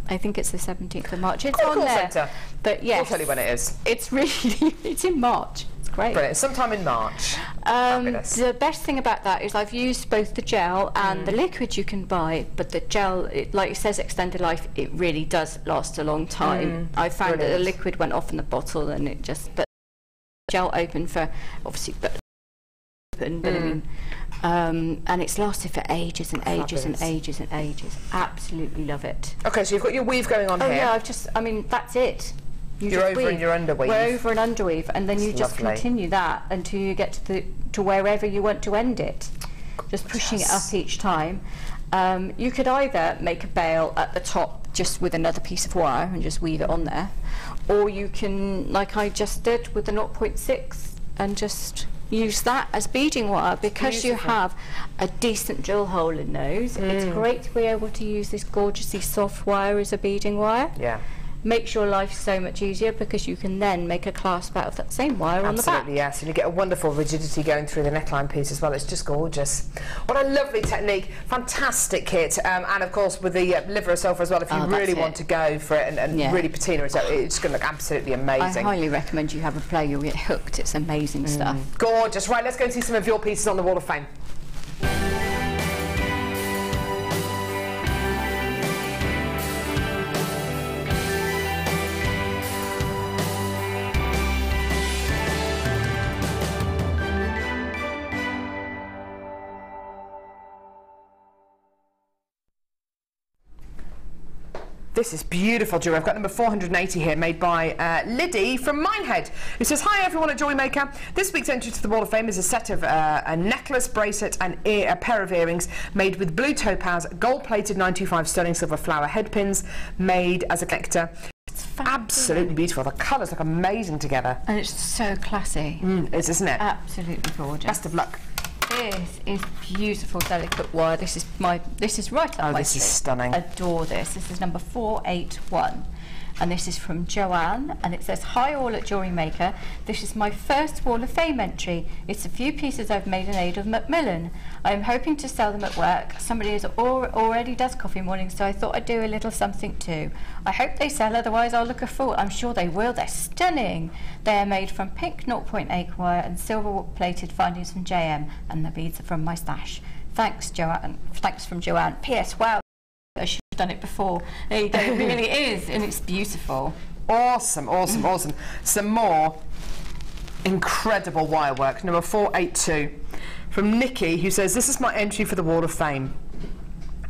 It's on there. Centre. But yes, we'll tell you when it is. It's really, it's in March. It's great. Brilliant. Sometime in March. The best thing about that is I've used both the gel and the liquid you can buy, but the gel, like it says, extended life, it really does last a long time. I found that the liquid went off in the bottle and it just, but gel open for, obviously, but I mean, and it's lasted for ages and ages and ages and ages. Absolutely love it. Okay, so you've got your weave going on here. Yeah, I mean, that's it. You're over in your underweave. We're over an underweave, and then you just continue that until you get to wherever you want to end it. Just pushing it up each time. You could either make a bail at the top just with another piece of wire and just weave it on there, or you can, like I just did with the 0.6, and just use that as beading wire, because you have a decent drill hole in those. It's great to be able to use this gorgeously soft wire as a beading wire. Yeah. Makes your life so much easier, because you can then make a clasp out of that same wire on the back. Absolutely, yes, and you get a wonderful rigidity going through the neckline piece as well. It's just gorgeous. What a lovely technique. Fantastic kit, and of course with the liver of sulphur as well, if you really want to go for it and really patina it, it's going to look absolutely amazing. I highly recommend you have a play. You'll get hooked. It's amazing stuff. Gorgeous. Right, let's go and see some of your pieces on the Wall of Fame. This is beautiful jewellery. I've got number 480 here, made by Liddy from Minehead, who says, "Hi everyone at Jewellery Maker. This week's entry to the Wall of Fame is a set of a necklace, bracelet and a pair of earrings made with blue topaz, gold-plated 925 sterling silver flower headpins, made as a collector." It's absolutely beautiful. The colours look amazing together. And it's so classy. Isn't it? Absolutely gorgeous. Best of luck. This is beautiful, delicate wire. This is right up my street. This is stunning. Adore this. This is number 481. And this is from Joanne, and it says, "Hi all at Jewellery Maker. This is my first Wall of Fame entry. It's a few pieces I've made in aid of Macmillan. I'm hoping to sell them at work. Somebody already does coffee mornings, so I thought I'd do a little something too. I hope they sell, otherwise I'll look a fool. I'm sure they will. They're stunning. They are made from pink 0.8 wire and silver plated findings from JM, and the beads are from my stash. Thanks, Joanne." Thanks from Joanne. P.S. Wow. I should have done it before. There you go. It really is, and it's beautiful. Awesome, awesome, awesome. Some more incredible wire work. Number 482 from Nikki, who says, "This is my entry for the Wall of Fame.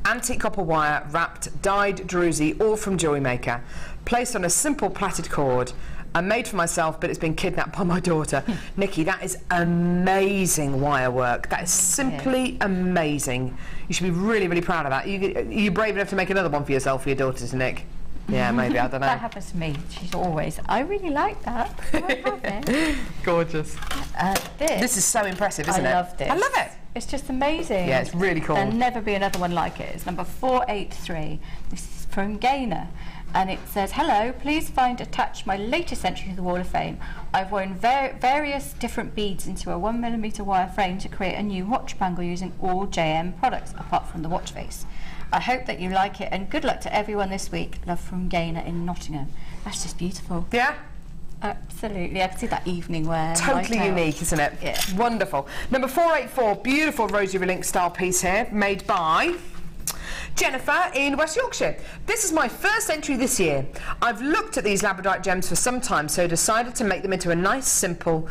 Antique copper wire, wrapped, dyed druzy, all from Jewellery Maker. Placed on a simple plaited cord. I made for myself, but it's been kidnapped by my daughter." Nikki, that is amazing wire work. That is simply amazing. You should be really, really proud of that. Are you brave enough to make another one for yourself for your daughters, Nick? Yeah, maybe, I don't know. That happens to me. She's always, "I really like that. I love it." Gorgeous. This is so impressive, isn't it? I love this. I love it. It's just amazing. Yeah, it's really cool. There'll never be another one like it. It's number 483. This is from Gaynor. And it says, "Hello, please find attached my latest entry to the Wall of Fame. I've woven various different beads into a 1mm wire frame to create a new watch bangle using all JM products, apart from the watch face. I hope that you like it, and good luck to everyone this week. Love from Gaynor in Nottingham." That's just beautiful. Yeah? Absolutely. I can see that evening wear. Totally unique, isn't it? Yeah. Wonderful. Number 484, beautiful rosary link style piece here, made by Jennifer in West Yorkshire. "This is my first entry this year. I've looked at these labradorite gems for some time, so decided to make them into a nice simple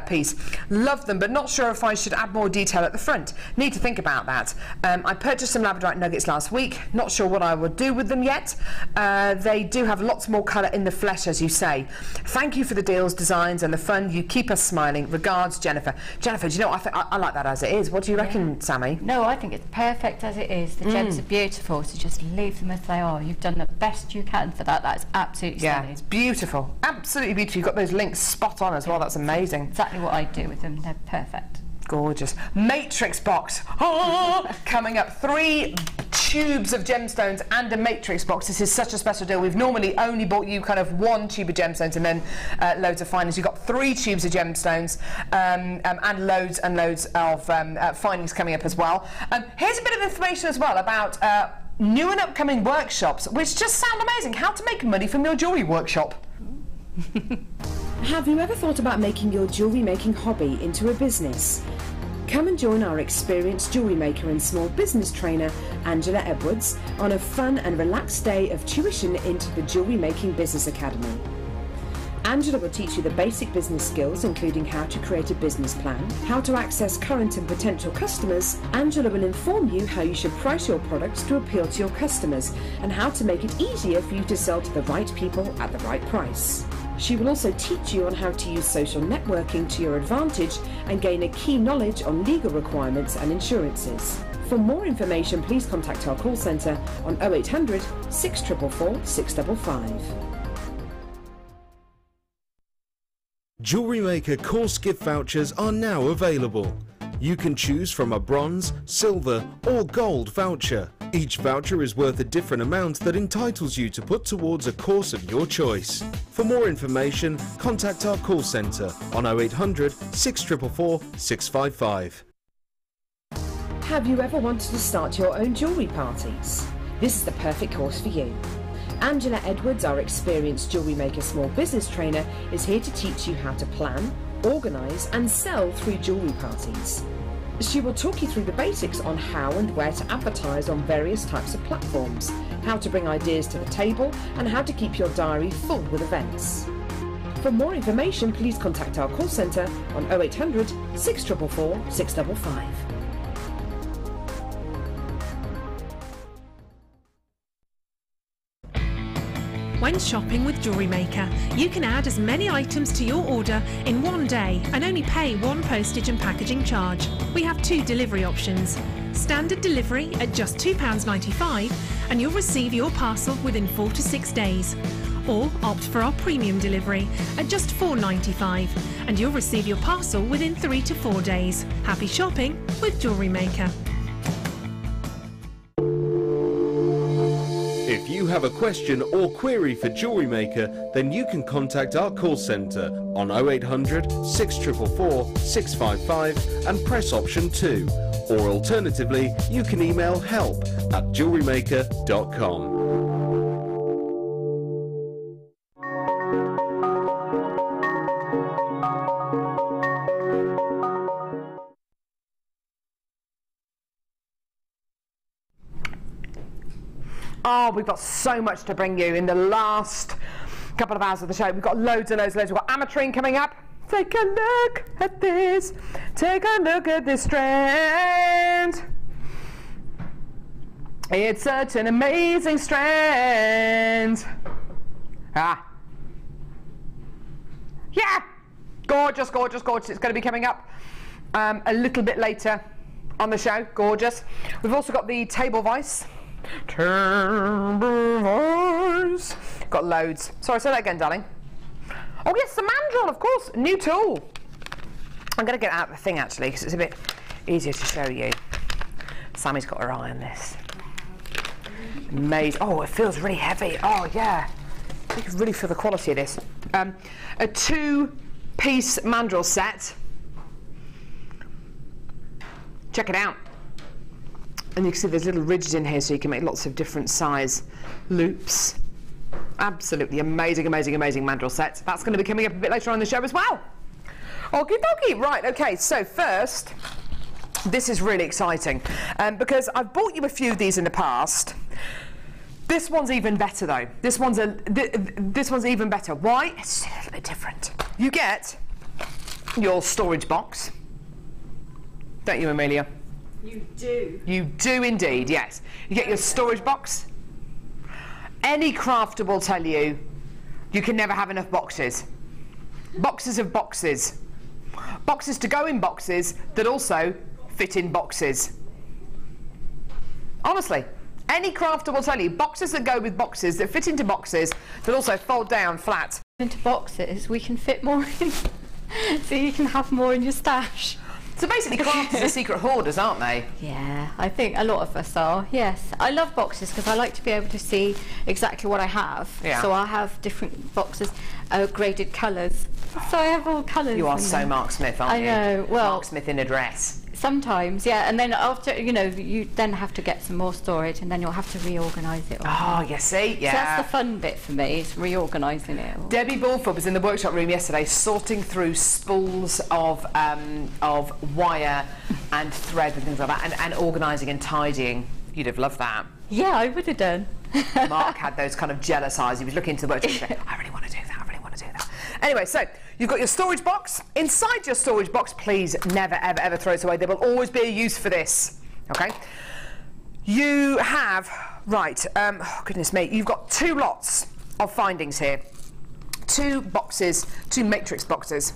piece. Love them, but not sure if I should add more detail at the front. Need to think about that. I purchased some labradorite nuggets last week. Not sure what I will do with them yet. They do have lots more colour in the flesh, as you say. Thank you for the deals, designs and the fun. You keep us smiling. Regards, Jennifer." Jennifer, do you know, I like that as it is. What do you reckon, Sammi? No, I think it's perfect as it is. The gems are beautiful. beautiful, so just leave them as they are. You've done the best you can for that. That's absolutely stunning. Yeah, it's beautiful. Absolutely beautiful. You've got those links spot on as well. That's amazing. Exactly what I do with them. They're perfect. Gorgeous. Matrix box. Oh, coming up, 3 tubes of gemstones and a matrix box. This is such a special deal. We've normally only bought you kind of 1 tube of gemstones and then loads of findings. You've got 3 tubes of gemstones and loads of findings coming up as well. Here's a bit of information as well about new and upcoming workshops, which just sound amazing. How to make money from your jewellery workshop. Have you ever thought about making your jewellery making hobby into a business? Come and join our experienced jewellery maker and small business trainer, Angela Edwards, on a fun and relaxed day of tuition into the Jewellery Making Business Academy. Angela will teach you the basic business skills, including how to create a business plan, how to access current and potential customers. Angela will inform you how you should price your products to appeal to your customers and how to make it easier for you to sell to the right people at the right price. She will also teach you on how to use social networking to your advantage and gain a key knowledge on legal requirements and insurances. For more information, please contact our call centre on 0800 644 655. Jewellery Maker course gift vouchers are now available. You can choose from a bronze, silver or gold voucher. Each voucher is worth a different amount that entitles you to put towards a course of your choice. For more information, contact our call centre on 0800 644 655. Have you ever wanted to start your own jewellery parties? This is the perfect course for you. Angela Edwards, our experienced Jewellery Maker small business trainer, is here to teach you how to plan, organise and sell through jewellery parties. She will talk you through the basics on how and where to advertise on various types of platforms, how to bring ideas to the table and how to keep your diary full with events. For more information, please contact our call centre on 0800 644 655. When shopping with Jewellery Maker, you can add as many items to your order in one day and only pay 1 postage and packaging charge. We have 2 delivery options. Standard delivery at just £2.95 and you'll receive your parcel within 4 to 6 days. Or opt for our premium delivery at just £4.95 and you'll receive your parcel within 3 to 4 days. Happy shopping with Jewellery Maker. If you have a question or query for Jewellery Maker, then you can contact our call centre on 0800 644 655 and press option 2. Or alternatively, you can email help@jewellerymaker.com. Oh, we've got so much to bring you in the last couple of hours of the show. We've got loads and loads and loads. We've got Ametrine coming up. Take a look at this. Take a look at this strand. It's such an amazing strand. Ah. Yeah. Gorgeous, gorgeous, gorgeous. It's going to be coming up a little bit later on the show. Gorgeous. We've also got the table vice. Got loads. Sorry, say that again, darling. Oh yes, the Mandrel, of course, new tool. I'm going to get out the thing actually because it's a bit easier to show you. Sammy's got her eye on this. Amazing. Oh, it feels really heavy. Oh yeah, you can really feel the quality of this. A 2-piece Mandrel set. Check it out. And you can see there's little ridges in here so you can make lots of different size loops. Absolutely amazing, amazing, amazing Mandrel set. That's going to be coming up a bit later on in the show as well. Okie dokie. Right, okay, so first, this is really exciting because I've bought you a few of these in the past. This one's even better though. This one's even better. Why? It's a little bit different. You get your storage box, don't you, Amelia? You do. You do indeed, yes. You get your storage box. Any crafter will tell you, you can never have enough boxes. Boxes of boxes. Boxes to go in boxes that also fit in boxes. Honestly, Any crafter will tell you, boxes that go with boxes, that fit into boxes, that also fold down flat. Into boxes, we can fit more in, so you can have more in your stash. So basically crafters are secret hoarders, aren't they? Yeah, I think a lot of us are, yes. I love boxes because I like to be able to see exactly what I have. Yeah. So I have different boxes, graded colours. So I have all colours. You are so Mark Smith, aren't you? I know, well... Mark Smith in a dress. Sometimes, yeah, and then after, you know, you then have to get some more storage and then you'll have to reorganise it all. Oh, you see, yeah. So that's the fun bit for me, is reorganising it all. Debbie Balfour was in the workshop room yesterday sorting through spools of wire and thread and things like that, and organising and tidying. You'd have loved that. Yeah, I would have done. Mark had those kind of jealous eyes. He was looking into the workshop and saying, I really want to do that, I really want to do that. Anyway, so you've got your storage box. Inside your storage box, please never, ever, ever throw it away. There will always be a use for this, okay? You have, right, oh goodness me, you've got 2 lots of findings here. 2 boxes, 2 matrix boxes.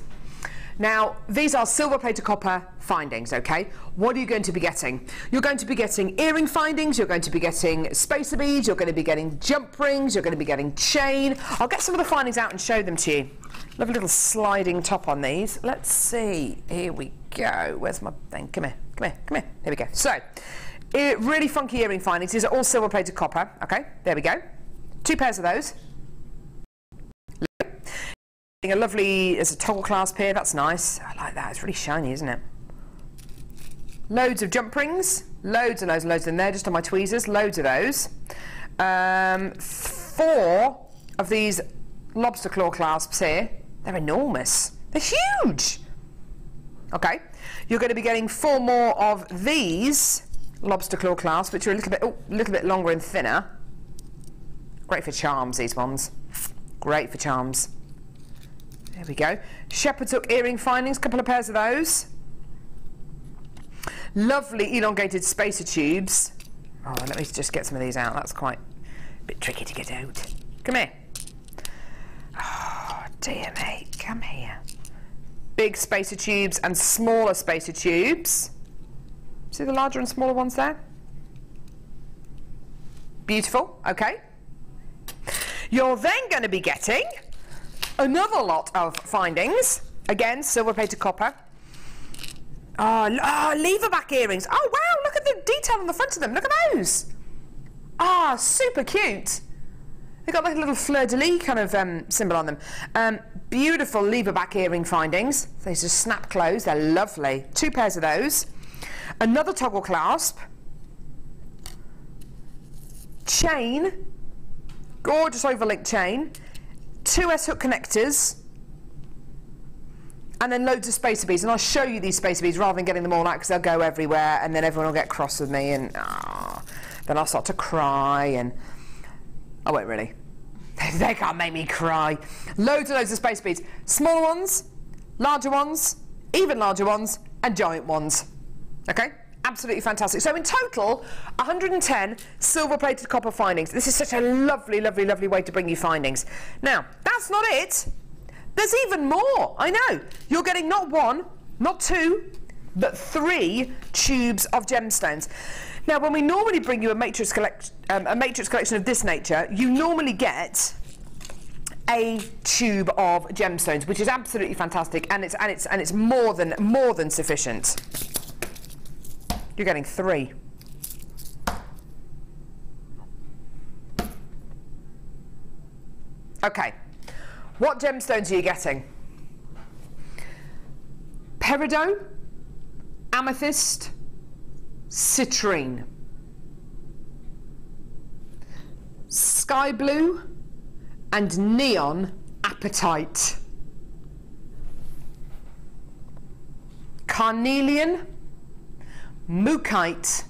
Now, these are silver plated copper findings, okay? What are you going to be getting? You're going to be getting earring findings, you're going to be getting spacer beads, you're going to be getting jump rings, you're going to be getting chain. I'll get some of the findings out and show them to you. Lovely little sliding top on these. Let's see, here we go. Where's my thing? Come here, come here, come here. There we go. So, really funky earring findings. These are all silver plated copper, okay? There we go. 2 pairs of those. A lovely, there's a toggle clasp here, that's nice. I like that, it's really shiny, isn't it? Loads of jump rings, loads and loads and loads in there, just on my tweezers, loads of those. 4 of these lobster claw clasps here. They're enormous, they're huge. Okay, you're going to be getting 4 more of these lobster claw clasps, which are a little bit longer and thinner. Great for charms, these ones. Great for charms. There we go. Shepherd's hook earring findings, couple of pairs of those. Lovely elongated spacer tubes. Oh, let me just get some of these out. That's quite a bit tricky to get out. Come here. Oh, dear me. Come here. Big spacer tubes and smaller spacer tubes. See the larger and smaller ones there? Beautiful. Okay. You're then going to be getting another lot of findings, again silver plated copper. Lever back earrings. Oh wow, look at the detail on the front of them, look at those. Super cute. They've got like a little fleur-de-lis kind of symbol on them. Beautiful lever back earring findings. They just snap closed, they're lovely. 2 pairs of those. Another toggle clasp. Chain, gorgeous overlinked chain. 2 S-hook connectors, and then loads of spacer beads, and I'll show you these spacer beads rather than getting them all out because they'll go everywhere and then everyone will get cross with me and then I'll start to cry and I won't really. They can't make me cry. Loads and loads of spacer beads. Smaller ones, larger ones, even larger ones, and giant ones. Okay? Absolutely fantastic. So in total, 110 silver-plated copper findings. This is such a lovely, lovely, lovely way to bring you findings. Now, that's not it. There's even more. I know. You're getting not 1, not 2, but 3 tubes of gemstones. Now, when we normally bring you a matrix collection of this nature, you normally get a tube of gemstones, which is absolutely fantastic, and it's more than sufficient. You're getting 3. Okay, what gemstones are you getting? Peridot, amethyst, citrine, sky blue, and neon apatite, carnelian, Mookite,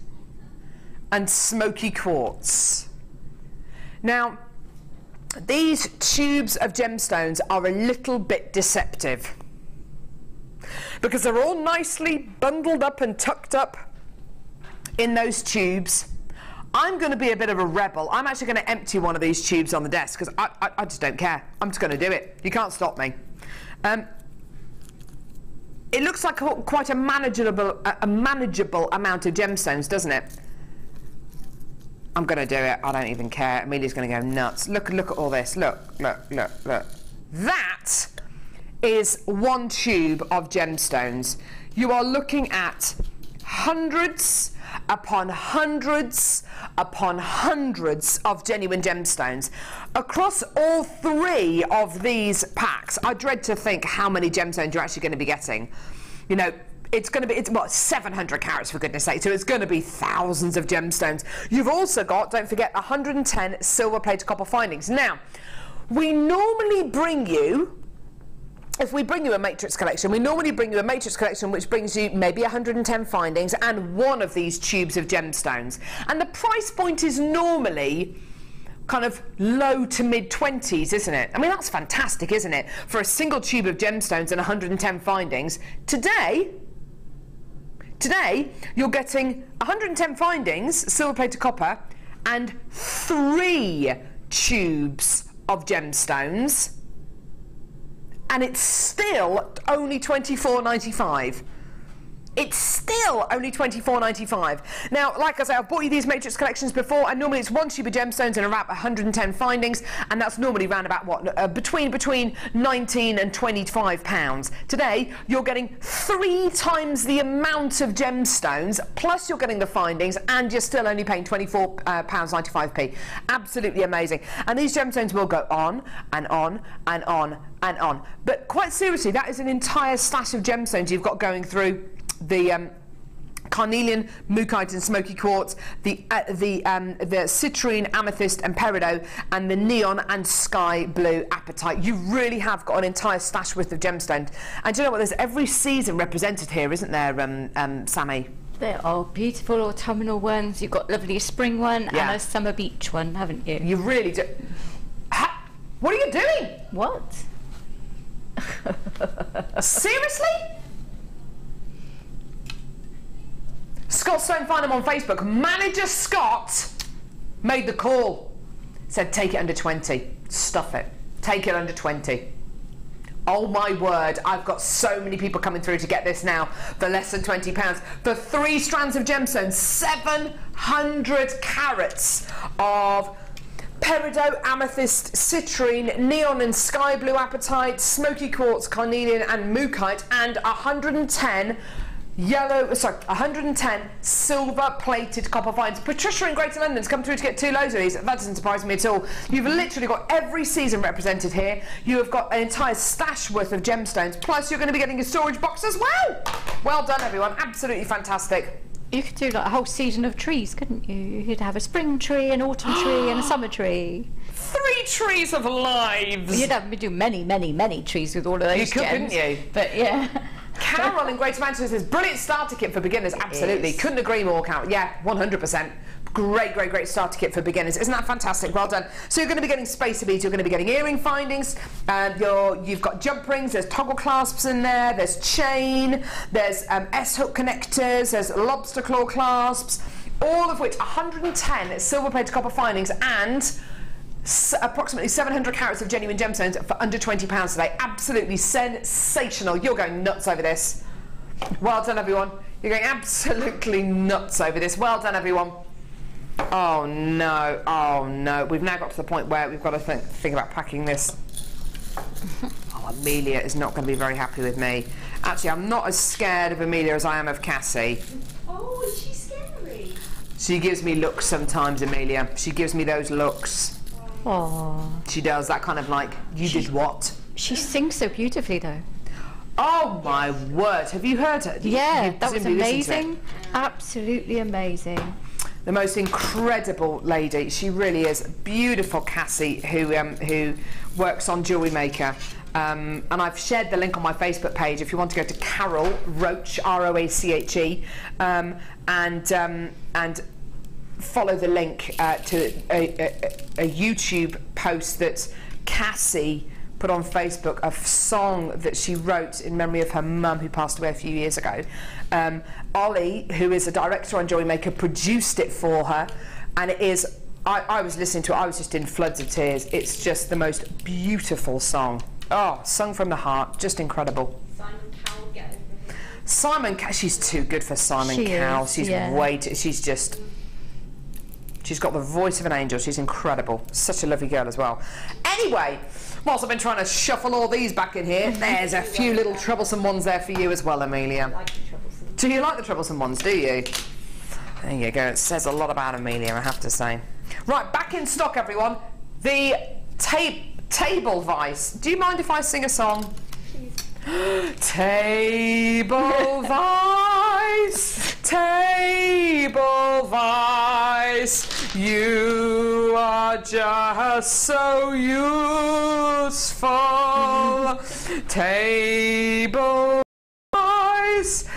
and smoky quartz. Now, these tubes of gemstones are a little bit deceptive because they're all nicely bundled up and tucked up in those tubes. I'm going to be a bit of a rebel. I'm actually going to empty one of these tubes on the desk because I just don't care. I'm just going to do it. You can't stop me. It looks like quite a manageable amount of gemstones, doesn't it? I'm going to do it. I don't even care. Amelia's going to go nuts. Look at all this. Look. That is one tube of gemstones. You are looking at hundreds upon hundreds upon hundreds of genuine gemstones across all 3 of these packs. I dread to think how many gemstones you're actually going to be getting. You know, it's going to be, what, 700 carats for goodness sake, so it's going to be thousands of gemstones. You've also got, don't forget, 110 silver plated copper findings. Now, we normally bring you, if we bring you a matrix collection, we normally bring you a matrix collection which brings you maybe 110 findings and one of these tubes of gemstones. And the price point is normally kind of low to mid 20s, isn't it? I mean, that's fantastic, isn't it? For a single tube of gemstones and 110 findings. Today, you're getting 110 findings, silver plated copper, and 3 tubes of gemstones. And it's still only £24.95. It's still only £24.95. Now, like I say, I've bought you these matrix collections before, and normally it's 1 tube of gemstones and around 110 findings, and that's normally around about what, between £19 and £25. Today, you're getting 3 times the amount of gemstones, plus you're getting the findings, and you're still only paying £24.95p. Absolutely amazing. And these gemstones will go on and on and on and on. But quite seriously, that is an entire stash of gemstones you've got going through the carnelian, mookite and smoky quartz, the citrine, amethyst and peridot, and the neon and sky blue apatite. You really have got an entire stash worth of gemstones. And do you know what? There's every season represented here, isn't there, Sammi? There are beautiful autumnal ones. You've got lovely spring one and a summer beach one, haven't you? You really do. What are you doing? What? Seriously? Scott Stone, find him on Facebook. Manager Scott made the call. Said take it under 20. Stuff it. Take it under 20. Oh my word, I've got so many people coming through to get this now for less than £20. For 3 strands of gemstones, 700 carats of peridot, amethyst, citrine, neon and sky blue apatite, smoky quartz, carnelian and mookite, and 110 silver plated copper finds. Patricia in Greater London's come through to get 2 loads of these. That doesn't surprise me at all. You've literally got every season represented here. You have got an entire stash worth of gemstones, plus you're going to be getting a storage box as well. Well done, everyone. Absolutely fantastic. You could do like a whole season of trees, couldn't you? You could have a spring tree, an autumn tree and a summer tree. 3 trees of lives. You'd have to do many, many, many trees with all of those You could, gems. couldn't you? But yeah. Carol in Greater Manchester says, brilliant starter kit for beginners. Absolutely. Couldn't agree more, Carol. Yeah, 100%. Great starter kit for beginners. Isn't that fantastic? Well done. So you're going to be getting spacer beads, you're going to be getting earring findings, you've got jump rings, there's toggle clasps in there, there's chain, there's S-hook connectors, there's lobster claw clasps, all of which 110 silver plated copper findings and approximately 700 carats of genuine gemstones for under £20 today. Absolutely sensational. You're going nuts over this. Well done, everyone. You're going absolutely nuts over this. Well done, everyone. Oh no, oh no. We've now got to the point where we've got to think about packing this. Oh, Amelia is not going to be very happy with me. Actually, I'm not as scared of Amelia as I am of Cassie. Oh, is she scary? She gives me looks sometimes, Amelia. She gives me those looks. Oh. She does, that kind of like, you did what? She sings so beautifully though. Oh my word, have you heard her? Yeah, that was amazing. Absolutely amazing. The most incredible lady. She really is. Beautiful Cassie, who works on Jewellery Maker. And I've shared the link on my Facebook page if you want to go to Carol Roache, R-O-A-C-H-E, and follow the link to a YouTube post that Cassie put on Facebook, a song that she wrote in memory of her mum who passed away a few years ago. Ollie, who is a director on Jewellery Maker, produced it for her, and it is, I was listening to it, I was just in floods of tears. It's just the most beautiful song. Oh, sung from the heart, just incredible. Simon Cowell, she's too good for Simon Cowell. She's way too, she's just She's got the voice of an angel. She's incredible. Such a lovely girl as well. Anyway, whilst I've been trying to shuffle all these back in here, there's a few little troublesome ones there for you as well, Amelia. Do you like the troublesome ones, do you? There you go. It says a lot about Amelia, I have to say. Right, back in stock, everyone. The table vice. Do you mind if I sing a song? Table vice, table vice, you are just so useful. Table vice,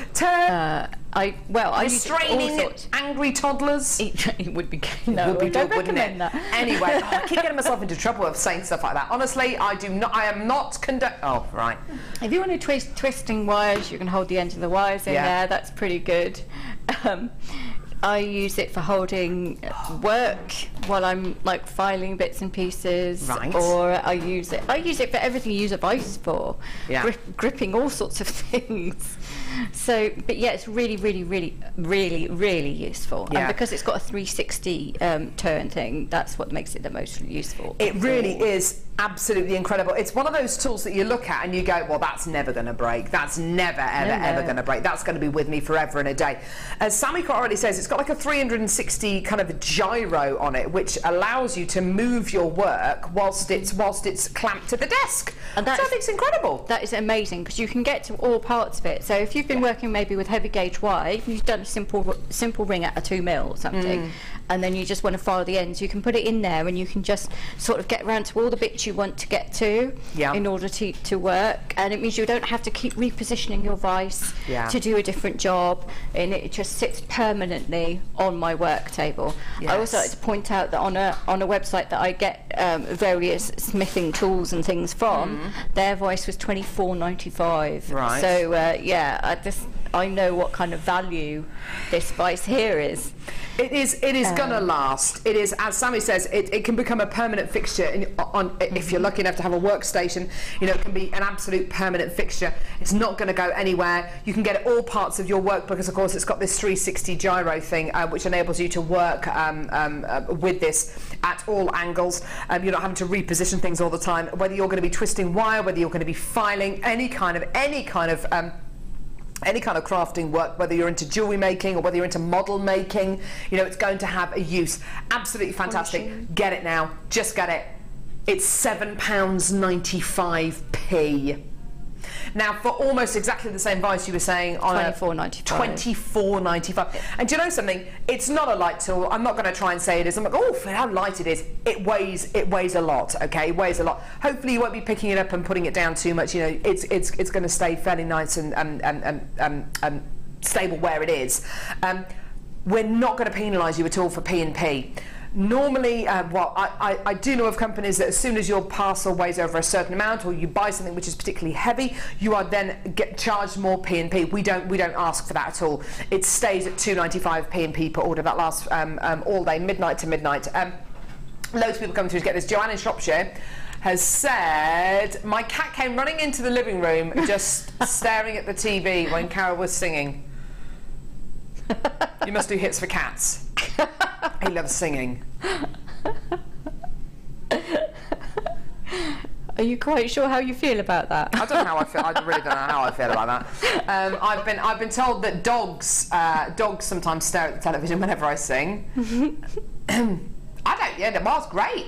I restraining angry toddlers. It would be no, I don't recommend that. Anyway, I keep getting myself into trouble of saying stuff like that. Honestly, I am not oh, right. If you want to twisting wires, you can hold the end of the wires in there. That's pretty good. I use it for holding work while I'm like filing bits and pieces, right. Or I use it for everything you use a vice for, gripping all sorts of things. So, but yeah, it's really, really, really, really, really useful. Yeah. And because it's got a 360 turn thing, that's what makes it the most useful. It really is absolutely incredible. It's one of those tools that you look at and you go, well, that's never going to break. That's never, ever going to break. That's going to be with me forever and a day. As Sammi already says, it's got like a 360 kind of gyro on it, which allows you to move your work whilst it's clamped to the desk. And so I think it's incredible. That is amazing because you can get to all parts of it. So if you've been working maybe with heavy gauge wire, if you've done a simple ring at a 2 mil or something, and then you just want to file the ends, you can put it in there and you can just sort of get around to all the bits you want to get to in order to work. And it means you don't have to keep repositioning your vice to do a different job, and it just sits permanently on my work table. I also like to point out that on a website that I get various smithing tools and things from, their vice was $24.95. Right. So I know what kind of value this vice here is. It is gonna last. It is, as Sammi says, it can become a permanent fixture if you're lucky enough to have a workstation. You know, it can be an absolute permanent fixture. It's not going to go anywhere. You can get it all parts of your work because, of course, it's got this 360 gyro thing, which enables you to work with this at all angles. You're not having to reposition things all the time. Whether you're going to be twisting wire, whether you're going to be filing, any kind of crafting work, whether you're into jewellery making or whether you're into model making, you know, it's going to have a use. Absolutely fantastic. Polishing. Get it now. Just get it. It's £7.95p. Now, for almost exactly the same vice you were saying on $24.95. And do you know something? It's not a light tool. I'm not going to try and say it is. I'm like, oh, for how light it is. It weighs a lot. Okay, it weighs a lot. Hopefully, you won't be picking it up and putting it down too much. You know, it's going to stay fairly nice and stable where it is. We're not going to penalise you at all for P&P. Normally, I do know of companies that as soon as your parcel weighs over a certain amount, or you buy something which is particularly heavy, you are then charged more P&P. We don't ask for that at all. It stays at £2.95 P&P per order. That lasts all day, midnight to midnight. Loads of people coming through to get this. Joanne in Shropshire has said, my cat came running into the living room just staring at the TV when Carol was singing. You must do hits for cats. He loves singing. Are you quite sure how you feel about that? I don't know how I feel. I really don't know how I feel about that. I've been told that dogs sometimes stare at the television whenever I sing. I don't. Yeah, the bar's great.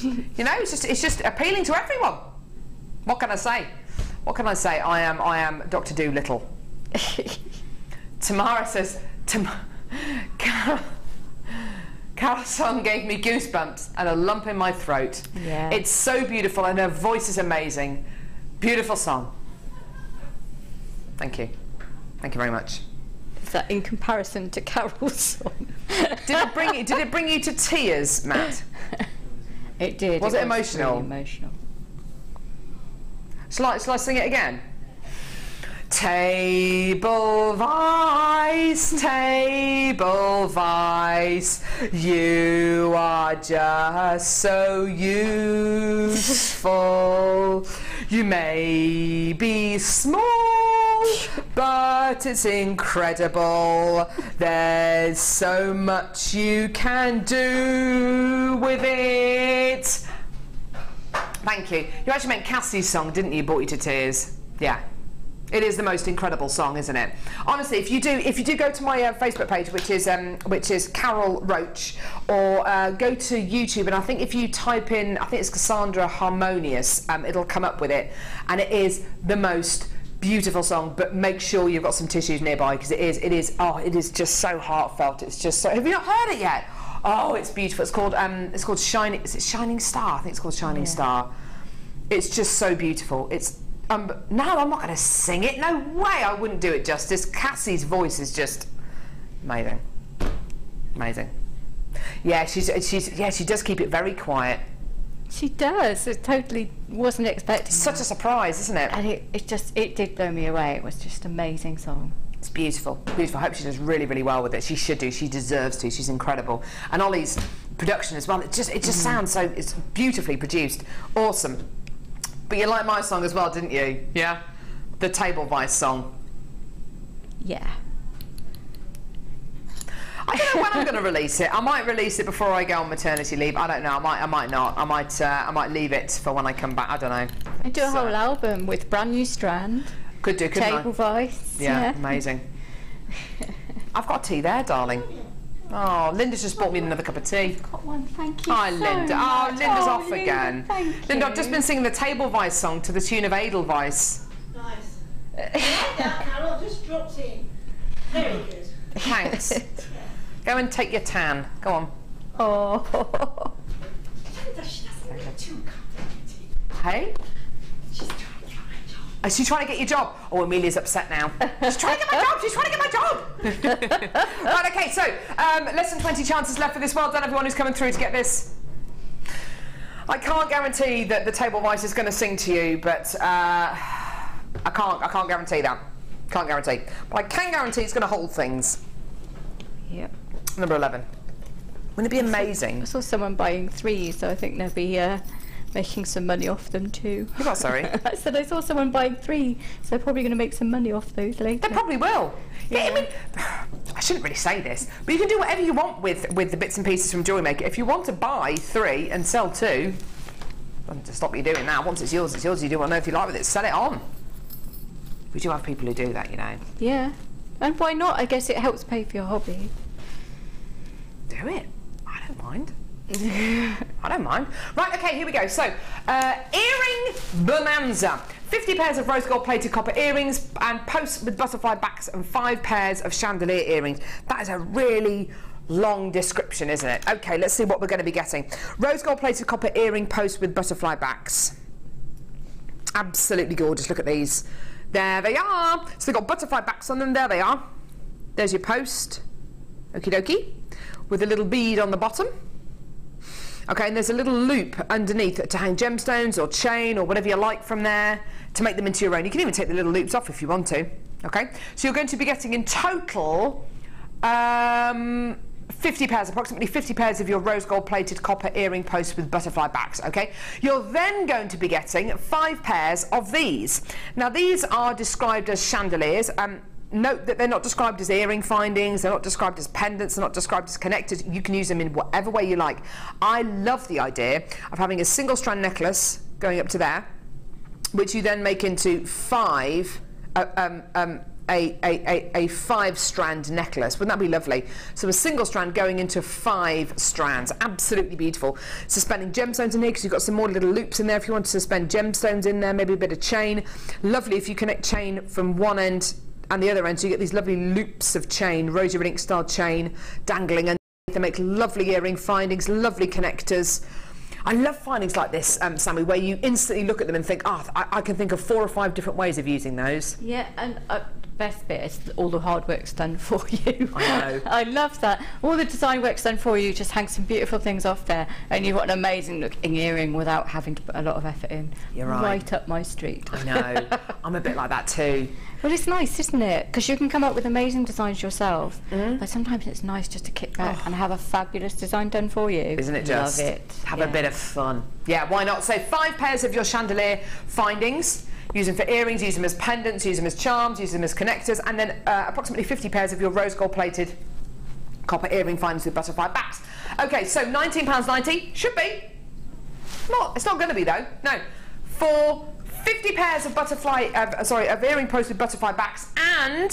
You know, it's just appealing to everyone. What can I say? What can I say? I am Dr. Dolittle. Tamara says, Carol's song gave me goosebumps and a lump in my throat. Yeah. It's so beautiful and her voice is amazing. Beautiful song. Thank you. Thank you very much. Is that in comparison to Carol's song? Did it bring you to tears, Matt? It did. Was it emotional? Really emotional. Shall I sing it again? Table vice, you are just so useful. You may be small, but it's incredible. There's so much you can do with it. Thank you. You actually meant Cassie's song, didn't you? Brought you to tears. Yeah. It is the most incredible song, isn't it? Honestly, if you do go to my Facebook page, which is Carol Roache, or go to YouTube, and I think if you type in, I think it's Cassandra Harmonious, it'll come up with it, and it is the most beautiful song. But make sure you've got some tissues nearby, because it is just so heartfelt. It's just so. Have you not heard it yet? Oh, it's beautiful. It's called Shining. Is it Shining Star? I think it's called Shining Star. It's just so beautiful. It's. No, I'm not going to sing it. No way, I wouldn't do it justice. Cassie's voice is just amazing, amazing. Yeah, she does keep it very quiet. She does. It totally wasn't expecting. Such a surprise, isn't it? And it did blow me away. It was just an amazing song. It's beautiful, beautiful. I hope she does really, really well with it. She should do. She deserves to. She's incredible. And Ollie's production as well. It just sounds so. It's beautifully produced. Awesome. But you liked my song as well, didn't you? Yeah? The Table Vice song. Yeah. I don't know when I'm going to release it. I might release it before I go on maternity leave. I don't know. I might not. I might leave it for when I come back. I don't know. I do a whole album with brand new strand. Could do, couldn't I? Table Vice. Yeah, amazing. I've got tea there, darling. Oh, Linda's just bought me another cup of tea. Got one, thank you. Hi, so Linda. Much. Oh, Linda's off again. Thank you. Linda, I've just been singing the Table Vice song to the tune of Edelweiss. Nice. Like that, Carol, just dropped in. Very good. Thanks. Go and take your tan. Go on. Oh. She doesn't get too complicated. Hey? She's trying to get my job. Is she trying to get your job? Oh, Amelia's upset now. She's trying to get my job. She's trying to get my job. Right, okay, so less than 20 chances left for this. Well done, everyone who's coming through to get this. I can't guarantee that the Table Vice is going to sing to you, but I can't guarantee that. Can't guarantee. But I can guarantee it's going to hold things. Yep. Number 11. Wouldn't it be amazing? I saw someone buying 3, so I think they'll be making some money off them too. You what, sorry? I said I saw someone buying 3, so they're probably going to make some money off those later. They probably will. Yeah. I mean, I shouldn't really say this, but you can do whatever you want with the bits and pieces from Jewellery Maker. If you want to buy 3 and sell 2, doesn't to stop you doing that. Once it's yours, it's yours. You do what on earth you like with it. Sell it on. We do have people who do that, you know. Yeah. And why not? I guess it helps pay for your hobby. Do it. I don't mind. I don't mind. Right, okay, here we go. So, earring bonanza. 50 pairs of rose gold plated copper earrings and posts with butterfly backs and 5 pairs of chandelier earrings. That is a really long description, isn't it? Okay, let's see what we're going to be getting. Rose gold plated copper earring post with butterfly backs. Absolutely gorgeous. Look at these. There they are. So they've got butterfly backs on them. There they are. There's your post. Okie dokie. With a little bead on the bottom. Okay, and there's a little loop underneath to hang gemstones or chain or whatever you like from there to make them into your own. You can even take the little loops off if you want to. Okay, so you're going to be getting in total 50 pairs, approximately 50 pairs of your rose gold plated copper earring posts with butterfly backs. Okay, you're then going to be getting 5 pairs of these. Now these are described as chandeliers. Note that they're not described as earring findings, they're not described as pendants, they're not described as connectors. You can use them in whatever way you like. I love the idea of having a single strand necklace going up to there, which you then make into 5, a 5 strand necklace. Wouldn't that be lovely? So a single strand going into 5 strands. Absolutely beautiful. Suspending gemstones in here because you've got some more little loops in there if you want to suspend gemstones in there, maybe a bit of chain. Lovely if you connect chain from one end and the other end, so you get these lovely loops of chain, rosy red ink style chain dangling, and they make lovely earring findings, lovely connectors. I love findings like this, Sammi, where you instantly look at them and think, I can think of 4 or 5 different ways of using those. Yeah, and the best bit is all the hard work's done for you. I know. I love that. All the design work's done for you, just hang some beautiful things off there, and you've got an amazing looking earring without having to put a lot of effort in. You're right. Right up my street. I know. I'm a bit like that too. Well, it's nice, isn't it? Because you can come up with amazing designs yourself, but sometimes it's nice just to kick back and have a fabulous design done for you. Isn't it just? Love it. Have a bit of fun. Yeah, why not? So 5 pairs of your chandelier findings. Use them for earrings, use them as pendants, use them as charms, use them as connectors, and then approximately 50 pairs of your rose gold plated copper earring finders with butterfly backs. Okay, so £19.90 should be. It's not going to be though. No, for 50 pairs of of earring posts with butterfly backs and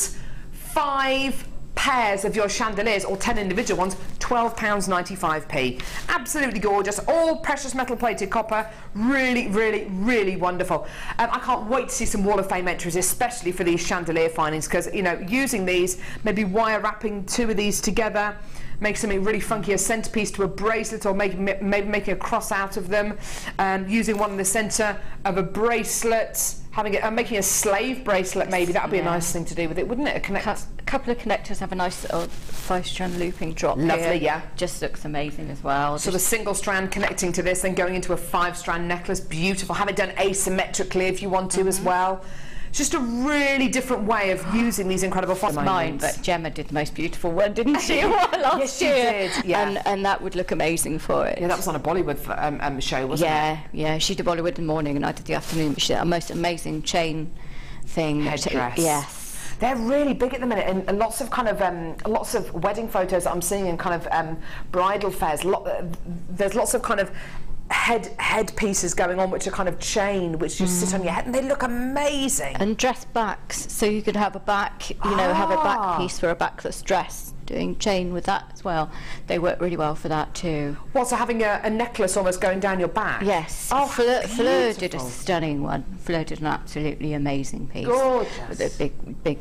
5 pairs of your chandeliers, or 10 individual ones, £12.95p. Absolutely gorgeous, all precious metal plated copper, really, really, really wonderful. I can't wait to see some Wall of Fame entries, especially for these chandelier findings, because, you know, using these, maybe wire wrapping 2 of these together, make something really funky, a centerpiece to a bracelet, or maybe making a cross out of them, using one in the center of a bracelet, making a slave bracelet, maybe that would be a nice thing to do with it, wouldn't it? A couple of connectors have a nice little 5-strand looping drop. Lovely, here. yeah. Just looks amazing as well. So the single strand connecting to this, then going into a 5-strand necklace, beautiful. Have it done asymmetrically if you want to as well. Just a really different way of using these incredible findings. Mine, but Gemma did the most beautiful one, didn't she? Last year. Yes, she did. Yeah. And that would look amazing for it. Yeah, that was on a Bollywood show, wasn't it? Yeah. She did Bollywood in the morning, and I did the afternoon. She did a most amazing chain thing. Headdress. Yes. They're really big at the minute, and lots of kind of lots of wedding photos that I'm seeing in kind of bridal fairs. There's lots of kind of head pieces going on, which are kind of chain, which just sit on your head, and they look amazing. And dress backs, so you could have a back, you know, have a back piece for a back that's dressed, doing chain with that as well. They work really well for that too. Well, so having a necklace almost going down your back. Yes. Oh, Fleur did a stunning one. Fleur did an absolutely amazing piece. Gorgeous. With a big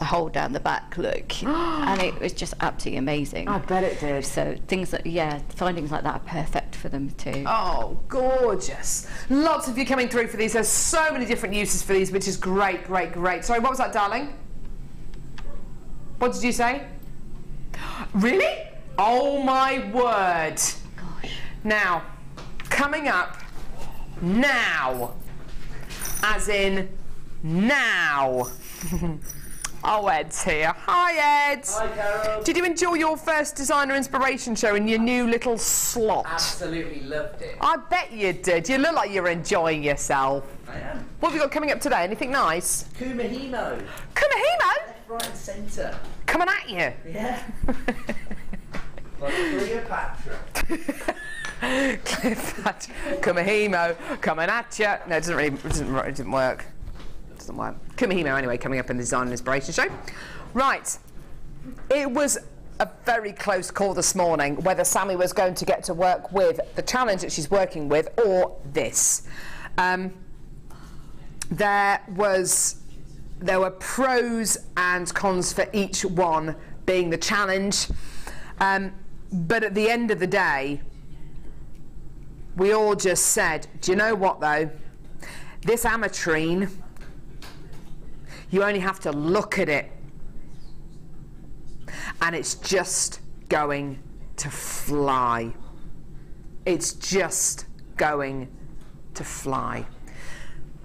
hole down the back look, and it was just absolutely amazing. I bet it did. So things that, findings like that are perfect for them too. Oh, gorgeous. Lots of you coming through for these. There's so many different uses for these, which is great, great, great. Sorry, what was that, darling? What did you say? Really? Oh my word. Gosh. Now, coming up now, as in now. Oh, Ed's here. Hi, Ed. Hi, Carol. Did you enjoy your first designer inspiration show in your new little slot? Absolutely loved it. I bet you did. You look like you're enjoying yourself. I am. What have you got coming up today? Anything nice? Kumahimo. Kumahimo? Left, right and centre. Coming at you. Yeah. Like Cleopatra. Cleopatra. Kumahimo. Coming at you. No, it didn't work. Doesn't work. Kumahimo anyway, coming up in the Design and Inspiration Show. Right. It was a very close call this morning whether Sammi was going to get to work with the challenge that she's working with or this. There were pros and cons for each one being the challenge, but at the end of the day we all just said, do you know what though, this Ametrine, you only have to look at it and it's just going to fly. It's just going to fly.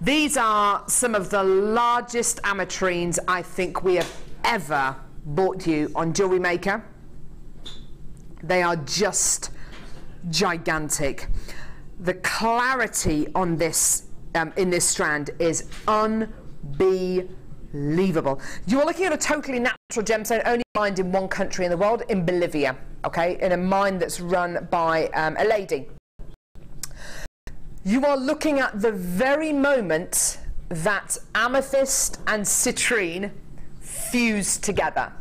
These are some of the largest Ametrines I think we have ever bought you on Jewellery Maker. They are just gigantic. The clarity on this in this strand is unbelievable. You're looking at a totally natural gemstone, only mined in one country in the world, in Bolivia, okay, in a mine that's run by a lady. You are looking at the very moment that amethyst and citrine fuse together.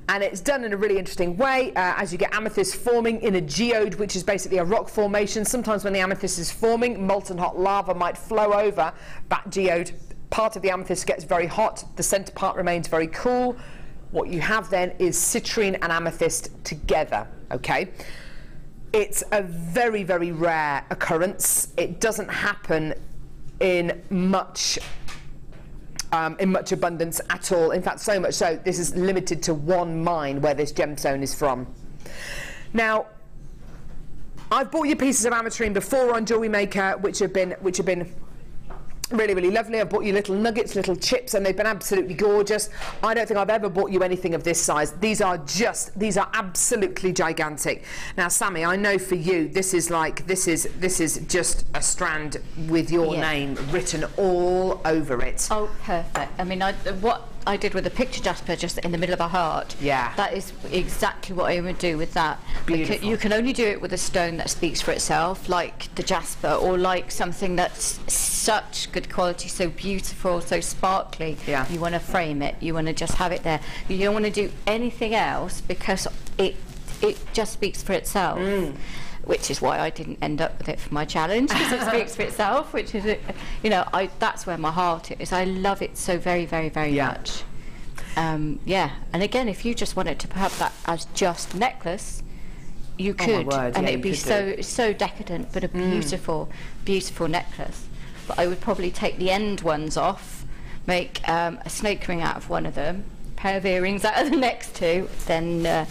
And it's done in a really interesting way, as you get amethyst forming in a geode, which is basically a rock formation. Sometimes when the amethyst is forming, molten hot lava might flow over that geode. Part of the amethyst gets very hot, the center part remains very cool. What you have then is citrine and amethyst together, okay? It's a very, very rare occurrence. It doesn't happen in much abundance at all. In fact, so much so, this is limited to one mine where this gemstone is from. Now, I've bought you pieces of Ametrine before on Jewellery Maker, which have been Really, really lovely. I've bought you little nuggets, little chips, and they've been absolutely gorgeous. I don't think I've ever bought you anything of this size. These are absolutely gigantic. Now, Sammi, I know for you, this is just a strand with your name written all over it. Oh, perfect. I mean, what I did with the picture jasper just in the middle of a heart. Yeah. That is exactly what I would do with that. Beautiful. You can only do it with a stone that speaks for itself, like the jasper, or like something that's such good quality, so beautiful, so sparkly. Yeah. You want to frame it. You want to just have it there. You don't want to do anything else because it just speaks for itself. Which is why I didn't end up with it for my challenge, because it speaks for itself, which is, you know, that's where my heart is. I love it so very, very, very much. Yeah, and again, if you just wanted to have that as just necklace, you could, and it'd be so decadent, but a beautiful, beautiful necklace. But I would probably take the end ones off, make a snake ring out of one of them, pair of earrings out of the next two, then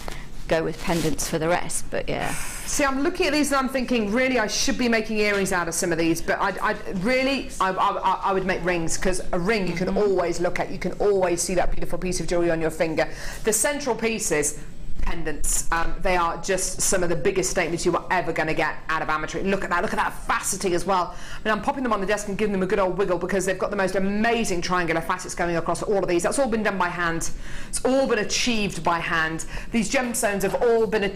go with pendants for the rest. But yeah. See, I'm looking at these and I'm thinking, really, I should be making earrings out of some of these, but I would make rings, because a ring you can always look at, you can always see that beautiful piece of jewellery on your finger. The central pieces, pendants, they are just some of the biggest statements you are ever going to get out of Ametrine. Look at that faceting as well. I mean, I'm popping them on the desk and giving them a good old wiggle, because they've got the most amazing triangular facets going across all of these. That's all been done by hand. It's all been achieved by hand. These gemstones have all been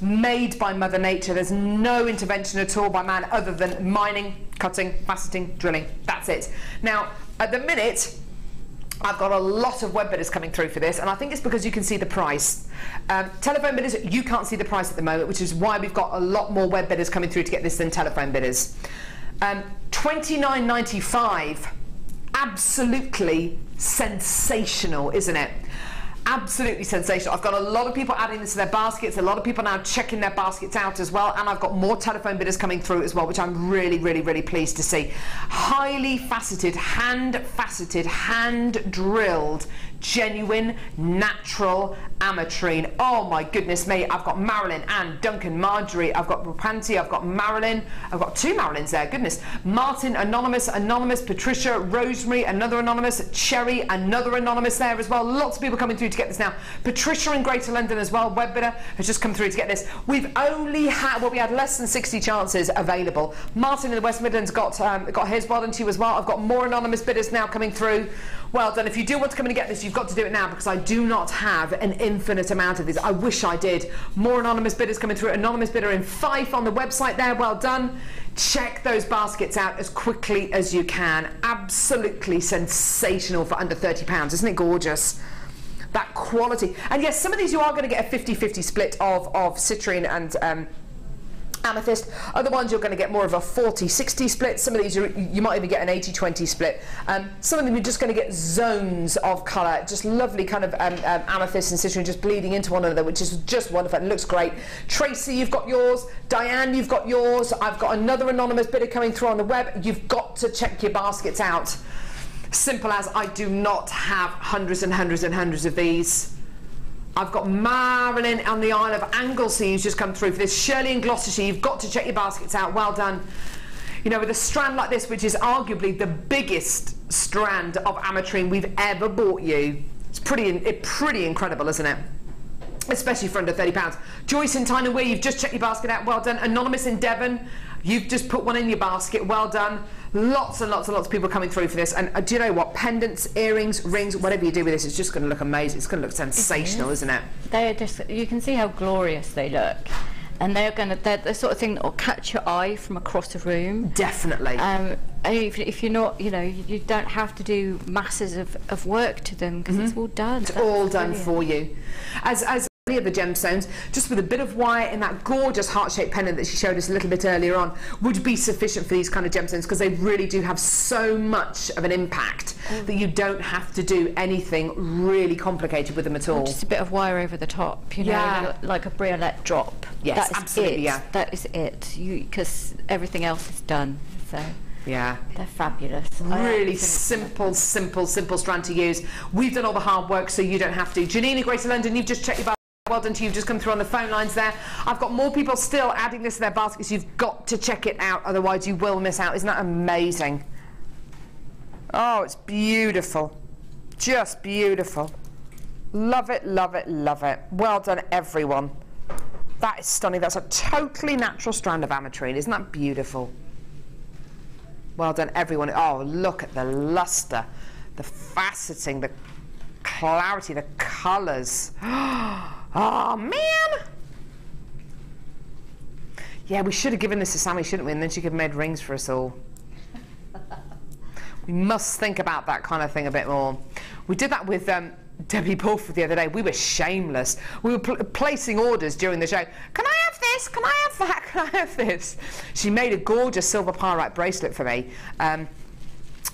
made by Mother Nature. There's no intervention at all by man, other than mining, cutting, faceting, drilling. That's it. Now, at the minute, I've got a lot of web bidders coming through for this, and I think it's because you can see the price. Telephone bidders, you can't see the price at the moment, which is why we've got a lot more web bidders coming through to get this than telephone bidders. $29.95, absolutely sensational, isn't it? Absolutely sensational. I've got a lot of people adding this to their baskets, a lot of people now checking their baskets out as well, and I've got more telephone bidders coming through as well, which I'm really, really, really pleased to see. Highly faceted, hand-drilled, genuine, natural Ametrine. Oh my goodness me, I've got Marilyn, Anne, Duncan, Marjorie, I've got Rapanti, I've got Marilyn, I've got two Marilyns there, goodness. Martin, Anonymous, Patricia, Rosemary, another Anonymous, Cherry, another Anonymous there as well. Lots of people coming through to get this now. Patricia in Greater London as well, web bidder, has just come through to get this. We've only had, well, we had less than 60 chances available. Martin in the West Midlands got his, well done to you as well. I've got more anonymous bidders now coming through. Well done. If you do want to come in and get this, you've got to do it now, because I do not have an infinite amount of these. I wish I did. More anonymous bidders coming through. Anonymous bidder in Fife on the website there. Well done. Check those baskets out as quickly as you can. Absolutely sensational for under £30. Isn't it gorgeous? That quality. And yes, some of these you are going to get a 50-50 split of citrine and amethyst. Other ones you're going to get more of a 40-60 split. Some of these you might even get an 80-20 split. Some of them you're just going to get zones of colour, just lovely kind of amethyst and citrine just bleeding into one another, which is just wonderful. It looks great. Tracy, you've got yours. Diane, you've got yours. I've got another anonymous bidder coming through on the web. You've got to check your baskets out. Simple as, I do not have hundreds and hundreds and hundreds of these. I've got Marilyn on the Isle of Anglesey who's just come through for this. Shirley in Gloucestershire, you've got to check your baskets out. Well done. You know, with a strand like this, which is arguably the biggest strand of Ametrine we've ever bought you, it's pretty incredible, isn't it? Especially for under £30. Joyce in Tyne and Wear, you've just checked your basket out. Well done. Anonymous in Devon, you've just put one in your basket. Well done. Lots and lots and lots of people coming through for this. And do you know what? Pendants, earrings, rings, whatever you do with this, it's just going to look amazing. It's going to look sensational, isn't it? They're just, you can see how glorious they look. And they're the sort of thing that will catch your eye from across the room. Definitely. And if you're not, you know, you don't have to do masses of work to them, because it's all done. It's all done for you. As of the gemstones, just with a bit of wire in that gorgeous heart-shaped pendant that she showed us a little bit earlier on, would be sufficient for these kind of gemstones, because they really do have so much of an impact that you don't have to do anything really complicated with them at all. Just a bit of wire over the top, you know, like a briolette drop. Yes, absolutely. Yeah, that is it. Because everything else is done. So. Yeah, they're fabulous. Really simple strand to use. We've done all the hard work, so you don't have to. Janine in Greater London, you've just checked your Well done to you, just come through on the phone lines there. I've got more people still adding this to their baskets. You've got to check it out, otherwise you will miss out. Isn't that amazing? Oh, it's beautiful. Just beautiful. Love it, love it, love it. Well done, everyone. That is stunning. That's a totally natural strand of Ametrine. Isn't that beautiful? Well done, everyone. Oh, look at the luster, the faceting, the clarity, the colours. Oh, man! Yeah, we should have given this to Sammi, shouldn't we? And then she could have made rings for us all. We must think about that kind of thing a bit more. We did that with Debbie Pulford the other day. We were shameless. We were placing orders during the show. Can I have this? Can I have that? Can I have this? She made a gorgeous silver pyrite bracelet for me. And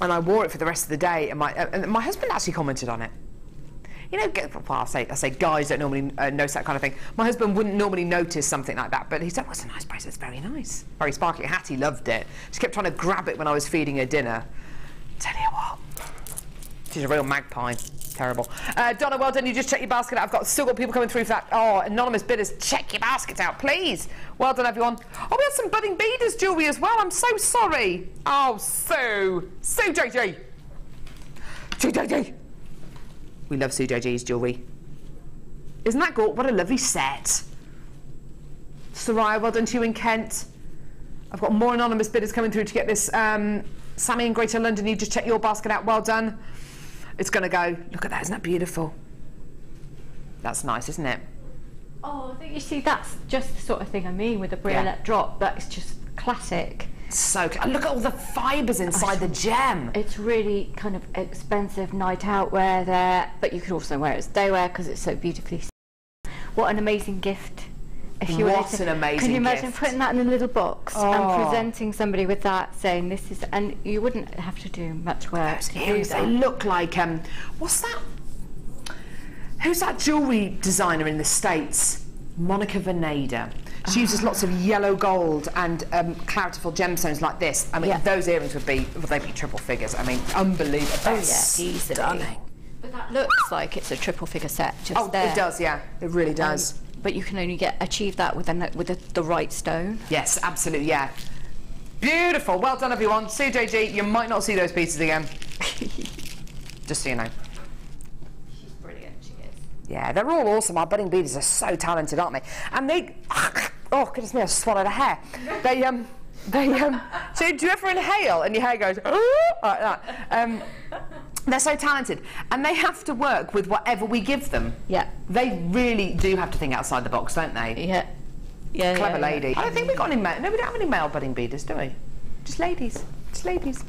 I wore it for the rest of the day. And my husband actually commented on it. You know, well, I say guys don't normally notice that kind of thing. My husband wouldn't normally notice something like that, but he said, "Oh, it's a nice bracelet, it's very nice." Very sparkly. Hattie loved it. She kept trying to grab it when I was feeding her dinner. Tell you what, she's a real magpie. Terrible. Donna, well done. You just checked your basket out. Still got people coming through for that. Oh, anonymous bidders, check your baskets out, please. Well done, everyone. Oh, we had some budding beaders jewellery as well. I'm so sorry. Oh, Sue JG. Sue JG. We love Sue JG's jewellery. Isn't that good? What a lovely set. Soraya, well done to you in Kent. I've got more anonymous bidders coming through to get this. Sammi in Greater London, you just check your basket out. Well done. It's going to go. Look at that. Isn't that beautiful? That's nice, isn't it? Oh, I think you see, that's just the sort of thing I mean with a brilliant drop. That's just classic. So good. Look at all the fibres inside the gem. It's really kind of expensive night out wear there, but you could also wear it as day wear because it's so beautifully. What an amazing gift. If you what an amazing gift. Can you imagine putting that in a little box and presenting somebody with that, saying this is, and you wouldn't have to do much work. Those earrings, they look like, what's that? Who's that jewellery designer in the States? Monica Veneda. She uses lots of yellow gold and clariful gemstones like this. I mean, those earrings would be triple figures. I mean, unbelievable. Oh yeah, stunning. But that looks like it's a triple figure set just there. It does, yeah. It really does. But you can only achieve that with the right stone. Yes, absolutely, yeah. Beautiful. Well done, everyone. Sue JG, you might not see those pieces again. Just so you know. She's brilliant, she is. Yeah, they're all awesome. Our budding beaders are so talented, aren't they? And they, oh goodness me, I swallowed a hair. So do you ever inhale and your hair goes, like that? They're so talented, and they have to work with whatever we give them. Yeah. They really do have to think outside the box, don't they? Yeah. Yeah. Clever lady. Yeah. I don't think we've got any male. No, we don't have any male budding beaders, do we? Just ladies. Just ladies.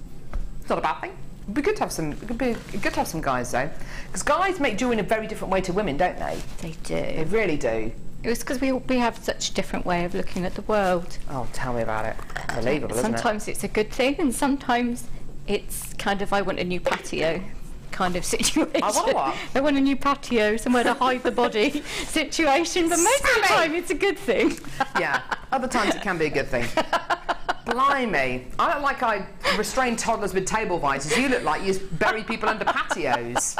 It's not a bad thing. It'd be good to have some. It could be good to have some guys though, because guys make jewelry in a very different way to women, don't they? They do. They really do. It's because we have such a different way of looking at the world. Oh, tell me about it. Unbelievable, isn't it? Sometimes it's a good thing, and sometimes it's kind of, I want a new patio kind of situation. I want what? I want a new patio, somewhere to hide the body situation, but most of the time it's a good thing. Yeah, other times it can be a good thing. Blimey. I don't like I restrain toddlers with table visors. You look like you bury people under patios.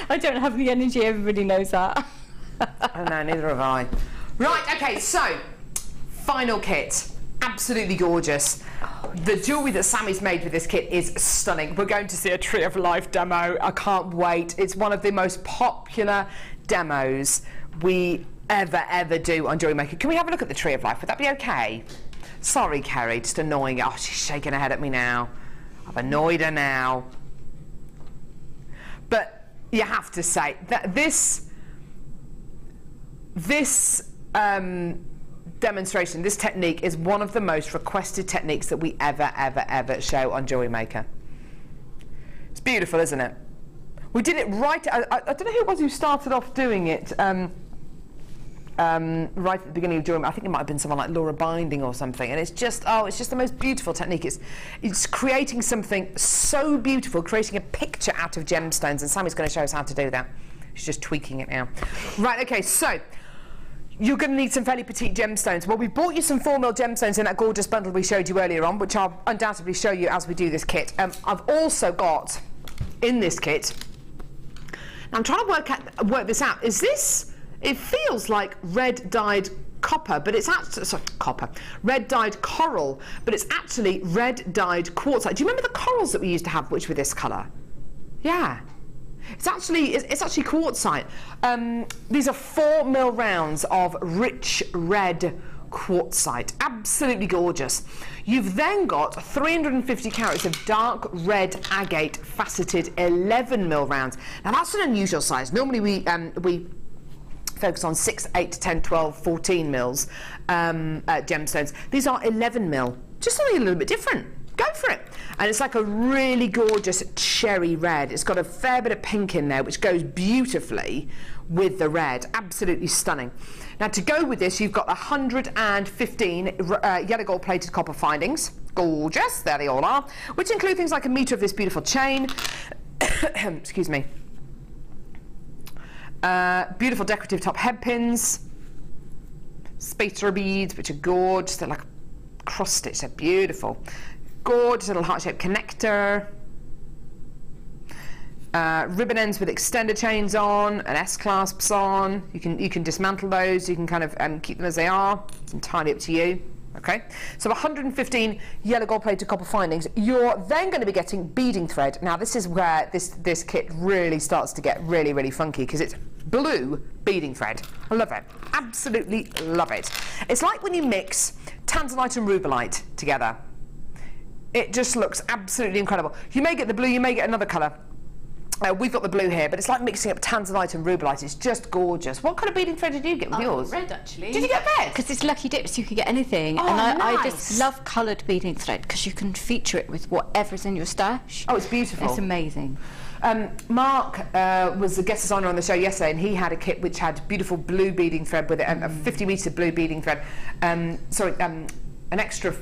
I don't have the energy, everybody knows that. Oh no, neither have I. Right, okay, so, final kit. Absolutely gorgeous. The jewellery that Sammi's made with this kit is stunning. We're going to see a Tree of Life demo. I can't wait. It's one of the most popular demos we ever do on Jewellery Maker. Can we have a look at the Tree of Life? Would that be okay? Sorry, Kerry, just annoying. Oh, she's shaking her head at me now. I've annoyed her now. But you have to say that this demonstration, this technique is one of the most requested techniques that we ever show on Jewellery Maker. It's beautiful, isn't it? We did it right, I don't know who it was who started off doing it right at the beginning of Jewellery Maker. I think it might have been someone like Laura Binding or something, and it's just, oh, it's just the most beautiful technique. It's creating something so beautiful, creating a picture out of gemstones, and Sammi's going to show us how to do that. She's just tweaking it now. Right, okay, so you're going to need some fairly petite gemstones. Well, we bought you some 4mm gemstones in that gorgeous bundle we showed you earlier on, which I'll undoubtedly show you as we do this kit. I've also got in this kit, now I'm trying to work this out. Is It feels like red dyed copper, but it's actually, sorry, copper. Red dyed coral, but it's actually red dyed quartzite. Do you remember the corals that we used to have which were this colour? Yeah. It's actually quartzite. These are 4mm rounds of rich red quartzite. Absolutely gorgeous. You've then got 350 carats of dark red agate faceted 11mm rounds. Now that's an unusual size. Normally we focus on 6, 8, 10, 12, 14 mils gemstones. These are 11mm. Just something a little bit different. Go for it. And it's like a really gorgeous cherry red. It's got a fair bit of pink in there, which goes beautifully with the red. Absolutely stunning. Now to go with this, you've got 115 yellow gold plated copper findings. Gorgeous, there they all are. Which include things like 1 metre of this beautiful chain. Excuse me. Beautiful decorative top head pins. Spacer beads, which are gorgeous. They're like cross stitch, they're beautiful. Gorgeous little heart-shaped connector. Ribbon ends with extender chains on and S-clasps on. You can dismantle those. You can kind of keep them as they are. It's entirely up to you. Okay, so 115 yellow gold plated copper findings. You're then going to be getting beading thread. Now this is where this kit really starts to get really funky, because it's blue beading thread. I love it. Absolutely love it. It's like when you mix tanzanite and rubellite together. It just looks absolutely incredible. You may get the blue, you may get another colour. We've got the blue here, but it's like mixing up tanzanite and rubellite. It's just gorgeous. What kind of beading thread did you get with yours? Red, actually. Did you get red? Because it's lucky dips, you can get anything. Oh, and I nice. just love coloured beading thread because you can feature it with whatever's in your stash. Oh, it's beautiful. It's amazing. Mark was the guest designer on the show yesterday, and he had a kit which had beautiful blue beading thread with it, 50 metres of blue beading thread. An extra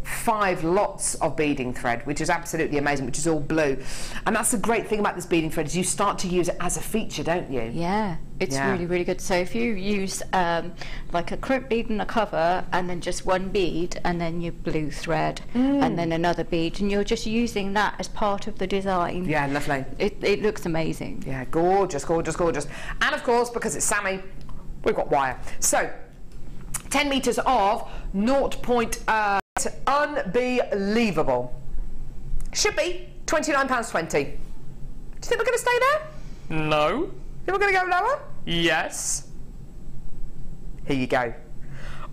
5 lots of beading thread, which is absolutely amazing, which is all blue. And that's the great thing about this beading thread, is you start to use it as a feature, don't you? Yeah, it's really good. So if you use like a crimp bead and a cover, and then just one bead, and then your blue thread, and then another bead, and you're just using that as part of the design. Yeah, lovely. It looks amazing. Yeah, gorgeous, gorgeous, gorgeous. And of course, because it's Sammi, we've got wire. So 10 metres of 0.8. Unbelievable. Should be £29.20. Do you think we're going to stay there? No. Think we're going to go lower? Yes. Here you go.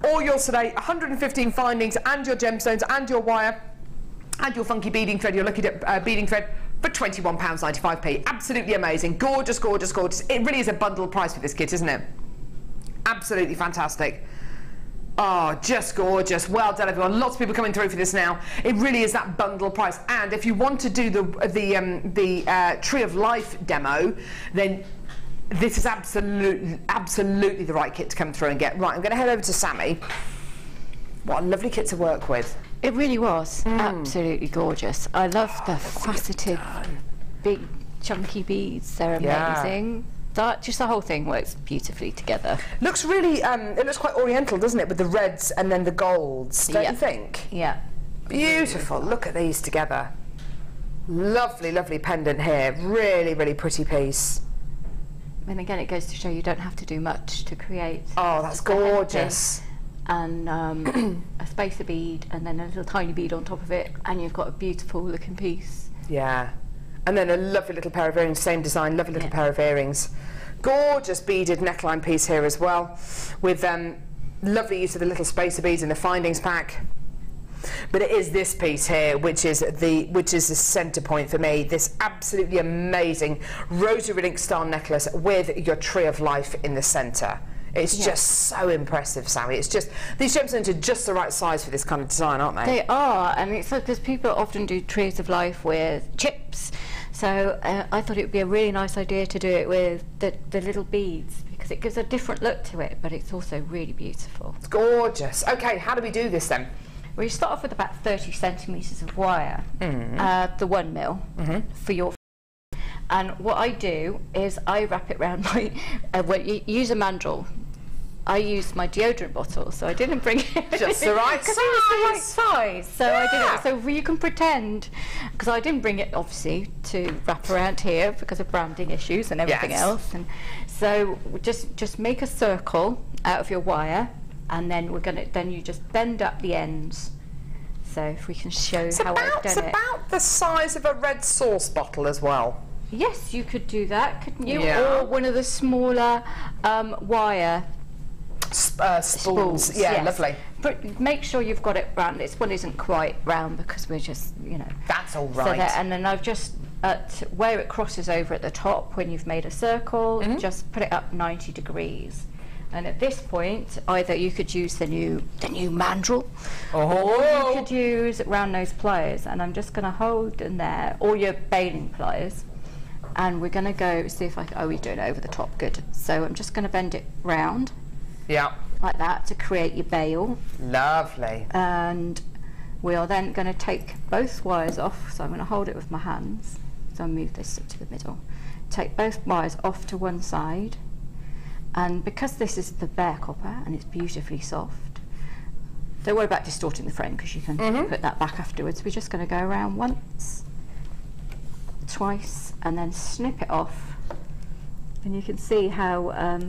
All yours today, 115 findings, and your gemstones, and your wire, and your funky beading thread. You're looking at beading thread for £21.95p. Absolutely amazing. Gorgeous, gorgeous, gorgeous. It really is a bundle price for this kit, isn't it? Absolutely fantastic. Oh, just gorgeous. Well done, everyone. Lots of people coming through for this now. It really is that bundle price. And if you want to do the Tree of Life demo, then this is absolutely the right kit to come through and get. Right, I'm going to head over to Sammi. What a lovely kit to work with. It really was absolutely gorgeous. I love the faceted, big, chunky beads. They're amazing. Just the whole thing works beautifully together. Looks really, it looks quite oriental, doesn't it, with the reds and then the golds, don't you think? Yeah. Beautiful. Look at these together. Lovely, lovely pendant here. Really, really pretty piece. And again, it goes to show you don't have to do much to create. Oh, that's gorgeous. And a spacer bead, and then a little tiny bead on top of it, and you've got a beautiful looking piece. Yeah. And then a lovely little pair of earrings, same design, lovely little pair of earrings. Gorgeous beaded neckline piece here as well, with lovely use of the little spacer beads in the findings pack. But it is this piece here which is the centre point for me. This absolutely amazing rosary link style necklace with your Tree of Life in the centre. It's just so impressive, Sammi. It's just, these gemstones are just the right size for this kind of design, aren't they? They are, and it's like, because people often do Trees of Life with chips. So I thought it would be a really nice idea to do it with the little beads, because it gives a different look to it, but it's also really beautiful. It's gorgeous. Okay, how do we do this then? Well, you start off with about 30 centimetres of wire, the 1 mil for your. And what I do is I wrap it around my, well, you use a mandrel I used my deodorant bottle, so I didn't bring it. Just the right size. It was the right size, so I did it. So you can pretend, because I didn't bring it obviously to wrap around here because of branding issues and everything else. And so just make a circle out of your wire, and then then you just bend up the ends. So if we can show how I've done it. It's about the size of a red sauce bottle as well. Yes, you could do that, couldn't you? Yeah. Or one of the smaller wire spools. Yeah, yes. lovely. But make sure you've got it round. This one isn't quite round because we're just, you know. That's all So right. and then I've just, where it crosses over at the top, when you've made a circle, just put it up 90 degrees. And at this point, either you could use the new Mandrel, or you could use round nose pliers. And I'm just going to hold in there, or your baling pliers. And we're going to go see if we're doing it over the top. Good. So I'm just going to bend it round. Yeah. Like that to create your bail. Lovely. And we are then going to take both wires off. So I'm going to hold it with my hands. So I'll move this to the middle. Take both wires off to one side. And because this is the bare copper and it's beautifully soft, don't worry about distorting the frame because you can put that back afterwards. We're just going to go around once, twice, and then snip it off. And you can see how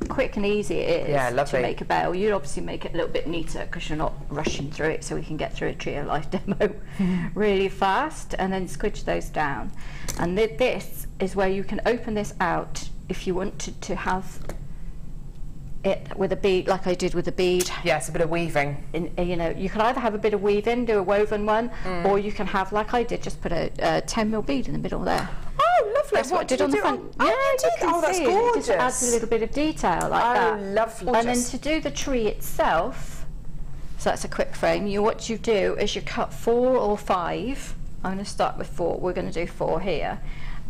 quick and easy it is to make a bail. You'd obviously make it a little bit neater because you're not rushing through it, so we can get through a Tree of Life demo really fast, and then squidge those down. And this is where you can open this out if you wanted to have it with a bead, like I did with the bead. Yes, a bit of weaving. You know, you can either have a bit of weaving, do a woven one, or you can have, like I did, just put a 10mm bead in the middle there. Oh, lovely. That's what I did on the front. Yeah, you can that's see gorgeous. it just adds a little bit of detail like that. Oh, lovely. And then to do the tree itself, so that's a quick frame, what you do is you cut 4 or 5. I'm going to start with 4. We're going to do 4 here.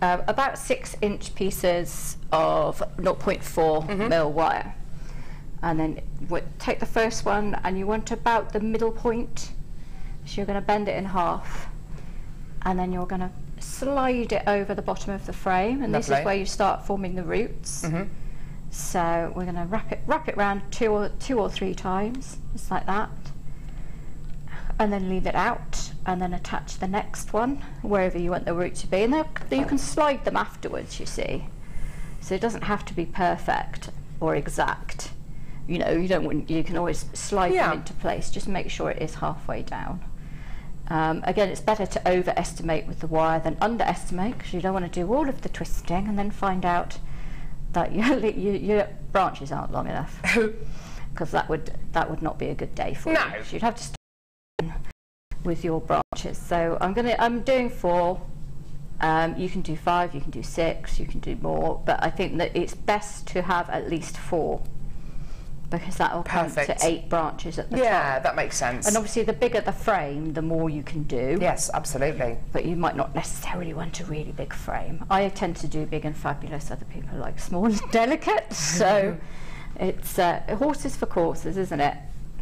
About 6-inch pieces of 0.4 mil wire. And then take the first one, and you want about the middle point. So you're going to bend it in half, and then you're going to slide it over the bottom of the frame, and this is where you start forming the roots. So we're going to wrap it around two or three times, just like that, and then leave it out, and then attach the next one wherever you want the root to be, and then you can slide them afterwards, you see. So it doesn't have to be perfect or exact. You know, you can always slide them into place. Just make sure it is halfway down. Again, it's better to overestimate with the wire than underestimate, because you don't want to do all of the twisting and then find out that your branches aren't long enough, because that would not be a good day for you. You'd have to start with your branches. So I'm doing 4. You can do 5, you can do 6, you can do more, but I think that it's best to have at least 4. Because that will come to 8 branches at the top. Yeah, that makes sense. And obviously the bigger the frame, the more you can do. Yes, absolutely. But you might not necessarily want a really big frame. I tend to do big and fabulous. Other people like small and delicate. So it's horses for courses, isn't it?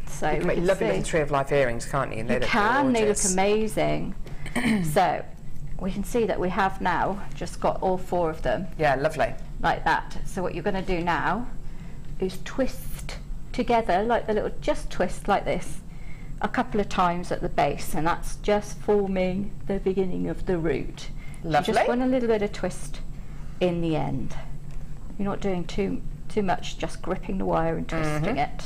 So you can make lovely little Tree of Life earrings, can't you? You can. They look amazing. So we can see that we have now just got all 4 of them. Yeah, lovely. Like that. So what you're going to do now is twist together, like just twist like this a couple of times at the base, and that's just forming the beginning of the root. Lovely. You just want a little bit of twist in the end. You're not doing too much, just gripping the wire and twisting it.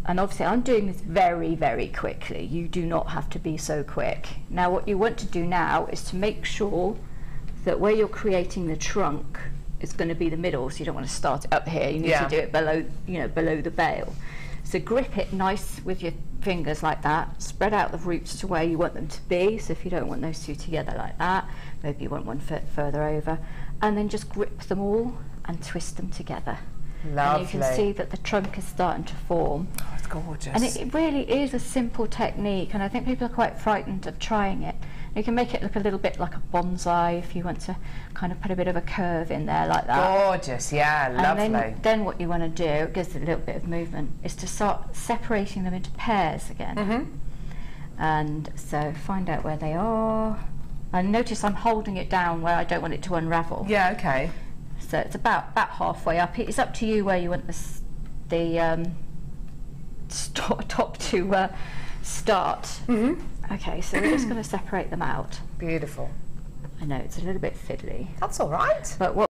And obviously I'm doing this very, very quickly. You do not have to be so quick. Now what you want to do now is to make sure that where you're creating the trunk is going to be the middle, so you don't want to start it up here. You need to do it below, below the bail. So grip it nice with your fingers like that. Spread out the roots to where you want them to be. So if you don't want those 2 together like that, maybe you want one further over, and then just grip them all and twist them together. Lovely. And you can see that the trunk is starting to form. Oh, it's gorgeous. And it really is a simple technique, and I think people are quite frightened of trying it. You can make it look a little bit like a bonsai if you want to kind of put a bit of a curve in there like that. Gorgeous, yeah, lovely. And then what you want to do, it gives it a little bit of movement, is to start separating them into pairs again. And so find out where they are. And notice I'm holding it down where I don't want it to unravel. Yeah, okay. So it's about halfway up. It's up to you where you want the top to start. Okay, so we're just going to separate them out. Beautiful. I know it's a little bit fiddly. That's all right. But what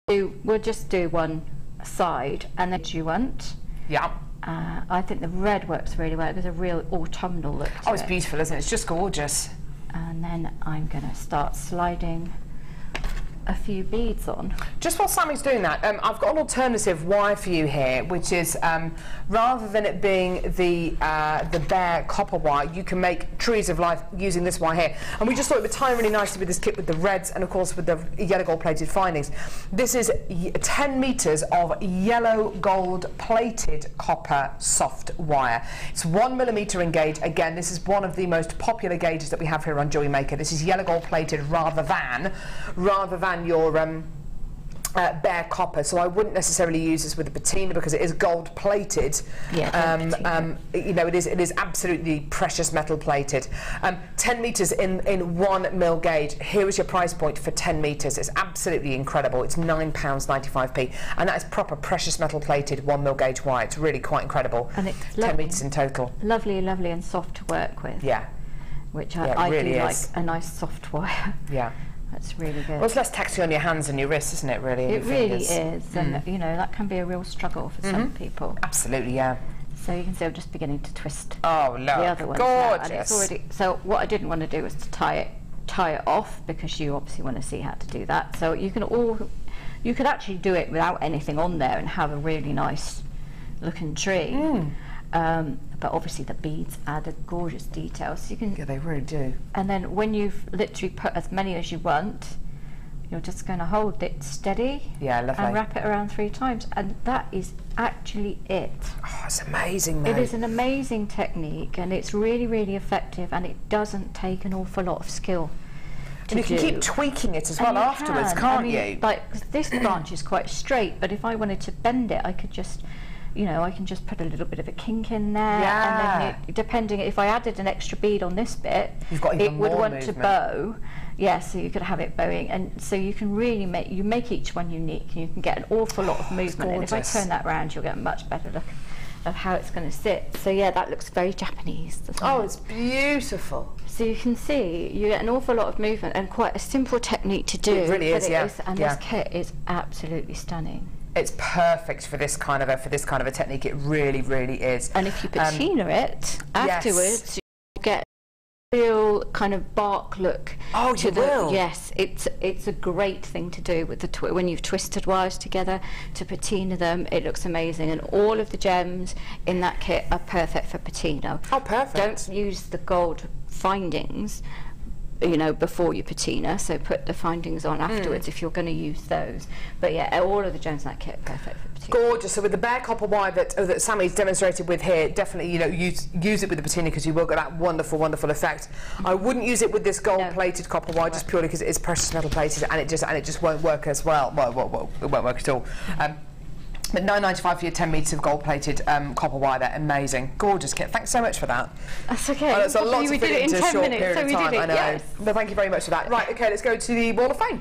we'll just do one side, and then do you want? Yeah. I think the red works really well. There's a real autumnal look to it. Oh, it's beautiful, isn't it? It's just gorgeous. And then I'm going to start sliding a few beads on. Just while Sammy's doing that, I've got an alternative wire for you here, which is rather than it being the bare copper wire, you can make trees of life using this wire here. And we just thought it would tie really nicely with this kit with the reds and of course with the yellow gold plated findings. This is 10 meters of yellow gold plated copper soft wire. It's 1 millimeter in gauge. Again, this is one of the most popular gauges that we have here on Jewellery Maker. This is yellow gold plated rather than your bare copper, so I wouldn't necessarily use this with a patina because it is gold plated. Yeah, you know, it is absolutely precious metal plated. 10 meters in 1 mil gauge. Here is your price point for 10 meters. It's absolutely incredible. It's £9.95p, and that is proper precious metal plated 1 mil gauge wire. It's really quite incredible. And it's 10 meters in total. Lovely and soft to work with. Yeah. Which Yeah, I really do is. like a nice soft wire. Yeah. That's really good. Well, it's less taxing on your hands and your wrists, isn't it, really? It really is, and you know, that can be a real struggle for some people. Absolutely, yeah. So you can see I'm just beginning to twist Oh, look, the other ones gorgeous. now, and it's already, so what I didn't want to do was to tie it off, because you obviously want to see how to do that. So you could actually do it without anything on there and have a really nice looking tree. But obviously the beads add a gorgeous detail, so you can. Yeah, they really do. And then when you've literally put as many as you want, you're just going to hold it steady. Yeah, lovely. And wrap it around 3 times, and that is actually it. Oh, it's amazing, mate. It is an amazing technique, and it's really effective, and it doesn't take an awful lot of skill to And you can do. keep tweaking it as well afterwards, can't you? Like this branch is quite straight, but if I wanted to bend it, I could just, you know, I can just put a little bit of a kink in there, and then depending, if I added an extra bead on this bit, You've got even it would more want movement. to bow. Yeah, so you could have it bowing, and so you can really make each one unique, and you can get an awful lot of movement. And if I gorgeous. turn that round, you'll get a much better look of how it's going to sit. So yeah, that looks very Japanese, doesn't Oh, it? it's beautiful. So you can see you get an awful lot of movement, and quite a simple technique to do. It really but is, yeah. And Yeah. this kit is absolutely stunning. It's perfect for this kind of a technique. It really is. And if you patina it afterwards, you get a real kind of bark look. Oh, to you will? Yes, it's a great thing to do with the when you've twisted wires together to patina them. It looks amazing, and all of the gems in that kit are perfect for patina. Oh, perfect. Don't use the gold findings, you know, before you patina, so put the findings on afterwards if you're going to use those. But yeah, all of the gems in that kit are perfect for patina. Gorgeous. So with the bare copper wire that Sammy's demonstrated with here, definitely, you know, use it with the patina, because you will get that wonderful I wouldn't use it with this gold-plated copper wire, just purely because it is precious metal plated, and it just won't work as well. Well, it won't work at all. But £9.95 for your 10 metres of gold-plated copper wire there. Amazing. Gorgeous kit. Thanks so much for that. That's okay. Oh, that's a lot to We fit did it in into a 10 short minutes, period so of we time. did it, I know. yes. But thank you very much for that. Right, okay, let's go to the Wall of Fame.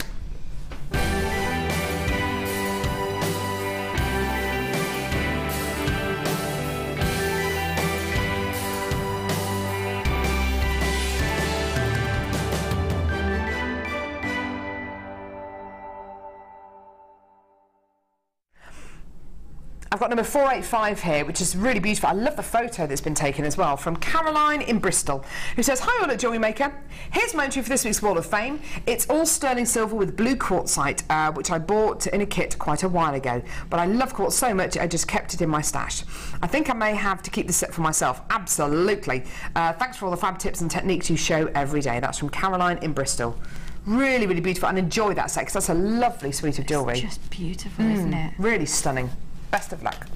I've got number 485 here, which is really beautiful. I love the photo that's been taken as well, from Caroline in Bristol, who says, "Hi all at Jewellery Maker. Here's my entry for this week's Wall of Fame. It's all sterling silver with blue quartzite, which I bought in a kit quite a while ago. But I love quartz so much, I just kept it in my stash. I think I may have to keep the set for myself." Absolutely. Thanks for all the fab tips and techniques you show every day. That's from Caroline in Bristol. Really beautiful, and enjoy that set, because that's a lovely suite of jewellery. It's just beautiful, isn't it? Really stunning. Best of luck.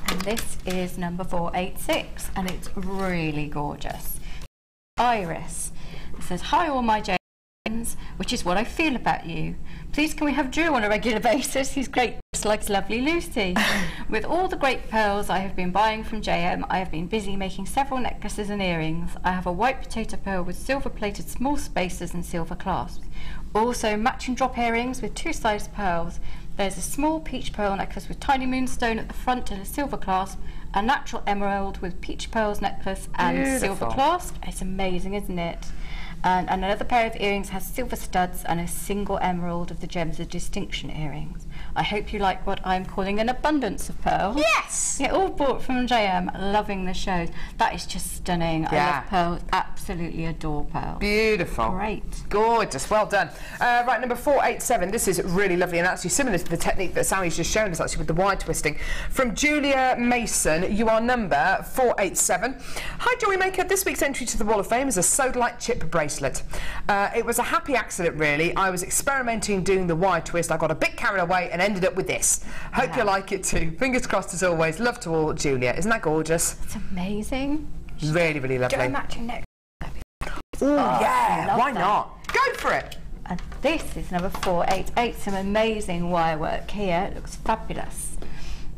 And this is number 486, and it's really gorgeous. Iris. It says, "Hi all my James, which is what I feel about you. Please can we have Drew on a regular basis? He's great. just like lovely Lucy. With all the great pearls I have been buying from JM, I have been busy making several necklaces and earrings. I have a white potato pearl with silver-plated small spacers and silver clasps. Also matching drop earrings with two-sized pearls. There's a small peach pearl necklace with tiny moonstone at the front and a silver clasp, a natural emerald with peach pearls necklace and silver clasp. It's amazing, isn't it? And another pair of earrings has silver studs and a single emerald of the Gems of Distinction earrings. I hope you like what I'm calling an abundance of pearls. Yes! Yeah, all bought from JM, loving the shows. That is just stunning. Yeah. I love pearls, absolutely adore pearls. Beautiful. Great. Gorgeous, well done. Right, number 487, this is really lovely and actually similar to the technique that Sammy's just shown us actually with the wire twisting. From Julia Mason, you are number 487. Hi Jewellery Maker, this week's entry to the Wall of Fame is a sodalite chip bracelet. It was a happy accident really. I was experimenting doing the wire twist, I got a bit carried away and ended up with this. Hope you like it too. Fingers crossed as always. Love to all, Julia. Isn't that gorgeous? It's amazing. Really, really lovely. Go matching next. Oh yeah, why not? Go for it. And this is number 488. Some amazing wire work here. It looks fabulous.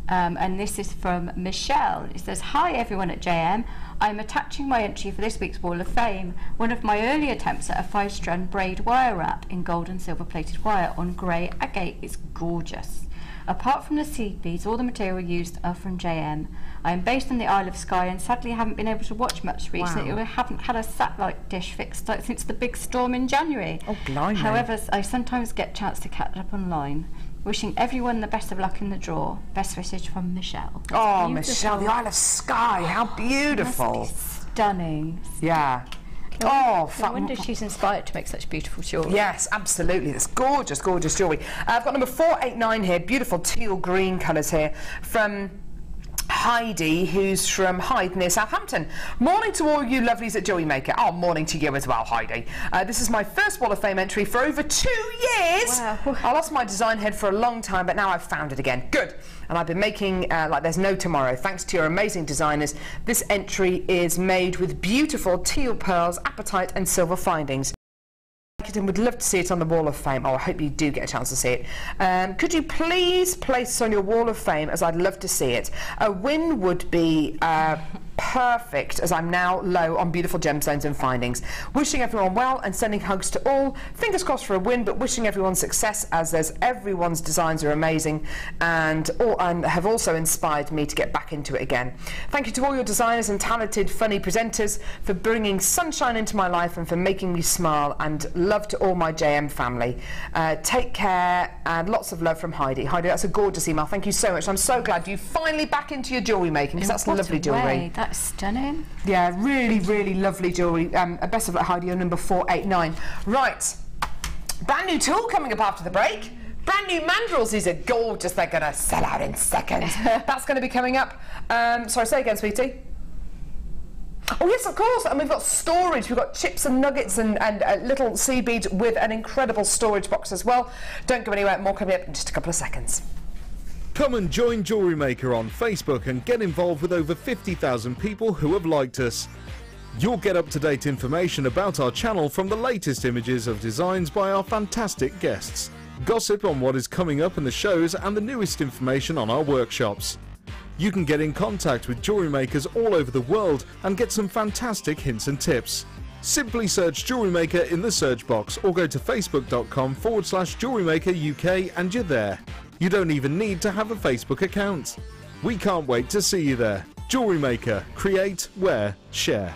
And this is from Michelle. It says, hi everyone at JM. I'm attaching my entry for this week's Wall of Fame. One of my early attempts at a 5-strand braid wire wrap in gold and silver plated wire on grey agate is gorgeous. Apart from the seed beads, all the material used are from JM. I am based on the Isle of Skye and sadly haven't been able to watch much recently. We haven't had a satellite dish fixed since the big storm in January. Oh, blimey. However, I sometimes get a chance to catch up online. Wishing everyone the best of luck in the draw. Best message from Michelle. Oh, Michelle, the Isle of Skye, how beautiful. Stunning. Yeah. Oh, I wonder if she's inspired to make such beautiful jewellery. Yes, absolutely. That's gorgeous, gorgeous jewellery. I've got number 489 here, beautiful teal green colours here from Heidi, who's from Hyde near Southampton. Morning to all you lovelies at Jewellery Maker. Oh, morning to you as well, Heidi. This is my first Wall of Fame entry for over 2 years. Wow. I lost my design head for a long time, but now I've found it again. Good. And I've been making like there's no tomorrow. Thanks to your amazing designers. This entry is made with beautiful teal pearls, apatite and silver findings. And would love to see it on the Wall of Fame. Oh, I hope you do get a chance to see it. Could you please place this on your Wall of Fame, as I'd love to see it. A win would be perfect, as I'm now low on beautiful gemstones and findings. Wishing everyone well and sending hugs to all. Fingers crossed for a win, but wishing everyone success, as everyone's designs are amazing and have also inspired me to get back into it again. Thank you to all your designers and talented, funny presenters for bringing sunshine into my life and for making me smile, and love to all my JM family. Take care and lots of love from Heidi. Heidi, that's a gorgeous email. Thank you so much. I'm so glad you finally back into your jewellery making, because that's lovely jewellery. That's stunning. Yeah, really, really lovely jewellery. Best of luck, Heidi, on number 489. Right, brand new tool coming up after the break. Brand new mandrels. These are gorgeous. They're going to sell out in seconds. That's going to be coming up. Sorry, say again, sweetie. Oh yes, of course, and we've got storage. We've got chips and nuggets and little seed beads with an incredible storage box as well. Don't go anywhere, more coming up in just a couple of seconds. Come and join Jewellery Maker on Facebook and get involved with over 50,000 people who have liked us. You'll get up-to-date information about our channel from the latest images of designs by our fantastic guests, gossip on what is coming up in the shows, and the newest information on our workshops. You can get in contact with jewellery makers all over the world and get some fantastic hints and tips. Simply search Jewellery Maker in the search box or go to facebook.com/JewelleryMaker UK and you're there. You don't even need to have a Facebook account. We can't wait to see you there. Jewellery Maker. Create, wear, share.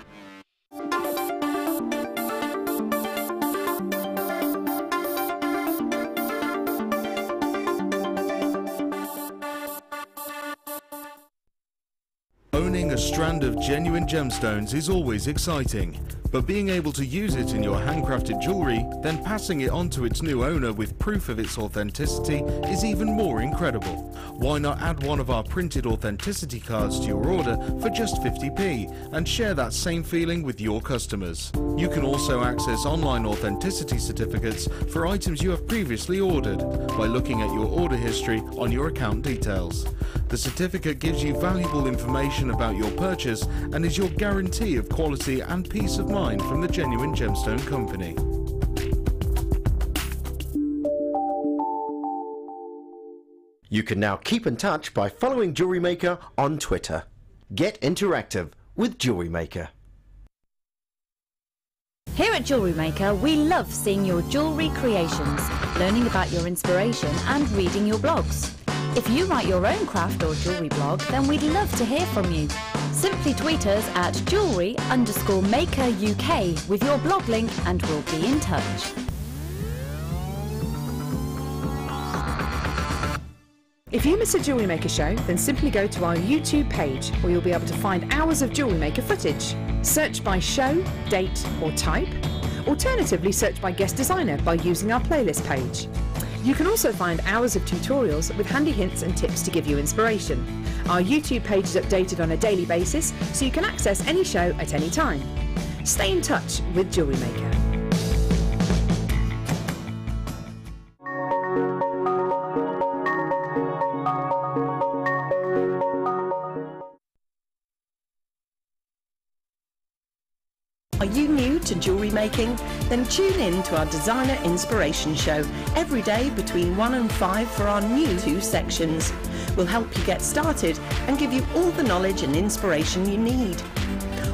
Owning a strand of genuine gemstones is always exciting, but being able to use it in your handcrafted jewellery, then passing it on to its new owner with proof of its authenticity is even more incredible. Why not add one of our printed authenticity cards to your order for just 50p and share that same feeling with your customers? You can also access online authenticity certificates for items you have previously ordered by looking at your order history on your account details. The certificate gives you valuable information about your purchase and is your guarantee of quality and peace of mind from the Genuine Gemstone Company. You can now keep in touch by following Jewellery Maker on Twitter. Get interactive with Jewellery Maker. Here at Jewellery Maker, we love seeing your jewellery creations, learning about your inspiration and reading your blogs. If you write your own craft or jewellery blog, then we'd love to hear from you. Simply tweet us at jewellery_maker UK with your blog link and we'll be in touch. If you miss a Jewellery Maker show, then simply go to our YouTube page where you'll be able to find hours of Jewellery Maker footage. Search by show, date or type. Alternatively, search by guest designer by using our playlist page. You can also find hours of tutorials with handy hints and tips to give you inspiration. Our YouTube page is updated on a daily basis, so you can access any show at any time. Stay in touch with Jewellery Maker. Are you new to jewellery making? Then tune in to our Designer Inspiration Show every day between 1 and 5 for our new 2 sections. We'll help you get started and give you all the knowledge and inspiration you need.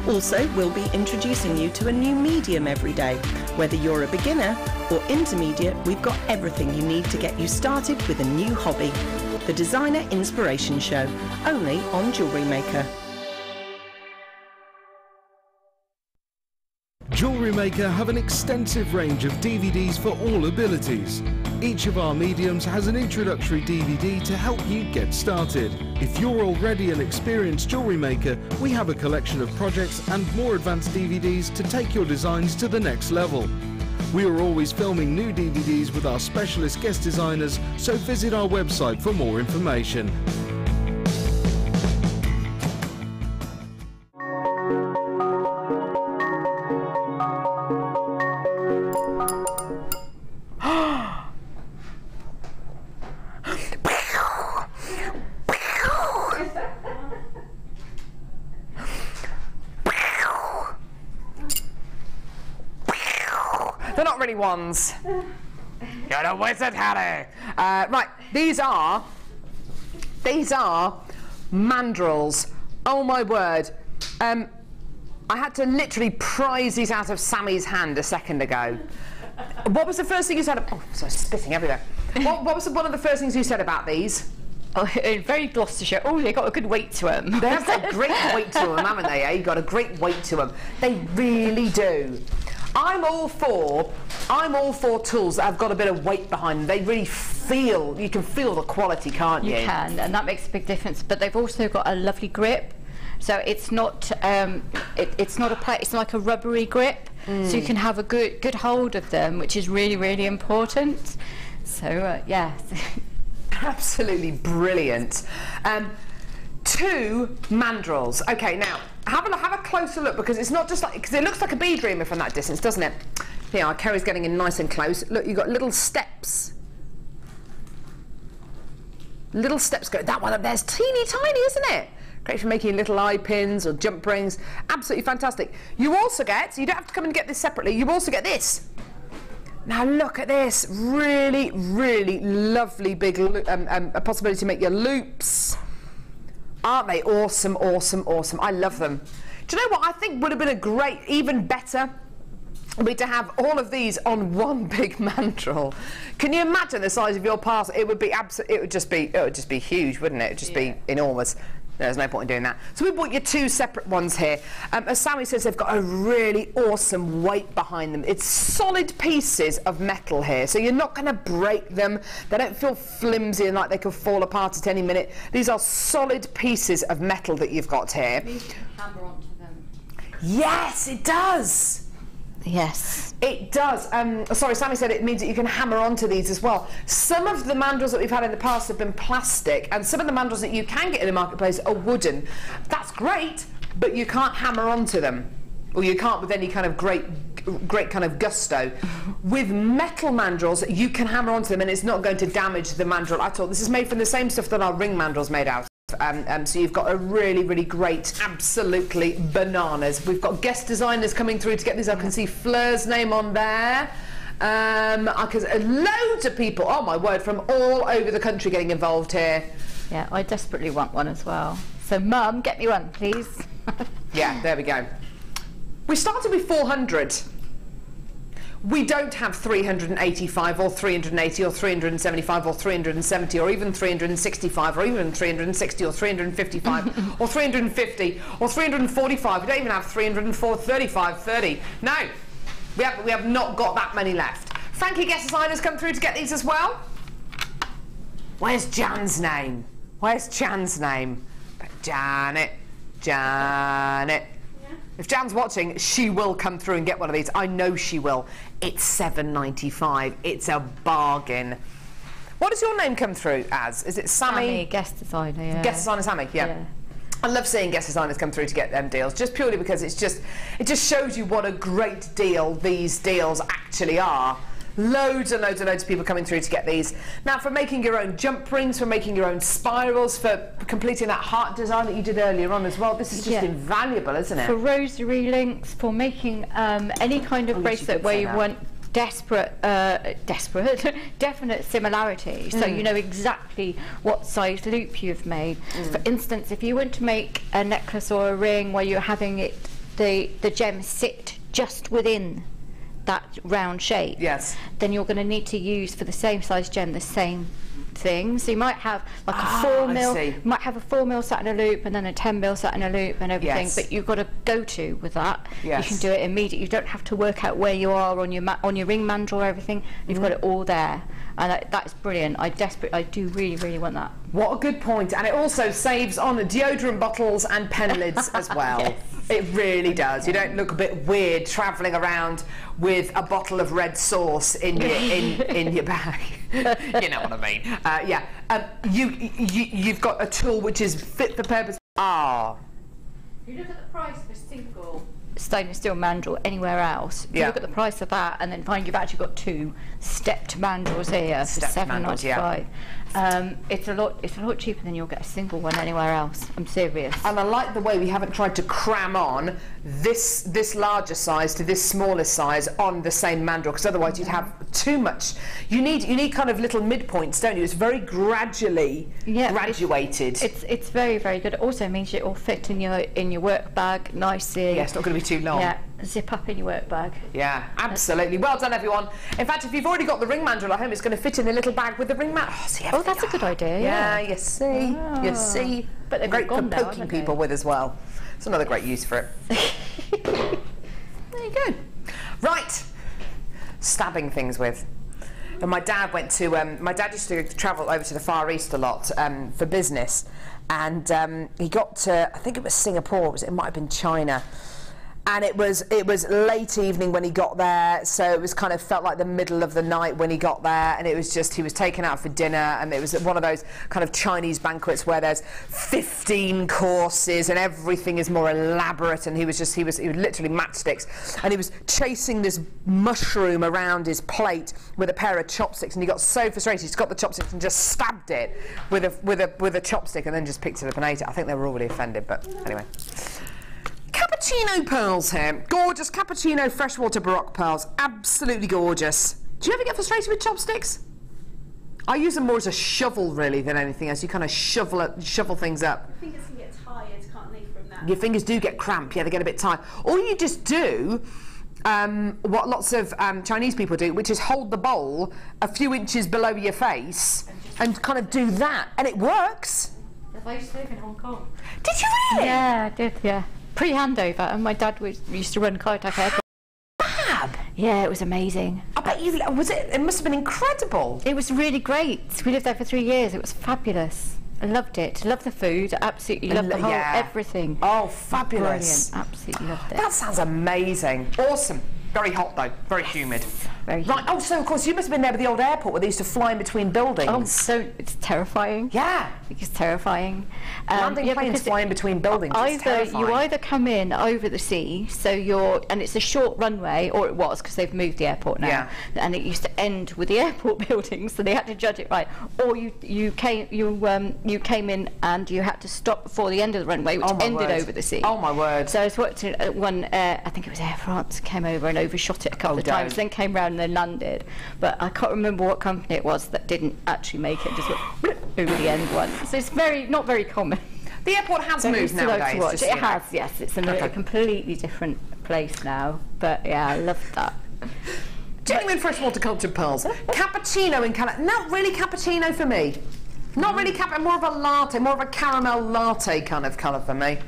Also, we'll be introducing you to a new medium every day. Whether you're a beginner or intermediate, we've got everything you need to get you started with a new hobby. The Designer Inspiration Show, only on Jewellery Maker. Jewellery Maker have an extensive range of DVDs for all abilities. Each of our mediums has an introductory DVD to help you get started. If you're already an experienced jewellery maker, we have a collection of projects and more advanced DVDs to take your designs to the next level. We are always filming new DVDs with our specialist guest designers, so visit our website for more information. They're not really ones. You're a wizard, Harry. Right, these are mandrels. Oh my word. I had to literally prise these out of Sammi's hand a second ago. What was the first thing you said? Oh, sorry, spitting everywhere. What was one of the first things you said about these? Oh, very Gloucestershire. Oh, they got a good weight to them. They have got a great weight to them, haven't they? You've got a great weight to them. They really do. I'm all for tools that have got a bit of weight behind them. They really feel, you can feel the quality, can't you? You can, and that makes a big difference. But they've also got a lovely grip. So it's not it's not a plate, it's like a rubbery grip. So you can have a good hold of them, which is really, really important. So yeah. Absolutely brilliant. 2 mandrels. Okay, now have a closer look, because it's not just like, because it looks like a bead reamer from that distance, doesn't it? Yeah, Kerry's getting in nice and close. Look, you've got little steps. Little steps go. That one up there's teeny tiny, isn't it? Great for making little eye pins or jump rings. Absolutely fantastic. You also get, so you don't have to come and get this separately, you also get this. Now look at this, really, really lovely big a possibility to make your loops. Aren't they awesome, awesome, awesome? I love them. Do you know what I think would have been a great, even better, would be to have all of these on one big mandrel. Can you imagine the size of your parcel? It would be it would just be huge, wouldn't it? It would just be enormous. There's no point in doing that. So we bought you 2 separate ones here. As Sammi says, they've got a really awesome weight behind them. It's solid pieces of metal here, so you're not going to break them. They don't feel flimsy and like they could fall apart at any minute. These are solid pieces of metal that you've got here. It means you can hammer onto them. Yes, it does. Yes. It does. Sorry, Sammi said it means that you can hammer onto these as well. Some of the mandrels that we've had in the past have been plastic, and some of the mandrels that you can get in the marketplace are wooden. That's great, but you can't hammer onto them, or you can't with any kind of great kind of gusto. With metal mandrels, you can hammer onto them, and it's not going to damage the mandrel at all. This is made from the same stuff that our ring mandrel's made out of. So you've got a really, really great, absolutely bananas. We've got guest designers coming through to get these. I can see Fleur's name on there. Because loads of people, oh my word, from all over the country getting involved here. Yeah, I desperately want one as well. So, Mum, get me one, please. Yeah, there we go. We started with 400. We don't have 385 or 380 or 375 or 370 or even 365 or even 360 or 355 or 350 or 345. We don't even have 304, 35, 30. No, we have not got that many left. Frankie Guest Designer's come through to get these as well. Where's Jan's name? Where's Jan's name? Janet. If Jan's watching, she will come through and get one of these. I know she will. It's $7.95. It's a bargain. What does your name come through as? Is it Sammi? Sammi, Guest Designer, yeah. Guest Designer Sammi, yeah. I love seeing guest designers come through to get them deals, just purely because it just shows you what a great deal these deals actually are. Loads and loads and loads of people coming through to get these. Now, for making your own jump rings, for making your own spirals, for completing that heart design that you did earlier on as well, this is just invaluable, isn't it? For rosary links, for making any kind of bracelet where you want definite similarity, so you know exactly what size loop you've made. For instance, if you want to make a necklace or a ring where you're having it, the gem sit just within that round shape, then you're going to need to use, for the same size gem, the same thing. So you might have like a 4 mil, you might have a 4 mil sat in a loop and then a 10 mil sat in a loop and everything, but you've got to go to with that. You can do it immediately. You don't have to work out where you are on your ring mandrel or everything. You've got it all there, and that is brilliant. I do really want that. What a good point. And it also saves on deodorant bottles and pen lids as well. It really does. You don't look a bit weird travelling around with a bottle of red sauce in your in your bag. You know what I mean? You've got a tool which is fit for purpose. If you look at the price of a single stainless steel mandrel anywhere else, if you look at the price of that and then find you've actually got 2 stepped mandrels here for $7.95. It's a lot cheaper than you'll get a single one anywhere else. I'm serious. And I like the way we haven't tried to cram on this larger size to this smaller size on the same mandrel, because otherwise you'd have too much. You need kind of little midpoints, don't you? It's very gradually graduated. It's very good. It also means it will fit in your work bag nicely. Yeah, it's not going to be too long. Yeah, zip up in your work bag. Yeah, absolutely. Well done, everyone. In fact, if you've already got the ring mandrel at home, it's going to fit in the little bag with the ring mandrel. Oh, that's a good idea. Yeah, you see. You see. But they're great for now, poking people with as well. It's another great use for it. There you go. Right. Stabbing things with. And my dad went to, my dad used to travel over to the Far East a lot for business, and he got to, I think it was Singapore, it might have been China, and it was late evening when he got there, so it was kind of felt like the middle of the night when he got there, and it was just, he was taken out for dinner, and it was one of those kind of Chinese banquets where there's 15 courses and everything is more elaborate, and he was literally matchsticks, and he was chasing this mushroom around his plate with a pair of chopsticks, and he got so frustrated, he's got the chopsticks and just stabbed it with a chopstick and then just picked it up and ate it. I think they were all really offended, but anyway. Cappuccino pearls here. Gorgeous cappuccino freshwater baroque pearls. Absolutely gorgeous. Do you ever get frustrated with chopsticks? I use them more as a shovel, really, than anything else. You kind of shovel things up. Your fingers can get tired, can't they, from that? Your fingers do get cramp, yeah, they get a bit tired. Or you just do what lots of Chinese people do, which is hold the bowl a few inches below your face and kind of do that, and it works. I used to live in Hong Kong. Did you really? Yeah, I did, yeah. Pre-handover, and my dad used to run Kai Tak Airport. Fab! Yeah, it was amazing. I bet you, it must have been incredible. It was really great. We lived there for 3 years. It was fabulous. I loved it. Loved the food. Absolutely loved the whole everything. Oh, fabulous. Brilliant. Absolutely loved it. That sounds amazing. Awesome. Very hot though. Very humid. Very right. Oh, so of course you must have been there with the old airport where they used to fly in between buildings. Oh, so it's terrifying. Yeah. It's terrifying. Landing planes fly in between buildings. You either come in over the sea, so and it's a short runway, or it was because they've moved the airport now, and it used to end with the airport building, so they had to judge it right. Or you came in and you had to stop before the end of the runway, which ended over the sea. Oh my word! So I was watching one. I think it was Air France came over and overshot it a couple of times, then came round and then landed. But I can't remember what company it was that didn't actually make it, just went over the end once. So it's not very common. The airport has moved nowadays. It has, yes. It's a completely different place now. But yeah, I love that. Genuine freshwater cultured pearls. Cappuccino in colour. Not really cappuccino for me. Not really more of a latte, more of a caramel latte kind of colour for me.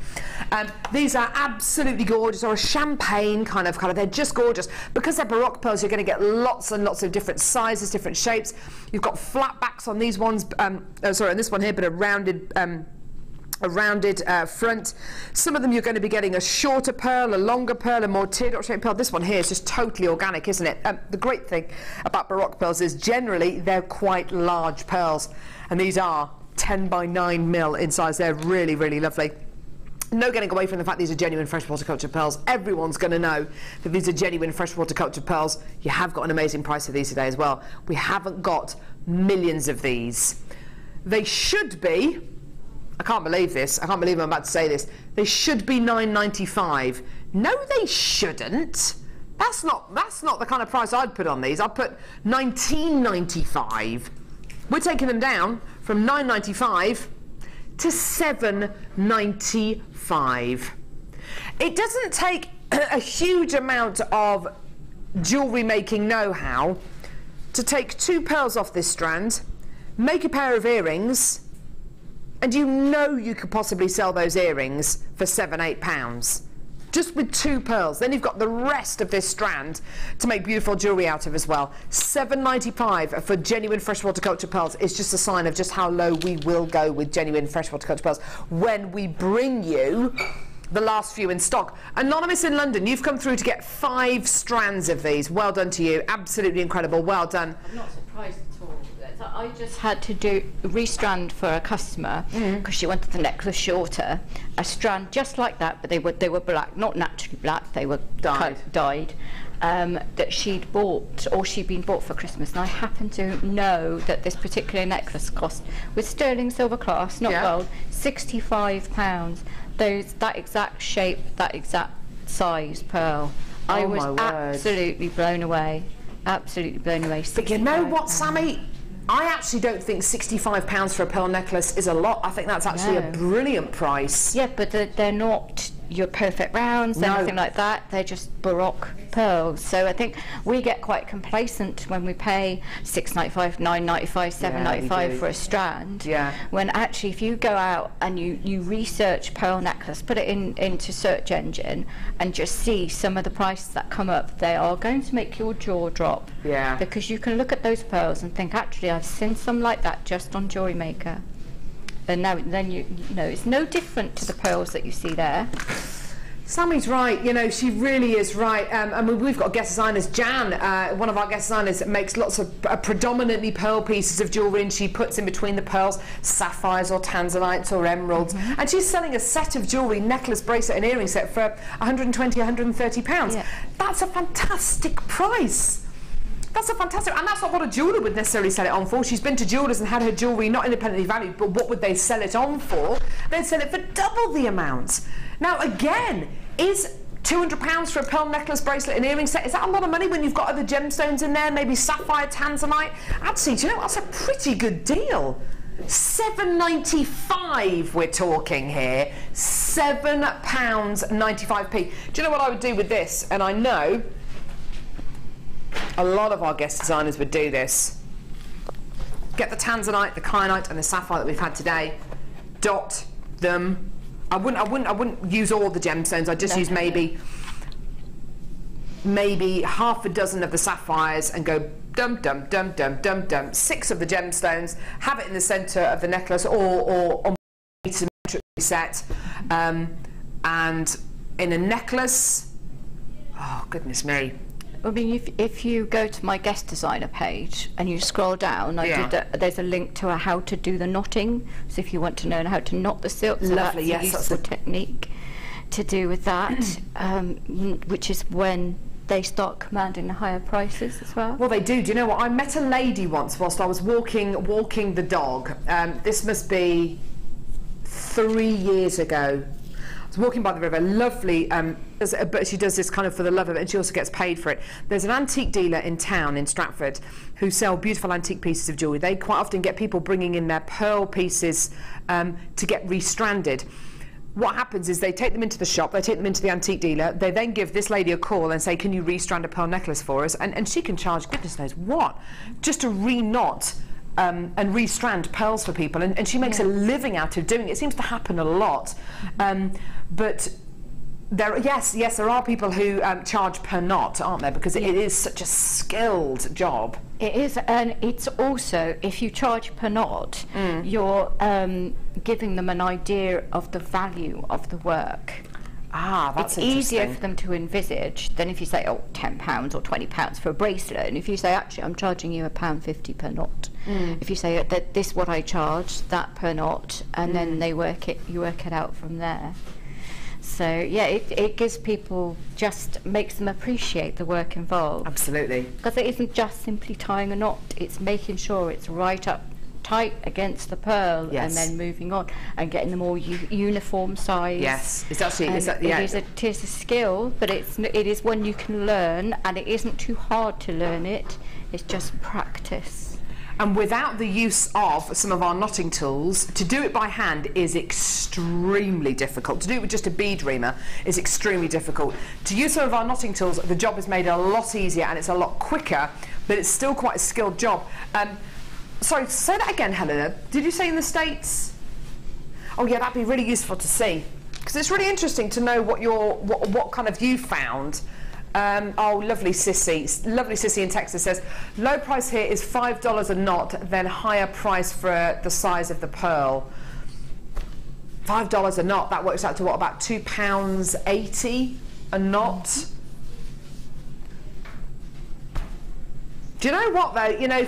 These are absolutely gorgeous, or a champagne kind of colour. They're just gorgeous. Because they're Baroque pearls, you're going to get lots and lots of different sizes, different shapes. You've got flat backs on these ones, sorry, on this one here, but a rounded front. Some of them you're going to be getting a shorter pearl, a longer pearl, a more teardrop shaped pearl. This one here is just totally organic, isn't it? The great thing about Baroque pearls is generally they're quite large pearls, and these are 10 by 9 mil in size. They're really, really lovely. No getting away from the fact these are genuine freshwater cultured pearls. Everyone's going to know that these are genuine freshwater cultured pearls. You have got an amazing price for these today as well. We haven't got millions of these. They should be, I can't believe this, I can't believe I'm about to say this, they should be £9.95. No, they shouldn't. That's not the kind of price I'd put on these. I'd put £19.95. We're taking them down from £9.95 to £7.95. It doesn't take a huge amount of jewellery making know-how to take 2 pearls off this strand, make a pair of earrings, and you know you could possibly sell those earrings for £7–8. Just with 2 pearls. Then you've got the rest of this strand to make beautiful jewellery out of as well. £7.95 for genuine freshwater cultured pearls is just a sign of just how low we will go with genuine freshwater cultured pearls when we bring you the last few in stock. Anonymous in London, you've come through to get 5 strands of these. Well done to you. Absolutely incredible. Well done. I'm not surprised at all. I just had to do restrand for a customer because she wanted the necklace shorter. A strand just like that, but they were black, not naturally black. They were dyed. That she'd bought, or she'd been bought for Christmas, and I happen to know that this particular necklace cost, with sterling silver clasp, not gold, £65. That exact shape, that exact size pearl. I was absolutely blown away. Absolutely blown away. But you know what, Sammi? I actually don't think £65 for a pearl necklace is a lot. I think that's actually a brilliant price. Yeah, but they're not your perfect rounds, anything like that. They're just Baroque pearls. So I think we get quite complacent when we pay £6.95, £9.95, £7.95 for a strand. Yeah. When actually, if you go out and you research pearl necklace, put it into search engine, and just see some of the prices that come up, they are going to make your jaw drop. Yeah. Because you can look at those pearls and think, actually, I've seen some like that just on Jewellery Maker. And now, then you know, it's no different to the pearls that you see there. Sammi's right, you know, she really is right. I mean, we've got guest designers, Jan, one of our guest designers, makes lots of predominantly pearl pieces of jewellery, and she puts in between the pearls sapphires or tanzanites or emeralds. And she's selling a set of jewellery, necklace, bracelet and earring set for £120, £130. Yeah. That's a fantastic price. That's a fantastic, and that's not what a jeweller would necessarily sell it on for. She's been to jewellers and had her jewellery not independently valued, but what would they sell it on for? They'd sell it for double the amount. Now again, is £200 for a pearl necklace, bracelet and earring set, is that a lot of money when you've got other gemstones in there, maybe sapphire, tanzanite? Actually, do you know, that's a pretty good deal. £7.95 we're talking here, £7.95p. Do you know what I would do with this? And I know a lot of our guest designers would do this. Get the tanzanite, the kyanite and the sapphire that we've had today, dot them. I wouldn't use all the gemstones. I'd just use maybe half a dozen of the sapphires and go dum dum dum dum dum dum. 6 of the gemstones, have it in the centre of the necklace or on a symmetric set, and in a necklace. Oh goodness me. I mean, if you go to my guest designer page and you scroll down, there's a link to how to do the knotting. So if you want to know how to knot the silk, so that's a useful technique to do with that, which is when they start commanding higher prices as well. Well, they do. Do you know what? I met a lady once whilst I was walking the dog. This must be 3 years ago. I was was walking by the river, lovely, but she does this kind of for the love of it, and she also gets paid for it. There's an antique dealer in town, in Stratford, who sell beautiful antique pieces of jewellery. They quite often get people bringing in their pearl pieces to get restranded. What happens is they take them into the shop, they take them into the antique dealer, they then give this lady a call and say, can you restrand a pearl necklace for us? And she can charge goodness knows what, just to re-knot and restrand pearls for people, and she makes a living out of doing it. It seems to happen a lot, but there are people who charge per knot, aren't there, because it is such a skilled job. It is, and it's also, if you charge per knot, you're giving them an idea of the value of the work. Ah, that's it's easier for them to envisage than if you say, oh, £10 or £20 for a bracelet. And if you say, actually, I'm charging you £1.50 per knot. If you say that this is what I charge, that per knot, and then you work it out from there. So yeah, it gives people, just makes them appreciate the work involved. Absolutely. Because it isn't just simply tying a knot; it's making sure it's right up tight against the pearl, and then moving on and getting them all uniform size. Yes, it's actually it is a skill, but it is one you can learn, and it isn't too hard to learn it. It's just practice. And without the use of some of our knotting tools, to do it by hand is extremely difficult. To do it with just a bead reamer is extremely difficult. To use some of our knotting tools, the job is made a lot easier and it's a lot quicker, but it's still quite a skilled job. Sorry, say that again, Helena. Did you say in the States? Oh yeah, that'd be really useful to see, because it's really interesting to know what kind of you found. Oh, lovely Sissy in Texas says, low price here is $5 a knot, then higher price for the size of the pearl. $5 a knot, that works out to what, about £2.80 a knot? Do you know what though, you know,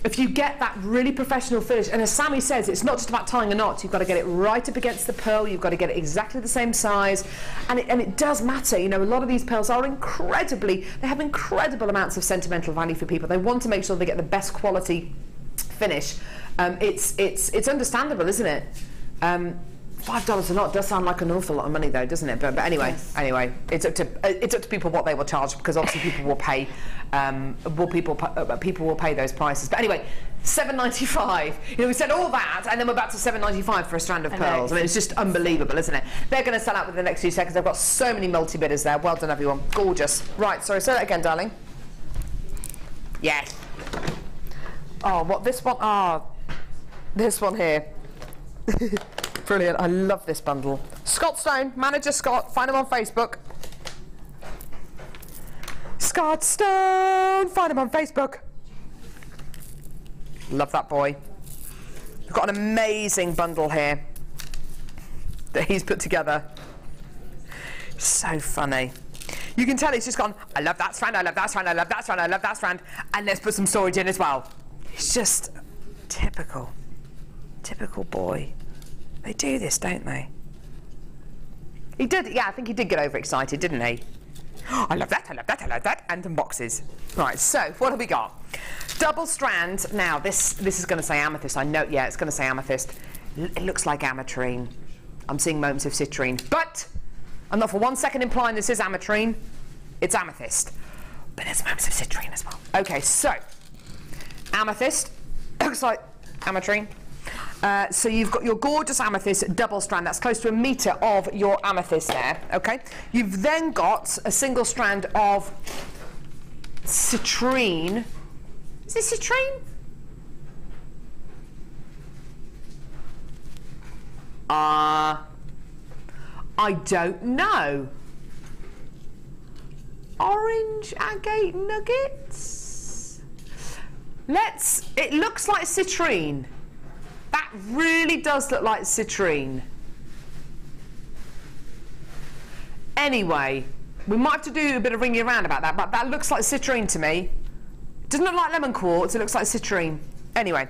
if you get that really professional finish, and as Sammi says, it's not just about tying a knot, you've got to get it right up against the pearl, you've got to get it exactly the same size, and it does matter. You know, a lot of these pearls are they have incredible amounts of sentimental value for people. They want to make sure they get the best quality finish. It's understandable, isn't it? $5 a knot does sound like an awful lot of money though, doesn't it? But anyway, it's up to people what they will charge, because obviously people will pay people will pay those prices. But anyway, $7.95. You know, we said all that, and then we're back to $7.95 for a strand of pearls. I mean, it's just unbelievable, isn't it? They're going to sell out within the next few seconds. I've got so many multi-bidders there. Well done, everyone. Gorgeous. Right, sorry, say that again, darling. Yes. Oh, what, this one? Ah, this one here. Brilliant. I love this bundle. Scott Stone, Manager Scott. Find him on Facebook. Scott Stone. Find him on Facebook. Love that boy. We've got an amazing bundle here that he's put together. So funny. You can tell he's just gone, I love that strand, I love that strand, I love that strand, I love that strand, and let's put some storage in as well. He's just typical boy. They do this, don't they? He did, yeah, I think he did get overexcited, didn't he? Oh, I love that, I love that, I love that, and some boxes. Right, so what have we got? Double strand. Now, this is going to say amethyst. I know, yeah, it's going to say amethyst. It looks like ametrine. I'm seeing moments of citrine, but I'm not for 1 second implying this is ametrine. It's amethyst, but there's moments of citrine as well. Okay, so amethyst looks like ametrine. So you've got your gorgeous amethyst double strand. That's close to 1 metre of your amethyst there. Okay. You've then got a single strand of citrine. Is this citrine? I don't know. Orange agate nuggets. It looks like citrine. That really does look like citrine. Anyway, we might have to do a bit of ringing around about that, but that looks like citrine to me. It doesn't look like lemon quartz, it looks like citrine. Anyway,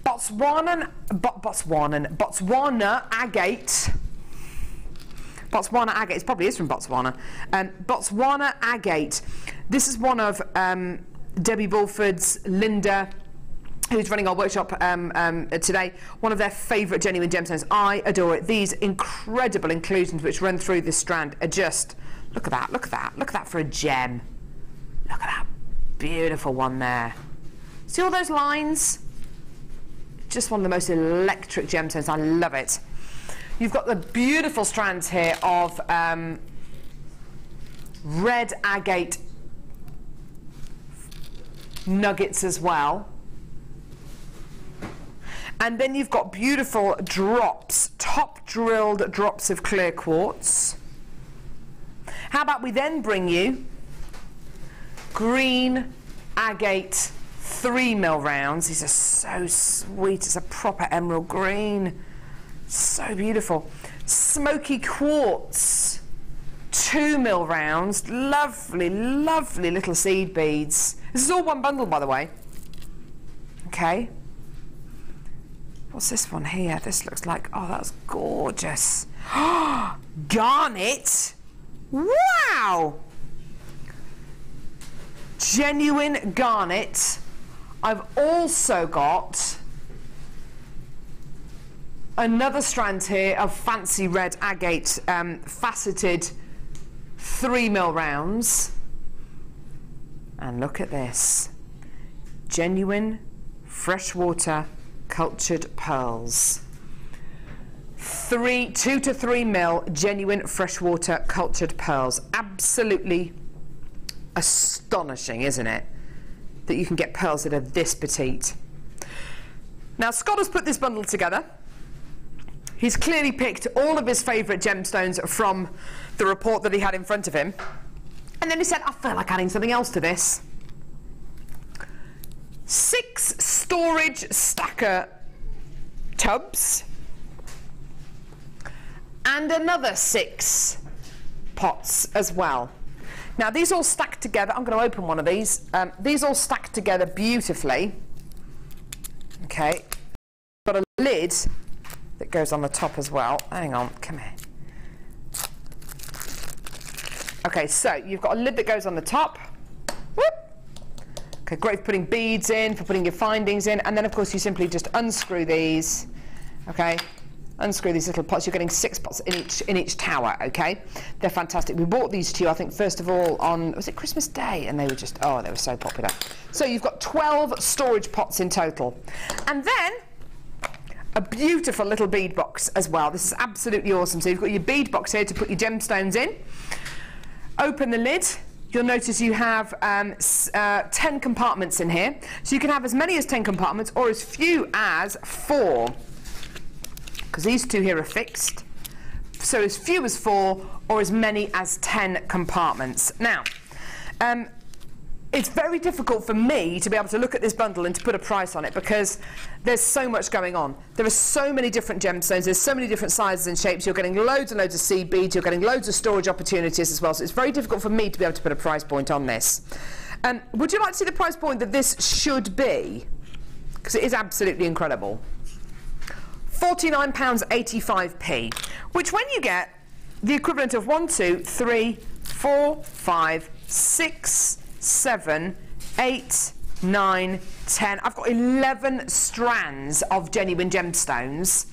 Botswana agate. Botswana agate, it probably is from Botswana. Botswana agate. This is one of Debbie Bulford's, Linda who's running our workshop today, one of their favourite genuine gemstones. I adore it. These incredible inclusions which run through this strand are just, look at that, look at that, look at that for a gem. Look at that beautiful one there. See all those lines? Just one of the most electric gemstones. I love it. You've got the beautiful strands here of red agate nuggets as well. And then you've got beautiful drops, top drilled drops of clear quartz. How about we then bring you green agate 3mm rounds. These are so sweet. It's a proper emerald green. So beautiful. Smoky quartz 2mm rounds. Lovely, lovely little seed beads. This is all one bundle, by the way. Okay. What's this one here? This looks like, oh, that's gorgeous. Garnet. Wow. Genuine garnet. I've also got another strand here of fancy red agate faceted 3mm rounds. And look at this. Genuine freshwater cultured pearls. 2 to 3mm genuine freshwater cultured pearls. Absolutely astonishing, isn't it? That you can get pearls that are this petite. Now Scott has put this bundle together. He's clearly picked all of his favourite gemstones from the report that he had in front of him. And then he said, I feel like adding something else to this. 6 storage stacker tubs and another 6 pots as well. Now these all stack together. I'm going to open one of these. These all stack together beautifully. Okay, got a lid that goes on the top as well. Hang on, come here. Okay, so you've got a lid that goes on the top. Whoop. Okay, great for putting beads in, for putting your findings in, and then of course you simply just unscrew these. Okay, unscrew these little pots. You're getting 6 pots in each tower. Okay, they're fantastic. We bought these to you, I think, first of all on, was it Christmas Day? And they were just, oh, they were so popular. So you've got 12 storage pots in total, and then a beautiful little bead box as well. This is absolutely awesome. So you've got your bead box here to put your gemstones in. Open the lid. You'll notice you have 10 compartments in here. So you can have as many as 10 compartments or as few as 4. Because these 2 here are fixed. So as few as 4 or as many as 10 compartments. Now, it's very difficult for me to be able to look at this bundle and to put a price on it because there's so much going on. There are so many different gemstones, there's so many different sizes and shapes. You're getting loads and loads of seed beads, you're getting loads of storage opportunities as well, so it's very difficult for me to be able to put a price point on this. Would you like to see the price point that this should be? Because it is absolutely incredible. £49.85p, which when you get the equivalent of 1, 2, 3, 4, 5, 6, 7, 8, 9, 10. I've got 11 strands of genuine gemstones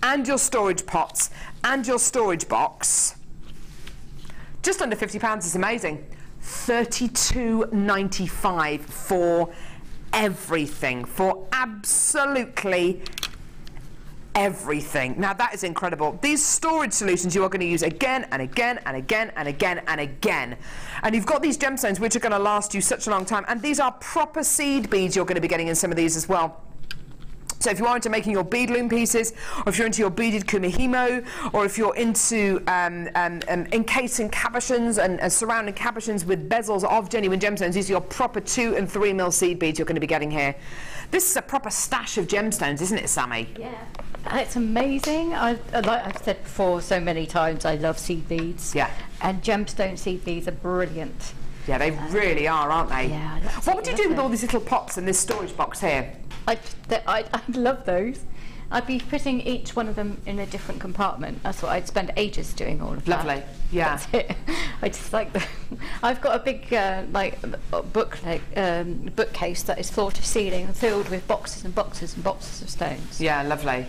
and your storage pots and your storage box. Just under £50 is amazing. £32.95 for everything, for absolutely everything. Now that is incredible. These storage solutions you are going to use again and again and again and again and again. And you've got these gemstones which are going to last you such a long time. And these are proper seed beads you're going to be getting in some of these as well. So if you are into making your bead loom pieces, or if you're into your beaded kumihimo, or if you're into encasing cabochons and surrounding cabochons with bezels of genuine gemstones, these are your proper 2 and 3 mil seed beads you're going to be getting here. This is a proper stash of gemstones, isn't it, Sammi? Yeah, and it's amazing. Like I've said before so many times, I love seed beads. Yeah. And gemstone seed beads are brilliant. Yeah, they really are, aren't they? Yeah. What would you do with all these little pots in this storage box here? I love those. I'd be putting each one of them in a different compartment. That's what I'd spend ages doing all of that. Lovely. Yeah. That's it. I just like the. I've got a big bookcase that is floor to ceiling, filled with boxes and boxes and boxes of stones. Yeah, lovely.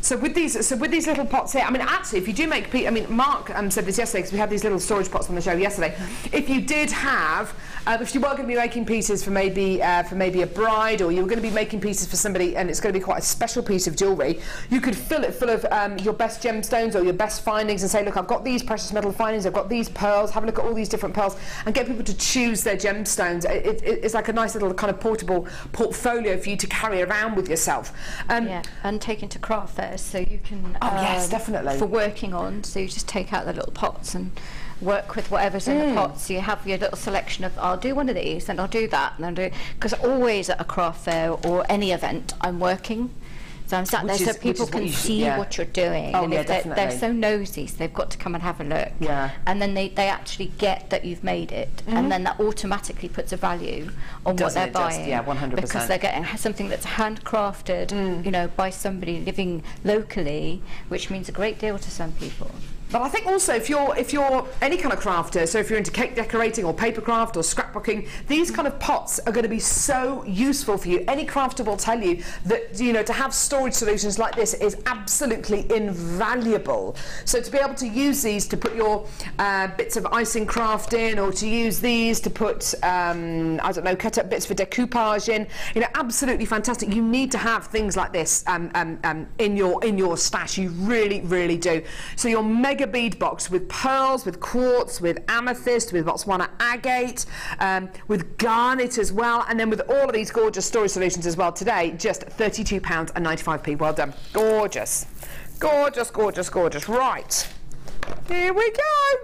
So with these little pots here, I mean, actually, if you do make, I mean, Mark said this yesterday because we had these little storage pots on the show yesterday. If you did have, if you were going to be making pieces for maybe a bride, or you were going to be making pieces for somebody, and it's going to be quite a special piece of jewellery, you could fill it full of your best gemstones or your best findings, and say, look, I've got these precious metal findings, I've got these pearls. Have a look at all these different pearls, and get people to choose their gemstones. It's like a nice little kind of portable portfolio for you to carry around with yourself. Yeah, and take into craft fairs, so you can. Oh yes, definitely. For working on, so you just take out the little pots and work with whatever's in the pots. So you have your little selection of, I'll do one of these and I'll do that and I'll do, because always at a craft fair or any event I'm working, so I'm sat there so people can see what you're doing. Oh, and yeah, if they're so nosy, so they've got to come and have a look. Yeah. And then they actually get that you've made it, and then that automatically puts a value on what they're buying. Yeah, 100%. Because they're getting something that's handcrafted, you know, by somebody living locally, which means a great deal to some people. But I think also if you're any kind of crafter, so if you're into cake decorating or paper craft or scrapbooking, these kind of pots are going to be so useful for you. Any crafter will tell you that, you know, to have storage solutions like this is absolutely invaluable. So to be able to use these to put your bits of icing craft in, or to use these to put I don't know, cut up bits for decoupage in, you know, absolutely fantastic. You need to have things like this in your stash. You really, really do. So your mega bead box with pearls, with quartz, with amethyst, with Botswana agate, with garnet as well, and then with all of these gorgeous storage solutions as well today, just £32.95p. Well done. Gorgeous. Gorgeous, gorgeous, gorgeous. Right. Here we go.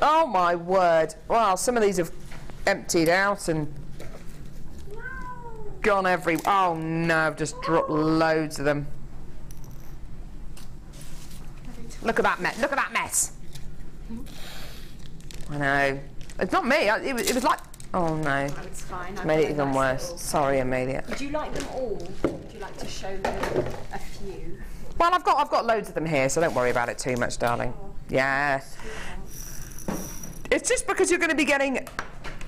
Oh my word. Wow, some of these have emptied out and gone oh no, I've just dropped loads of them. Look at that mess. Look at that mess. I know. It's not me. It was like. Oh no. Oh, it's fine. It's made it even worse. Sorry, Amelia. Would you like them all? Would you like to show them a few? Well, I've got loads of them here, so don't worry about it too much, darling. Yeah. It's just because you're going to be getting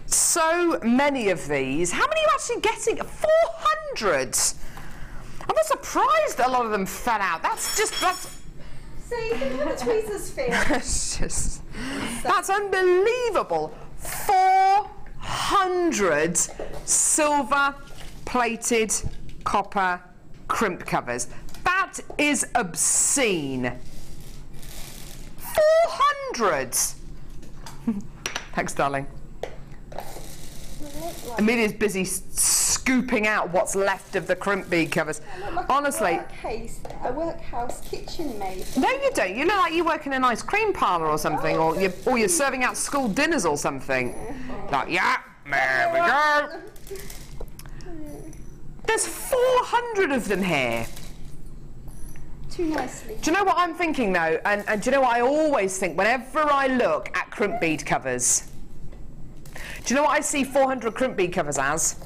so many of these. How many are you actually getting? 400. I'm not surprised that a lot of them fell out. That's. See, you can have a tweezers fit. That's unbelievable. 400 silver plated copper crimp covers. That is obscene. 400. Thanks, darling. Amelia's busy scooping out what's left of the crimp bead covers. Honestly. A workhouse kitchen maid. No, you don't. You look like you work in a nice cream parlour or something, or you're serving out school dinners or something. Like, yeah, there we go. There's 400 of them here. Too nicely. Do you know what I'm thinking though? And do you know what I always think whenever I look at crimp bead covers? Do you know what I see 400 crimp bead covers as?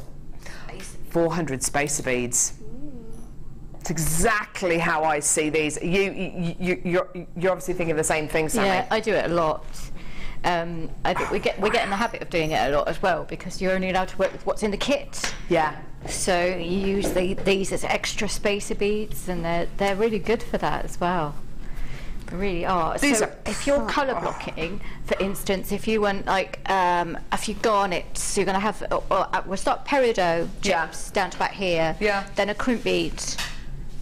400 spacer beads. It's exactly how I see these. You're obviously thinking the same thing, Sammi. Yeah, I do it a lot. I think we get in the habit of doing it a lot as well, because you're only allowed to work with what's in the kit. Yeah. So you use these as extra spacer beads, and they're really good for that as well. They really are. If you're colour blocking, for instance, if you want like a few garnets, you're going to have. We'll start peridot chips down to about here. Yeah. Then a crimp bead,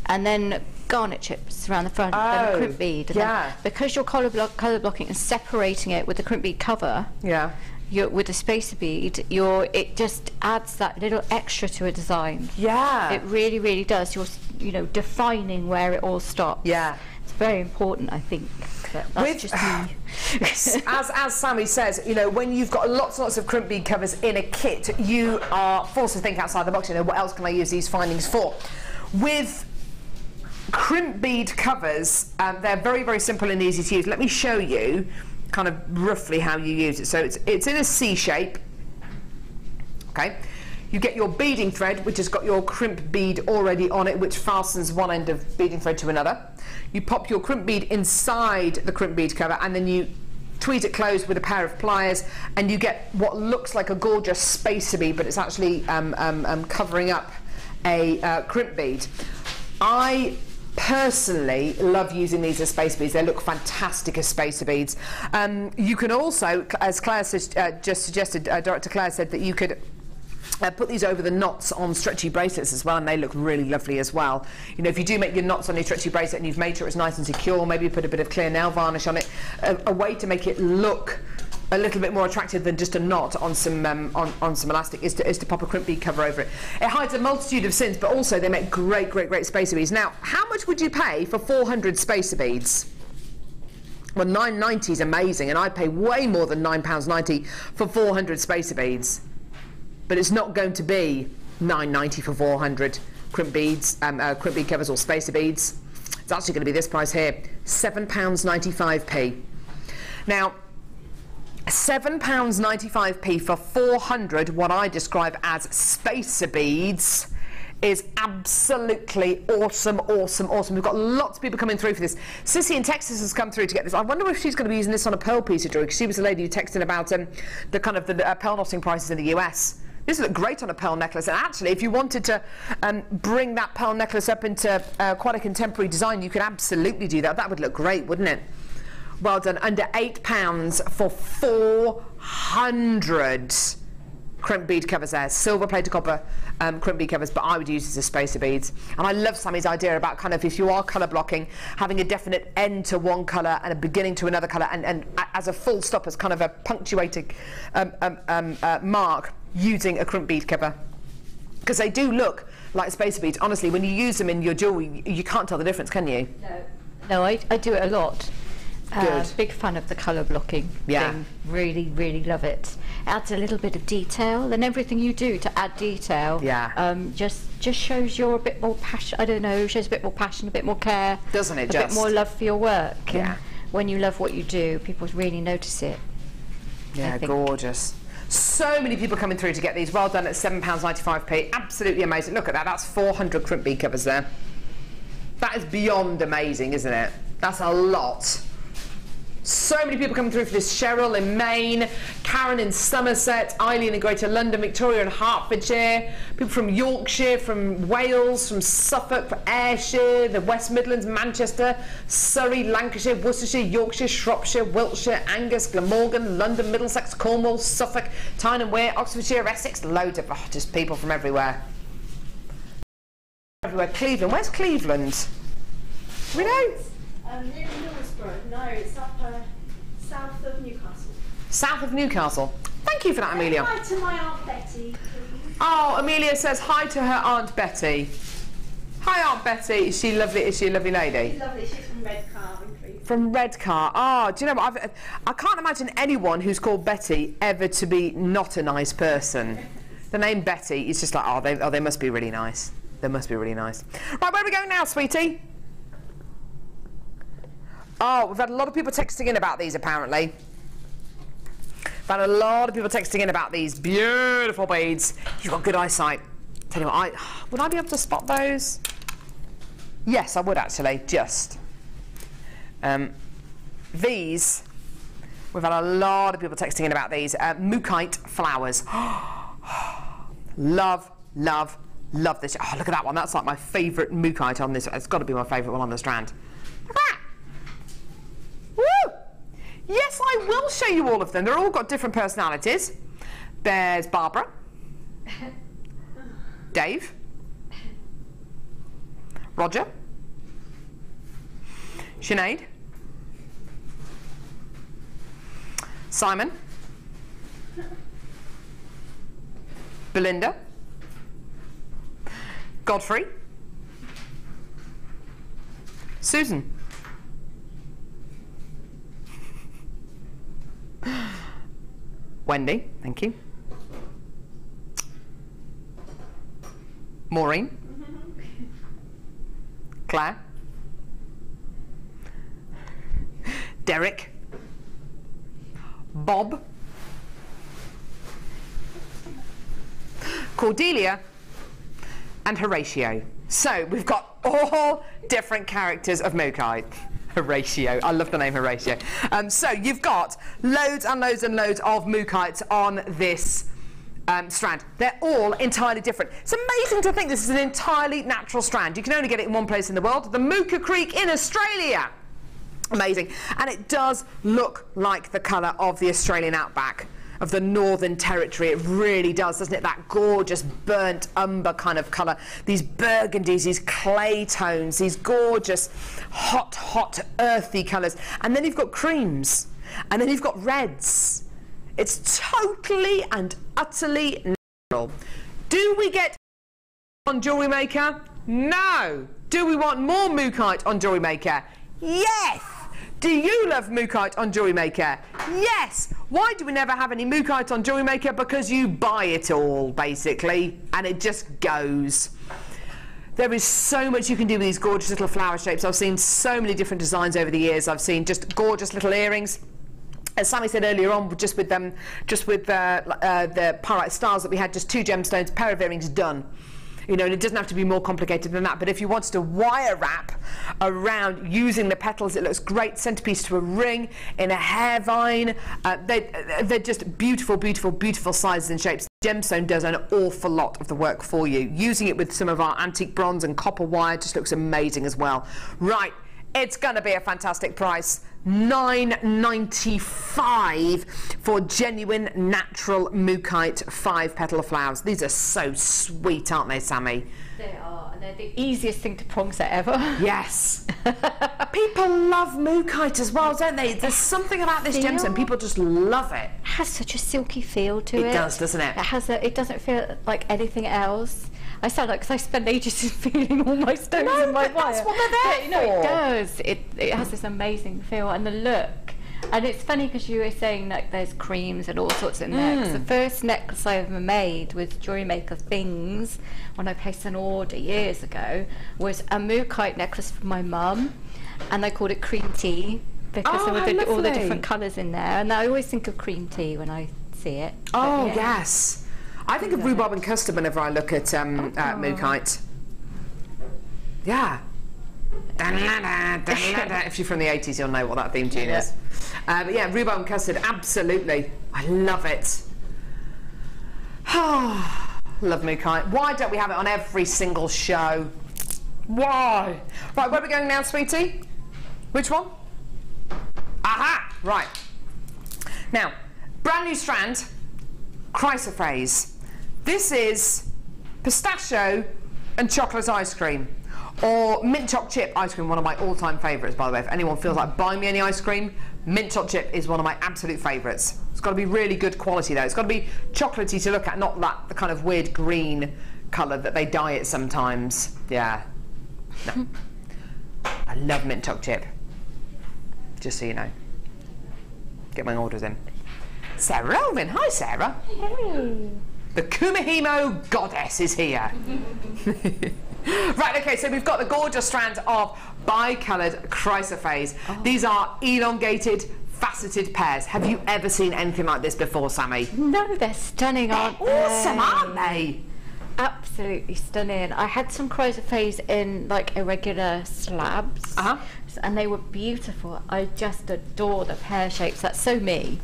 and then garnet chips around the front. Then a crimp bead. And then, because you're colour blocking and separating it with the crimp bead cover. Yeah. With the spacer bead, it just adds that little extra to a design. Yeah. It really, really does. You're defining where it all stops. Yeah. It's very important, I think. That's just me. as Sammi says, you know, when you've got lots and lots of crimp bead covers in a kit, you are forced to think outside the box. You know, what else can I use these findings for? With crimp bead covers, they're very, very simple and easy to use. Let me show you kind of roughly how you use it. So it's in a C shape. Okay, You get your beading thread, which has got your crimp bead already on it, which fastens one end of beading thread to another. You pop your crimp bead inside the crimp bead cover, and then you tweeze it closed with a pair of pliers, and you get what looks like a gorgeous spacer bead, but it's actually covering up a crimp bead. I personally love using these as spacer beads. They look fantastic as spacer beads. You can also, as Claire just suggested, Director Claire said that you could put these over the knots on stretchy bracelets as well, and they look really lovely as well. You know, if you do make your knots on your stretchy bracelet and you've made sure it's nice and secure, maybe put a bit of clear nail varnish on it, a way to make it look a little bit more attractive than just a knot on some elastic is to pop a crimp bead cover over it. It hides a multitude of sins, but also they make great spacer beads. Now, how much would you pay for 400 spacer beads? Well, £9.90 is amazing, and I'd pay way more than £9.90 for 400 spacer beads. But it's not going to be £9.90 for 400 crimp beads, crimp bead covers or spacer beads. It's actually going to be this price here, £7.95p. Now, £7.95p for 400 what I describe as spacer beads is absolutely awesome. We've got lots of people coming through for this. Sissy in Texas has come through to get this. I wonder if she's going to be using this on a pearl piece of jewellery, because she was a lady who texted about the kind of the pearl knotting prices in the US. This would look great on a pearl necklace, and actually if you wanted to bring that pearl necklace up into quite a contemporary design, you could absolutely do that. That would look great, wouldn't it? Well done. Under £8 for 400 crimp bead covers there. Silver plated copper crimp bead covers, but I would use this as spacer beads. And I love Sammi's idea about kind of, if you are colour blocking, having a definite end to one colour and a beginning to another colour, and as a full stop, as kind of a punctuating mark, using a crimp bead cover. Because they do look like spacer beads. Honestly, when you use them in your jewellery, you can't tell the difference, can you? No, I do it a lot. Big fan of the colour blocking thing. Really love it. Adds a little bit of detail, and everything you do to add detail just shows you're a bit more passion. I don't know, shows a bit more passion, a bit more care, doesn't it? A bit more love for your work. Yeah. And when you love what you do, people really notice it. Yeah, gorgeous. So many people coming through to get these. Well done at £7.95p. Absolutely amazing. Look at that. That's 400 crimp bead covers there. That is beyond amazing, isn't it? That's a lot. So many people coming through for this. Cheryl in Maine, Karen in Somerset, Eileen in Greater London, Victoria in Hertfordshire, people from Yorkshire, from Wales, from Suffolk, from Ayrshire, the West Midlands, Manchester, Surrey, Lancashire, Worcestershire, Yorkshire, Shropshire, Wiltshire, Angus, Glamorgan, London, Middlesex, Cornwall, Suffolk, Tyne and Wear, Oxfordshire, Essex, loads of just people from everywhere. Everywhere. Cleveland. Where's Cleveland? We know. Near Middlesbrough. No, it's up south of Newcastle. South of Newcastle. Thank you for that, Amelia. Hi to my Aunt Betty, please. Oh, Amelia says hi to her Aunt Betty. Hi, Aunt Betty. Is she lovely? Is she a lovely lady? She's lovely. She's from Redcar in Cleveland. From Redcar. Oh, do you know what? I can't imagine anyone who's called Betty ever to be not a nice person. The name Betty is just like, they must be really nice. They must be really nice. Right, where are we going now, sweetie? Oh, we've had a lot of people texting in about these, apparently. We've had a lot of people texting in about these beautiful beads. You've got good eyesight. Tell you what, would I be able to spot those? Yes, I would actually, just. These, we've had a lot of people texting in about these. Mookite flowers. Love this. Oh, look at that one. That's like my favourite Mookite on this. It's got to be my favourite one on the strand. Look at that. Woo! Yes, I will show you all of them. They're all got different personalities. There's Barbara, Dave, Roger, Sinead, Simon, Belinda, Godfrey, Susan, Wendy, thank you, Maureen, Claire, Derek, Bob, Cordelia, and Horatio. So we've got all different characters of Mookite. Horatio, I love the name Horatio. So you've got loads and loads and loads of Mookites on this strand. They're all entirely different. It's amazing to think this is an entirely natural strand. You can only get it in one place in the world, the Mooka Creek in Australia. Amazing. And it does look like the colour of the Australian outback, of the Northern Territory. It really does, doesn't it? That gorgeous burnt umber kind of colour. These burgundies, these clay tones, these gorgeous hot, earthy colours. And then you've got creams. And then you've got reds. It's totally and utterly natural. Do we get on Jewellery Maker? No. Do we want more Mookite on Jewellery Maker? Yes. Do you love Mookite on Jewellery Maker? Yes. Why do we never have any Mookite on Jewellery Maker? Because you buy it all, basically, and it just goes. There is so much you can do with these gorgeous little flower shapes. I've seen so many different designs over the years. I've seen just gorgeous little earrings. As Sammi said earlier on, just with the pyrite stars that we had, just 2 gemstones, a pair of earrings, done. You know, and it doesn't have to be more complicated than that. But if you wanted to wire wrap around using the petals, it looks great. Centerpiece to a ring, in a hair vine. They're just beautiful, beautiful, beautiful sizes and shapes. Gemstone does an awful lot of the work for you. Using it with some of our antique bronze and copper wire just looks amazing as well. Right, it's going to be a fantastic price. $9.95 for genuine natural Mookite 5-petal flowers. These are so sweet, aren't they, Sammi? They are, and they're the easiest thing to prong set ever. Yes. People love Mookite as well, don't they? There's something about this gemstone, people just love it. It has such a silky feel to it. It does, doesn't it? It doesn't feel like anything else. I sound like, because I spend ages feeling all my stones in my wire. That's what they're there for. You know, it does. It has this amazing feel and the look. And it's funny because you were saying like there's creams and all sorts in there. Because the first necklace I ever made with Jewellery Maker Things, when I placed an order years ago, was a Mookite necklace for my mum, and I called it Cream Tea because there were all the different colours in there. And I always think of cream tea when I see it. Oh, yeah. Yes. I think of rhubarb and custard whenever I look at Mookite. Yeah. If you're from the 80s, you'll know what that theme tune is. But yeah, rhubarb and custard, absolutely. I love it. Love Mookite. Why don't we have it on every single show? Why? Right, where are we going now, sweetie? Which one? Aha! Right. Now, brand new strand, Chrysoprase. This is pistachio and chocolate ice cream, or mint choc chip ice cream, one of my all-time favourites, by the way. If anyone feels like buying me any ice cream, mint choc chip is one of my absolute favourites. It's got to be really good quality though. It's got to be chocolatey to look at, not that the kind of weird green colour that they dye it sometimes. Yeah. No. I love mint choc chip. Just so you know. Get my orders in. Sarah Elvin. Hi, Sarah. Hey. The Kumihimo goddess is here. Right, okay, so we've got the gorgeous strand of bi-coloured Chrysoprase. These are elongated, faceted pairs. Have you ever seen anything like this before, Sammi? No, they're stunning, aren't they? Awesome, aren't they? Absolutely stunning. I had some Chrysoprase in like irregular slabs, and they were beautiful. I just adore the pear shapes. That's so me.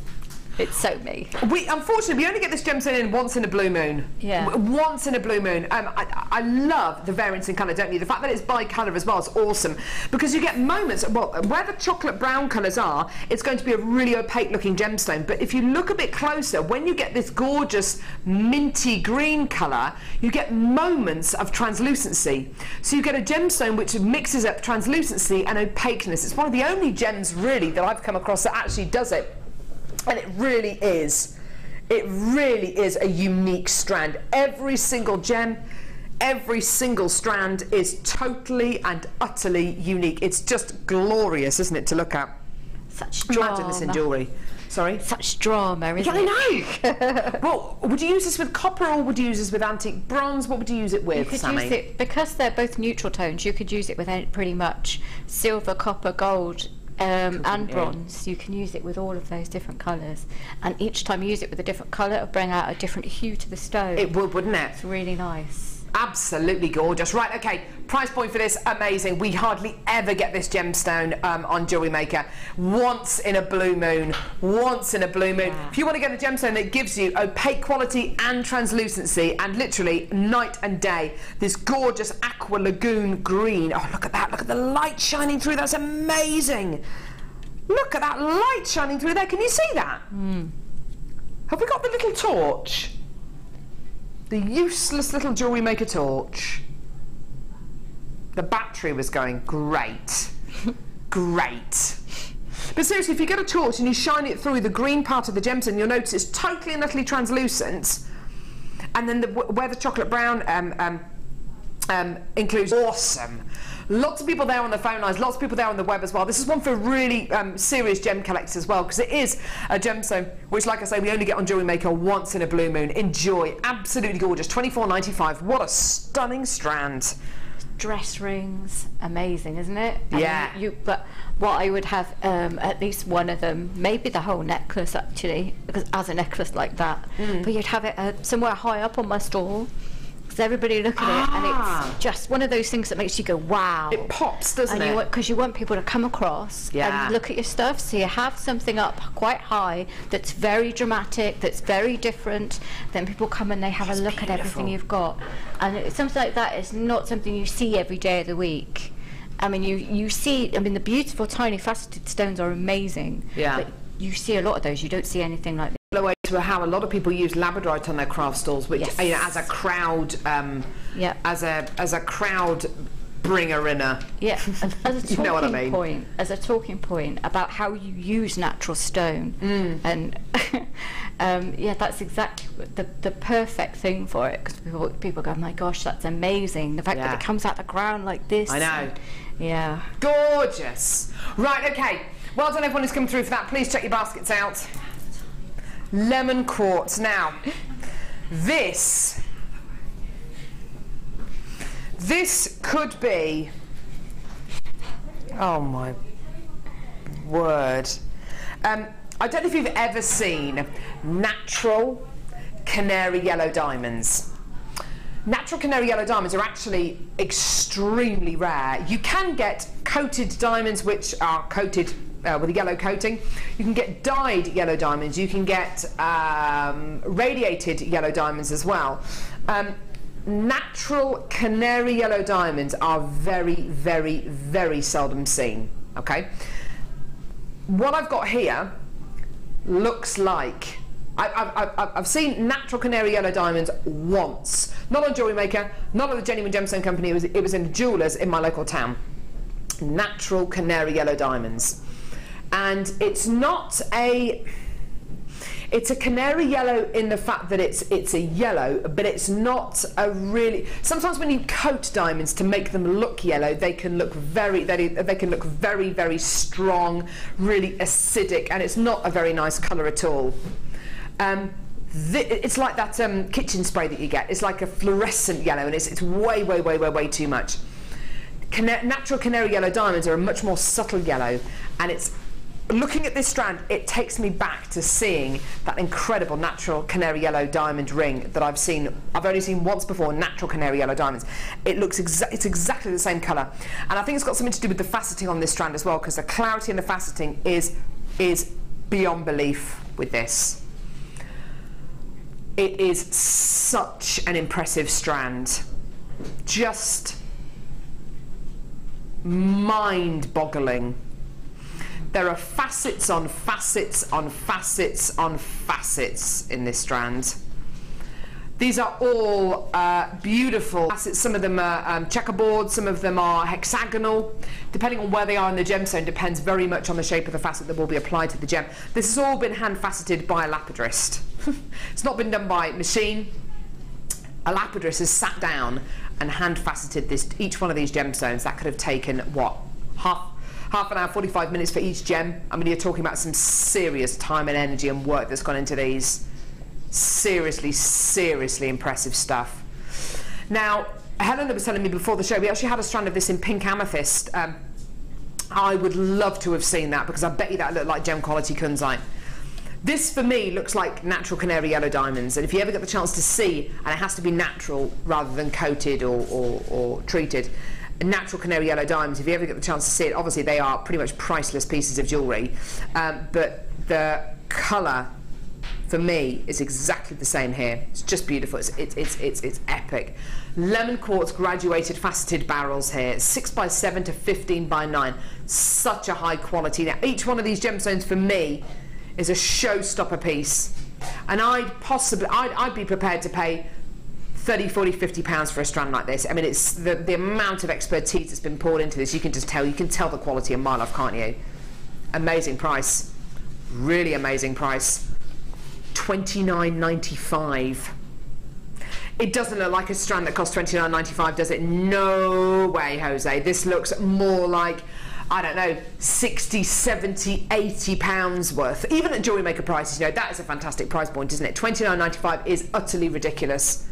It's so me. Unfortunately, we only get this gemstone in once in a blue moon. Yeah. Once in a blue moon. I love the variance in colour, don't you? The fact that it's bi-colour as well is awesome, because you get moments, well, where the chocolate brown colours are, it's going to be a really opaque looking gemstone. But if you look a bit closer, when you get this gorgeous minty green colour, you get moments of translucency. So you get a gemstone which mixes up translucency and opaqueness. It's one of the only gems really that I've come across that actually does it. And it really is a unique strand. Every single gem, every single strand is totally and utterly unique. It's just glorious, isn't it, to look at? Such drama. Imagine this in jewellery. Sorry? Such drama, isn't it? I know. Well, would you use this with copper, or would you use this with antique bronze? What would you use it with, You could Sammi? use it, because they're both neutral tones, you could use it with pretty much silver, copper, gold, and bronze. You can use it with all of those different colours, and each time you use it with a different colour, it'll bring out a different hue to the stone. It would, wouldn't it? It's really nice. Absolutely gorgeous. Right, okay, price point for this, amazing. We hardly ever get this gemstone on Jewellery Maker. Once in a blue moon, once in a blue moon. Yeah. If you want to get a gemstone that gives you opaque quality and translucency, and literally night and day, this gorgeous aqua lagoon green. Oh, look at that, look at the light shining through, that's amazing. Look at that light shining through there, can you see that? Have we got the little torch? The useless little Jewellery Maker torch. The battery was going great. Great. But seriously, if you get a torch and you shine it through the green part of the gemstone, you'll notice it's totally and utterly translucent. And then where the chocolate brown includes, awesome. Lots of people there on the phone lines, lots of people there on the web as well. This is one for really serious gem collectors as well, because it is a gemstone which, like I say, we only get on Jewellery Maker once in a blue moon. Enjoy. Absolutely gorgeous. $24.95. What a stunning strand. Dress rings, amazing, isn't it? Yeah. But what I would have, at least one of them, maybe the whole necklace actually, because as a necklace like that. But you'd have it somewhere high up on my stall. Because everybody look at it, and it's just one of those things that makes you go, wow. It pops, doesn't it? Because you want people to come across and look at your stuff, so you have something up quite high that's very dramatic, that's very different. Then people come and they have a look at everything you've got. And something like that is not something you see every day of the week. I mean, you see, I mean, the beautiful tiny faceted stones are amazing. Yeah. But you see a lot of those, you don't see anything like this. Way to how a lot of people use labradorite on their craft stalls, which you know, as a crowd, as a crowd bringer inner. Yeah, as a talking you know what I mean? Point, as a talking point about how you use natural stone, and yeah, that's exactly the perfect thing for it. Because people go, oh my gosh, that's amazing. The fact that it comes out the ground like this. I know. Yeah. Gorgeous. Right. Okay. Well done, everyone who's come through for that. Please check your baskets out. Lemon quartz. Now, this could be, oh my word, I don't know if you've ever seen natural canary yellow diamonds. Natural canary yellow diamonds are actually extremely rare. You can get coated diamonds which are coated with a yellow coating. You can get dyed yellow diamonds. You can get radiated yellow diamonds as well. Natural canary yellow diamonds are very, very, very seldom seen. Okay. What I've got here looks like I've seen natural canary yellow diamonds once. Not on Jewellery Maker, not at the Genuine Gemstone Company. It was in the jewellers in my local town. Natural canary yellow diamonds. And it's a canary yellow in the fact that it's a yellow, but it's not a really. Sometimes when you coat diamonds to make them look yellow, they can look very very strong, really acidic, and it's not a very nice colour at all. It's like that kitchen spray that you get. It's like a fluorescent yellow, and it's way too much. Natural canary yellow diamonds are a much more subtle yellow, and it's. Looking at this strand, it takes me back to seeing that incredible natural canary yellow diamond ring that I've seen. I've only seen once before, natural canary yellow diamonds. It looks it's exactly the same colour, and I think it's got something to do with the faceting on this strand as well, because the clarity and the faceting is beyond belief with this. It is such an impressive strand, just mind-boggling. There are facets on facets on facets on facets in this strand. These are all beautiful facets. Some of them are checkerboard, some of them are hexagonal. Depending on where they are in the gemstone depends very much on the shape of the facet that will be applied to the gem. This has all been hand faceted by a lapidrist. It's not been done by machine. A lapidrist has sat down and hand faceted each one of these gemstones. That could have taken, what, half an hour, 45 minutes for each gem. I mean, you're talking about some serious time and energy and work that's gone into these. Seriously impressive stuff. Now, Helena was telling me before the show, we actually had a strand of this in pink amethyst I would love to have seen that, because I bet you that looked like gem quality Kunzite. This for me looks like natural canary yellow diamonds, and if you ever get the chance to see, and it has to be natural rather than coated or treated, natural canary yellow diamonds, if you ever get the chance to see it, obviously they are pretty much priceless pieces of jewellery, but the colour for me is exactly the same here. It's just beautiful. It's epic. Lemon quartz graduated faceted barrels here, 6x7 to 15x9. Such a high quality. Now each one of these gemstones for me is a showstopper piece, and I'd be prepared to pay 30, 40, 50 pounds for a strand like this. I mean, it's the amount of expertise that's been poured into this. You can just tell. You can tell the quality a mile off, can't you? Amazing price. Really amazing price. $29.95. It doesn't look like a strand that costs $29.95, does it? No way, Jose. This looks more like, I don't know, 60, 70, 80 pounds worth. Even at Jewellery Maker prices, you know, that is a fantastic price point, isn't it? $29.95 is utterly ridiculous.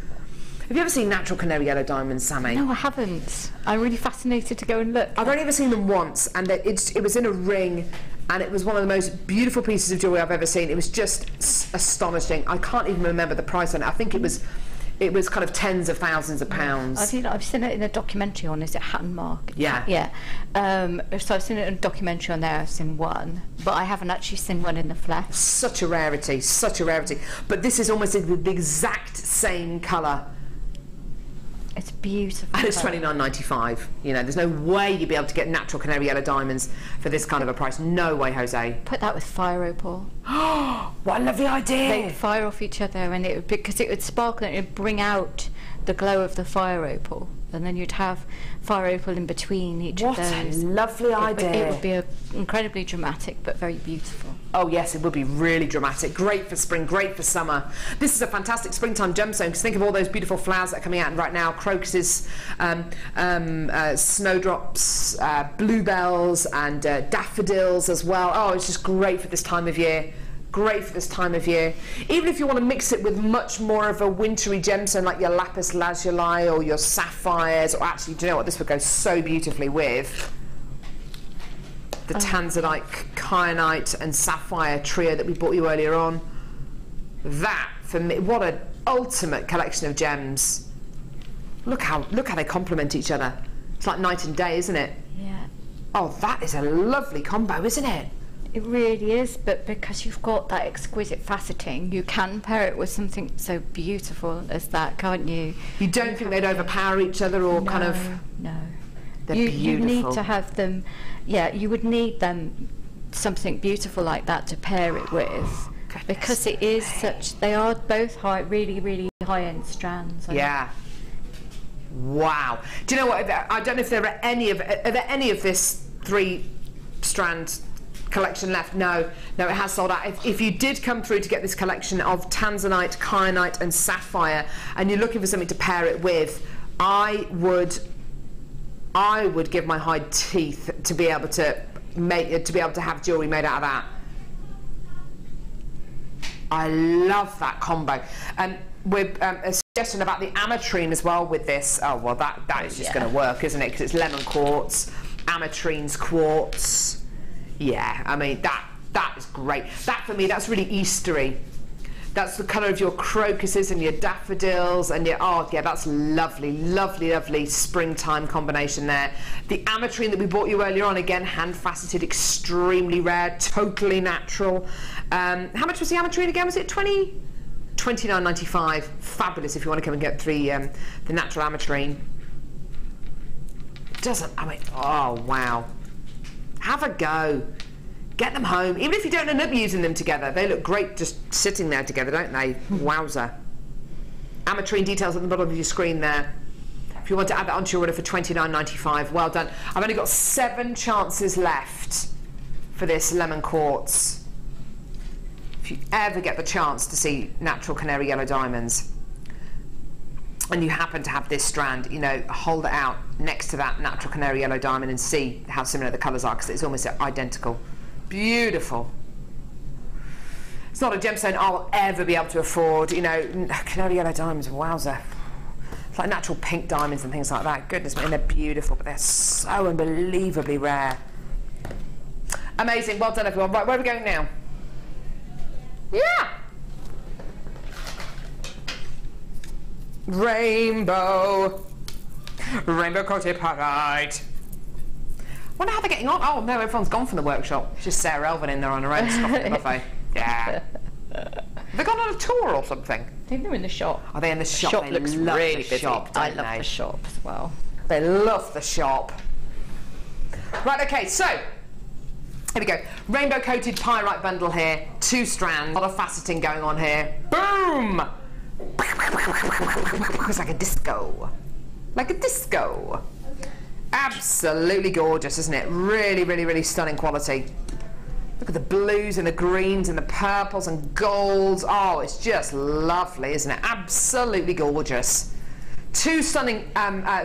Have you ever seen natural canary yellow diamonds, Sammi? No, I haven't. I'm really fascinated to go and look. I've only ever seen them once, and it was in a ring, and it was one of the most beautiful pieces of jewellery I've ever seen. It was just astonishing. I can't even remember the price on it. I think it was kind of tens of thousands of pounds. I've seen it in a documentary on, is it Hatton Mark? Yeah. Yeah. So I've seen it in a documentary on there, I've seen one, but I haven't actually seen one in the flesh. Such a rarity, such a rarity. But this is almost the exact same colour. It's beautiful. And it's $29.95. You know, there's no way you'd be able to get natural canary yellow diamonds for this kind of a price. No way, Jose. Put that with fire opal. What a lovely idea. They would fire off each other, and because it would sparkle and it would bring out the glow of the fire opal, and then you'd have fire opal in between each of those. What a lovely idea. It would be incredibly dramatic, but very beautiful. Oh yes, it would be really dramatic. Great for spring, great for summer. This is a fantastic springtime gemstone, because think of all those beautiful flowers that are coming out right now. Crocuses, snowdrops, bluebells, and daffodils as well. Oh, it's just great for this time of year. Great for this time of year. Even if you want to mix it with much more of a wintry gemstone like your lapis lazuli or your sapphires, or actually, do you know what this would go so beautifully with? The tanzanite, kyanite and sapphire trio that we bought you earlier on. That, for me, what an ultimate collection of gems. Look how they complement each other. It's like night and day, isn't it? Yeah. Oh, that is a lovely combo, isn't it? It really is, but because you've got that exquisite faceting, you can pair it with something so beautiful as that, can't you? You don't think they'd overpower each other, or kind of... No. They're beautiful. You need to have them, yeah, you would need them, something beautiful like that to pair it with. Because it is such, they are both high, really, really high-end strands. Yeah. Wow. Do you know what, I don't know if there are any of this 3-strand collection left. No, it has sold out. If you did come through to get this collection of tanzanite, kyanite and sapphire, and you're looking for something to pair it with, I would give my hide teeth to be able to have jewellery made out of that. I love that combo. And with a suggestion about the Ametrine as well with this. Oh well, that is just going to work, isn't it? Because it's lemon quartz, Ametrine's quartz. Yeah, I mean, that is great. That, for me, that's really Eastery. That's the colour of your crocuses and your daffodils and your... Oh, yeah, that's lovely, lovely, lovely springtime combination there. The Ametrine that we bought you earlier on, again, hand-faceted, extremely rare, totally natural. How much was the Ametrine again? Was it $29.95? Fabulous if you want to come and get the natural Ametrine. I mean, oh, wow. Have a go. Get them home. Even if you don't end up using them together, they look great just sitting there together, don't they? Wowza. Ametrine details at the bottom of your screen there. If you want to add that onto your order for $29.95, well done. I've only got 7 chances left for this lemon quartz. If you ever get the chance to see natural canary yellow diamonds, and you happen to have this strand, you know, hold it out next to that natural canary yellow diamond and see how similar the colours are, because it's almost identical. Beautiful. It's not a gemstone I'll ever be able to afford, you know. Canary yellow diamonds, wowza. It's like natural pink diamonds and things like that. Goodness me, and they're beautiful, but they're so unbelievably rare. Amazing, well done everyone. Right, where are we going now? Yeah! Rainbow coated pyrite. Wonder how they're getting on. Oh no, everyone's gone from the workshop. It's just Sarah Elvin in there on her own, scoffing the buffet. Yeah. They've gone on a tour or something. I think they're in the shop. Are they in the shop? The shop looks really busy. Shop, I love the shop as well. They love the shop. Right, okay, so here we go. Rainbow coated pyrite bundle here, 2 strands, a lot of faceting going on here. Boom! It's like a disco. Like a disco. Absolutely gorgeous, isn't it? Really, really, really stunning quality. Look at the blues and the greens and the purples and golds. Oh, it's just lovely, isn't it? Absolutely gorgeous. 2 stunning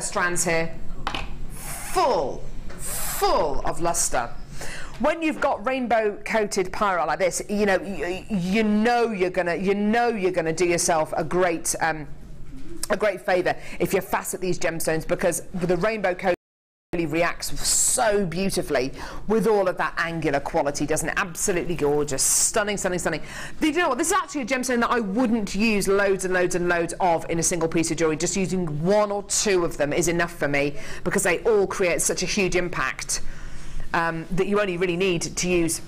strands here. Full of luster. When you've got rainbow coated pyrite like this, you know you're gonna do yourself a great favour if you facet these gemstones, because the rainbow coat really reacts so beautifully with all of that angular quality, doesn't it? Absolutely gorgeous, stunning, stunning, stunning. You know what? This is actually a gemstone that I wouldn't use loads and loads and loads of in a single piece of jewellery. Just using 1 or 2 of them is enough for me, because they all create such a huge impact that you only really need to use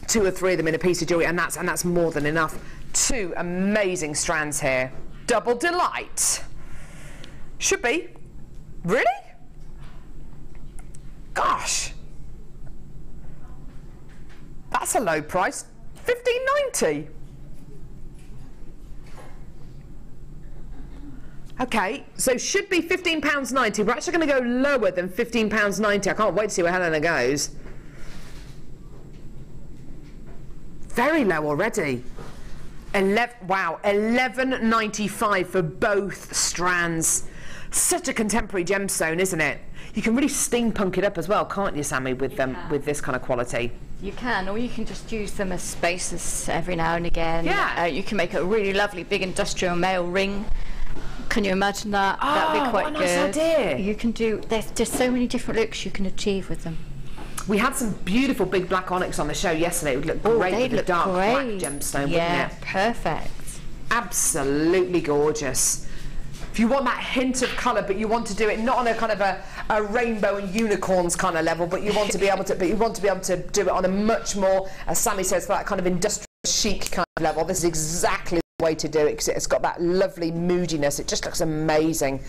2 or 3 of them in a piece of jewellery, and that's more than enough. 2 amazing strands here. Double delight. Should be. Really? Gosh, that's a low price. $15.90. Okay, so should be £15.90. We're actually going to go lower than £15.90. I can't wait to see where Helena goes. Very low already. Wow, $11.95 for both strands. Such a contemporary gemstone, isn't it? You can really steampunk it up as well, can't you, Sammi, with this kind of quality? You can, or you can just use them as spaces every now and again. Yeah. You can make a really lovely big industrial male ring. Can you imagine that? Oh, that'd be quite what a nice good. idea. You can do. There's just so many different looks you can achieve with them. We had some beautiful big black onyx on the show yesterday. It would look great with the dark black gemstone, wouldn't it? Yeah, perfect. Absolutely gorgeous. If you want that hint of colour, but you want to do it not on a kind of a rainbow and unicorns kind of level, but you want to be able to, do it on a much more, as Sammi says, that kind of industrial chic kind of level. This is exactly the way to do it, because it's got that lovely moodiness. It just looks amazing.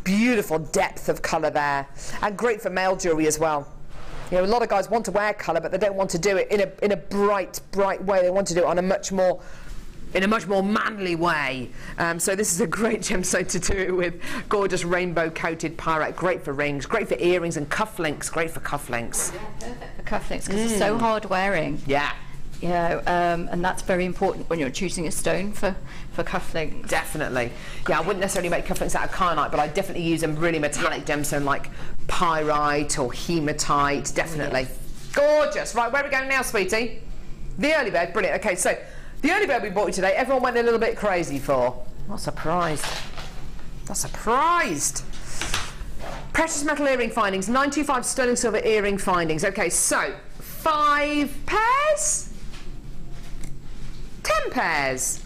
Beautiful depth of colour there, and great for male jewellery as well. You know, a lot of guys want to wear colour, but they don't want to do it in a bright way. They want to do it on a much more manly way. So this is a great gemstone to do it with. Gorgeous rainbow coated pyrite, great for rings, great for earrings and cufflinks, great for cufflinks. Yeah, perfect for cufflinks, because it's so hard wearing. Yeah. You know, and that's very important when you're choosing a stone for cufflinks. Definitely. Yeah, I wouldn't necessarily make cufflinks out of kyanite, but I definitely use a really metallic gemstone like pyrite or hematite, definitely. Yes. Gorgeous. Right, where are we going now, sweetie? The early bird, brilliant. Okay, so the early bird we bought you today, everyone went a little bit crazy for. Not surprised. Not surprised. Precious metal earring findings, 925 sterling silver earring findings. Okay, so 5 pairs? 10 pairs.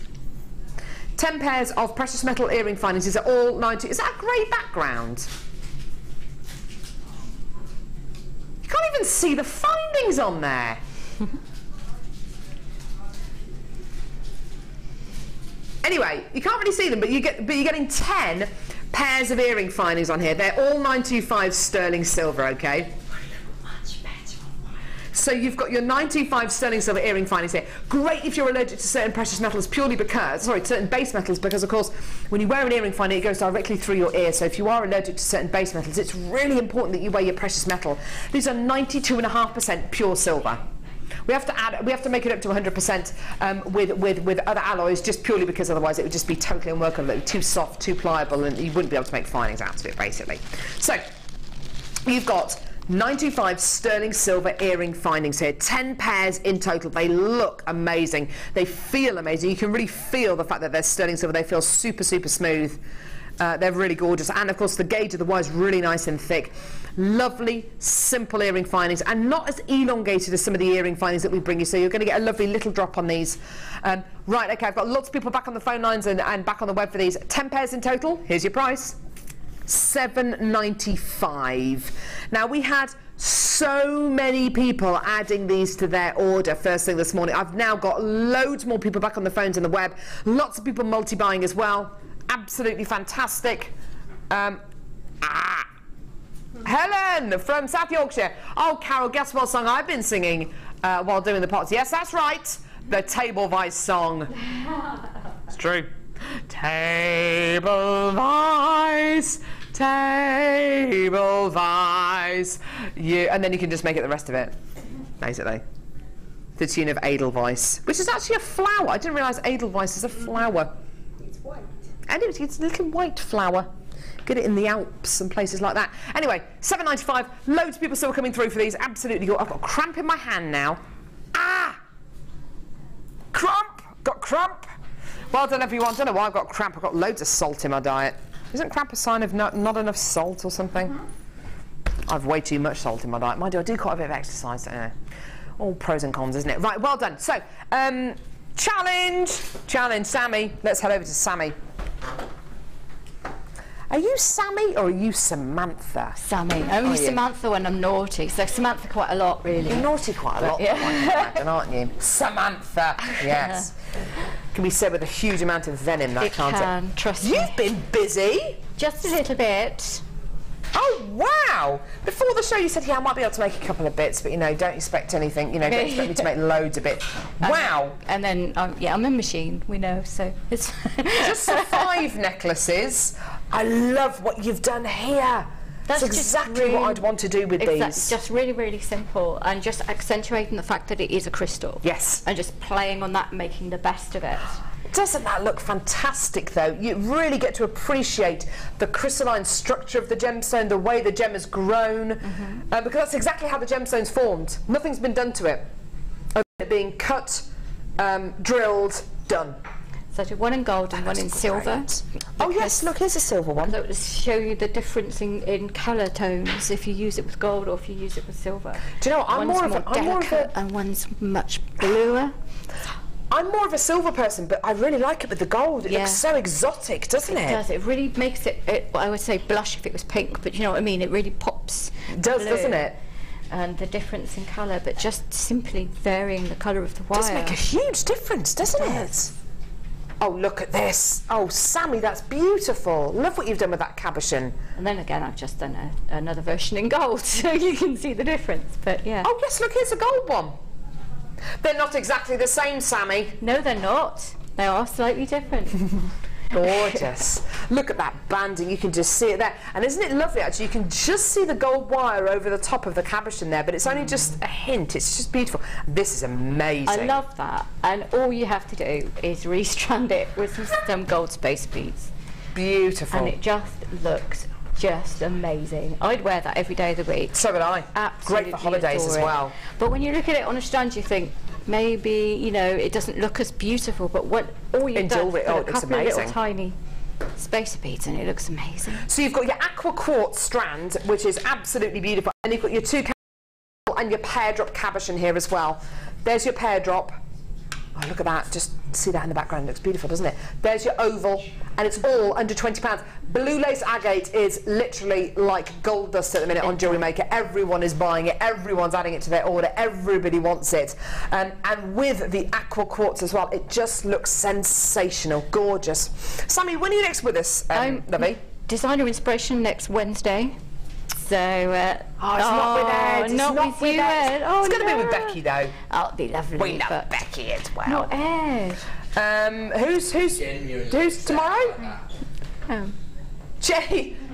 10 pairs of precious metal earring findings. These are all 90. Is that a grey background? You can't even see the findings on there. Anyway, you can't really see them, but you're getting 10 pairs of earring findings on here. They're all 925 sterling silver, okay? So you've got your 925 sterling silver earring findings here. Great if you're allergic to certain precious metals, purely because, certain base metals, because of course when you wear an earring finding it goes directly through your ear. So if you are allergic to certain base metals, it's really important that you wear your precious metal. These are 92.5% pure silver. We have to make it up to 100% with other alloys, just purely because otherwise it would just be totally unworkable, too soft, too pliable, and you wouldn't be able to make findings out of it, basically. So you've got 925 sterling silver earring findings here, 10 pairs in total. They look amazing. They feel amazing. You can really feel the fact that they're sterling silver. They feel super, super smooth. They're really gorgeous, and of course the gauge of the wire is really nice and thick. Lovely, simple earring findings, and not as elongated as some of the earring findings that we bring you, so you're going to get a lovely little drop on these. Right, okay, I've got lots of people back on the phone lines and back on the web for these. 10 pairs in total. Here's your price. $7.95. Now, we had so many people adding these to their order first thing this morning. I've now got loads more people back on the phones and the web. Lots of people multi-buying as well. Absolutely fantastic. Helen from South Yorkshire. Oh, Carol, guess what song I've been singing while doing the pots? Yes, that's right. The Table Vice song. It's true. Table Vice, Table Vice. And then you can just make it the rest of it, basically. The tune of Edelweiss, which is actually a flower. I didn't realise Edelweiss is a flower. It's white. And it's a little white flower. Get it in the Alps and places like that. Anyway, $7.95. Loads of people still coming through for these. Absolutely. I've got cramp in my hand now. Ah! Cramp! Got cramp. Well done, everyone. Don't know why I've got cramp. I've got loads of salt in my diet. Isn't cramp a sign of not enough salt or something? I've way too much salt in my diet. Mind you, I do quite a bit of exercise, don't I? All pros and cons, isn't it? Right, well done. So, challenge, Sammi. Let's head over to Sammi. Are you Sammi or are you Samantha? Sammi. Only Samantha when I'm naughty. So Samantha quite a lot, really. You're naughty quite a lot, aren't you? Samantha. Yes. Can be said with a huge amount of venom, that can't it? It can, trust me. You've been busy. Just a little bit. Oh, wow. Before the show you said, yeah, I might be able to make a couple of bits, but, you know, don't expect anything. You know, don't expect me to make loads of bits. Wow. And then, yeah, I'm a machine, we know, so it's... Just the 5 necklaces. I love what you've done here. That's exactly really, what I'd want to do with these. Just really, really simple, and just accentuating the fact that it is a crystal. Yes. And just playing on that, making the best of it. Doesn't that look fantastic, though? You really get to appreciate the crystalline structure of the gemstone, the way the gem has grown, because that's exactly how the gemstone's formed. Nothing's been done to it. It being cut, drilled, done. So I did one in gold and one in silver. Oh yes, look, here's a silver one. So to show you the difference in colour tones if you use it with gold or if you use it with silver. Do you know what, I'm more of a and one's much bluer. I'm more of a silver person, but I really like it with the gold. It looks so exotic, doesn't it? It does. It really makes it, I would say blush if it was pink, but you know what I mean? It really pops. It does, doesn't it? And the difference in colour, but just simply varying the colour of the wire. It does make a huge difference, doesn't it? Oh, look at this. Oh, Sammi, that's beautiful. Love what you've done with that cabochon. And then again, I've just done another version in gold, so you can see the difference, but yeah. Oh, yes, look, here's a gold one. They're not exactly the same, Sammi. No, they're not. They are slightly different. Gorgeous. Look at that banding. You can just see it there. And isn't it lovely, actually? You can just see the gold wire over the top of the cabochon there, but it's only just a hint. It's just beautiful. This is amazing. I love that. And all you have to do is restrand it with some gold space beads. Beautiful. And it just looks just amazing. I'd wear that every day of the week. So would I. Absolutely. Great for holidays as well. But when you look at it on a strand, you think, maybe, you know, it doesn't look as beautiful, but all you've done is put a couple of little tiny spacer beads and it looks amazing. So you've got your aqua quartz strand, which is absolutely beautiful, and you've got your 2 and your pear drop cabochon here as well. There's your pear drop. Oh, look at that. Just see that in the background. It looks beautiful, doesn't it? There's your oval, and it's all under £20. Blue lace agate is literally like gold dust at the minute on Jewellery Maker. Everyone is buying it. Everyone's adding it to their order. Everybody wants it. And with the aqua quartz as well, it just looks sensational. Gorgeous. Sammi, when are you next with us, lovey? Designer Inspiration next Wednesday. So, it's not with Ed. It's not with Ed. Oh, it's going to be with Becky, though. Oh, it'll be lovely. We know Becky as well. Not Ed. Who's tomorrow?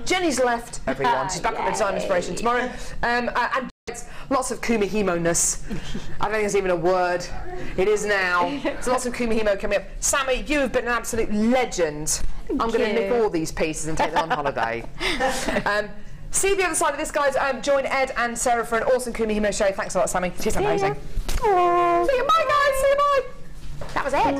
Jenny's left, everyone. She's back on the Design Inspiration tomorrow. And lots of kumihimo-ness. I don't think it's even a word. It is now. There's lots of kumihimo coming up. Sammi, you have been an absolute legend. I'm going to nick all these pieces and take them on holiday. See the other side of this, guys. Join Ed and Sarah for an awesome kumihimo show. Thanks a lot, Sammi. She's amazing. See you, bye, guys. See you, bye. That was Ed.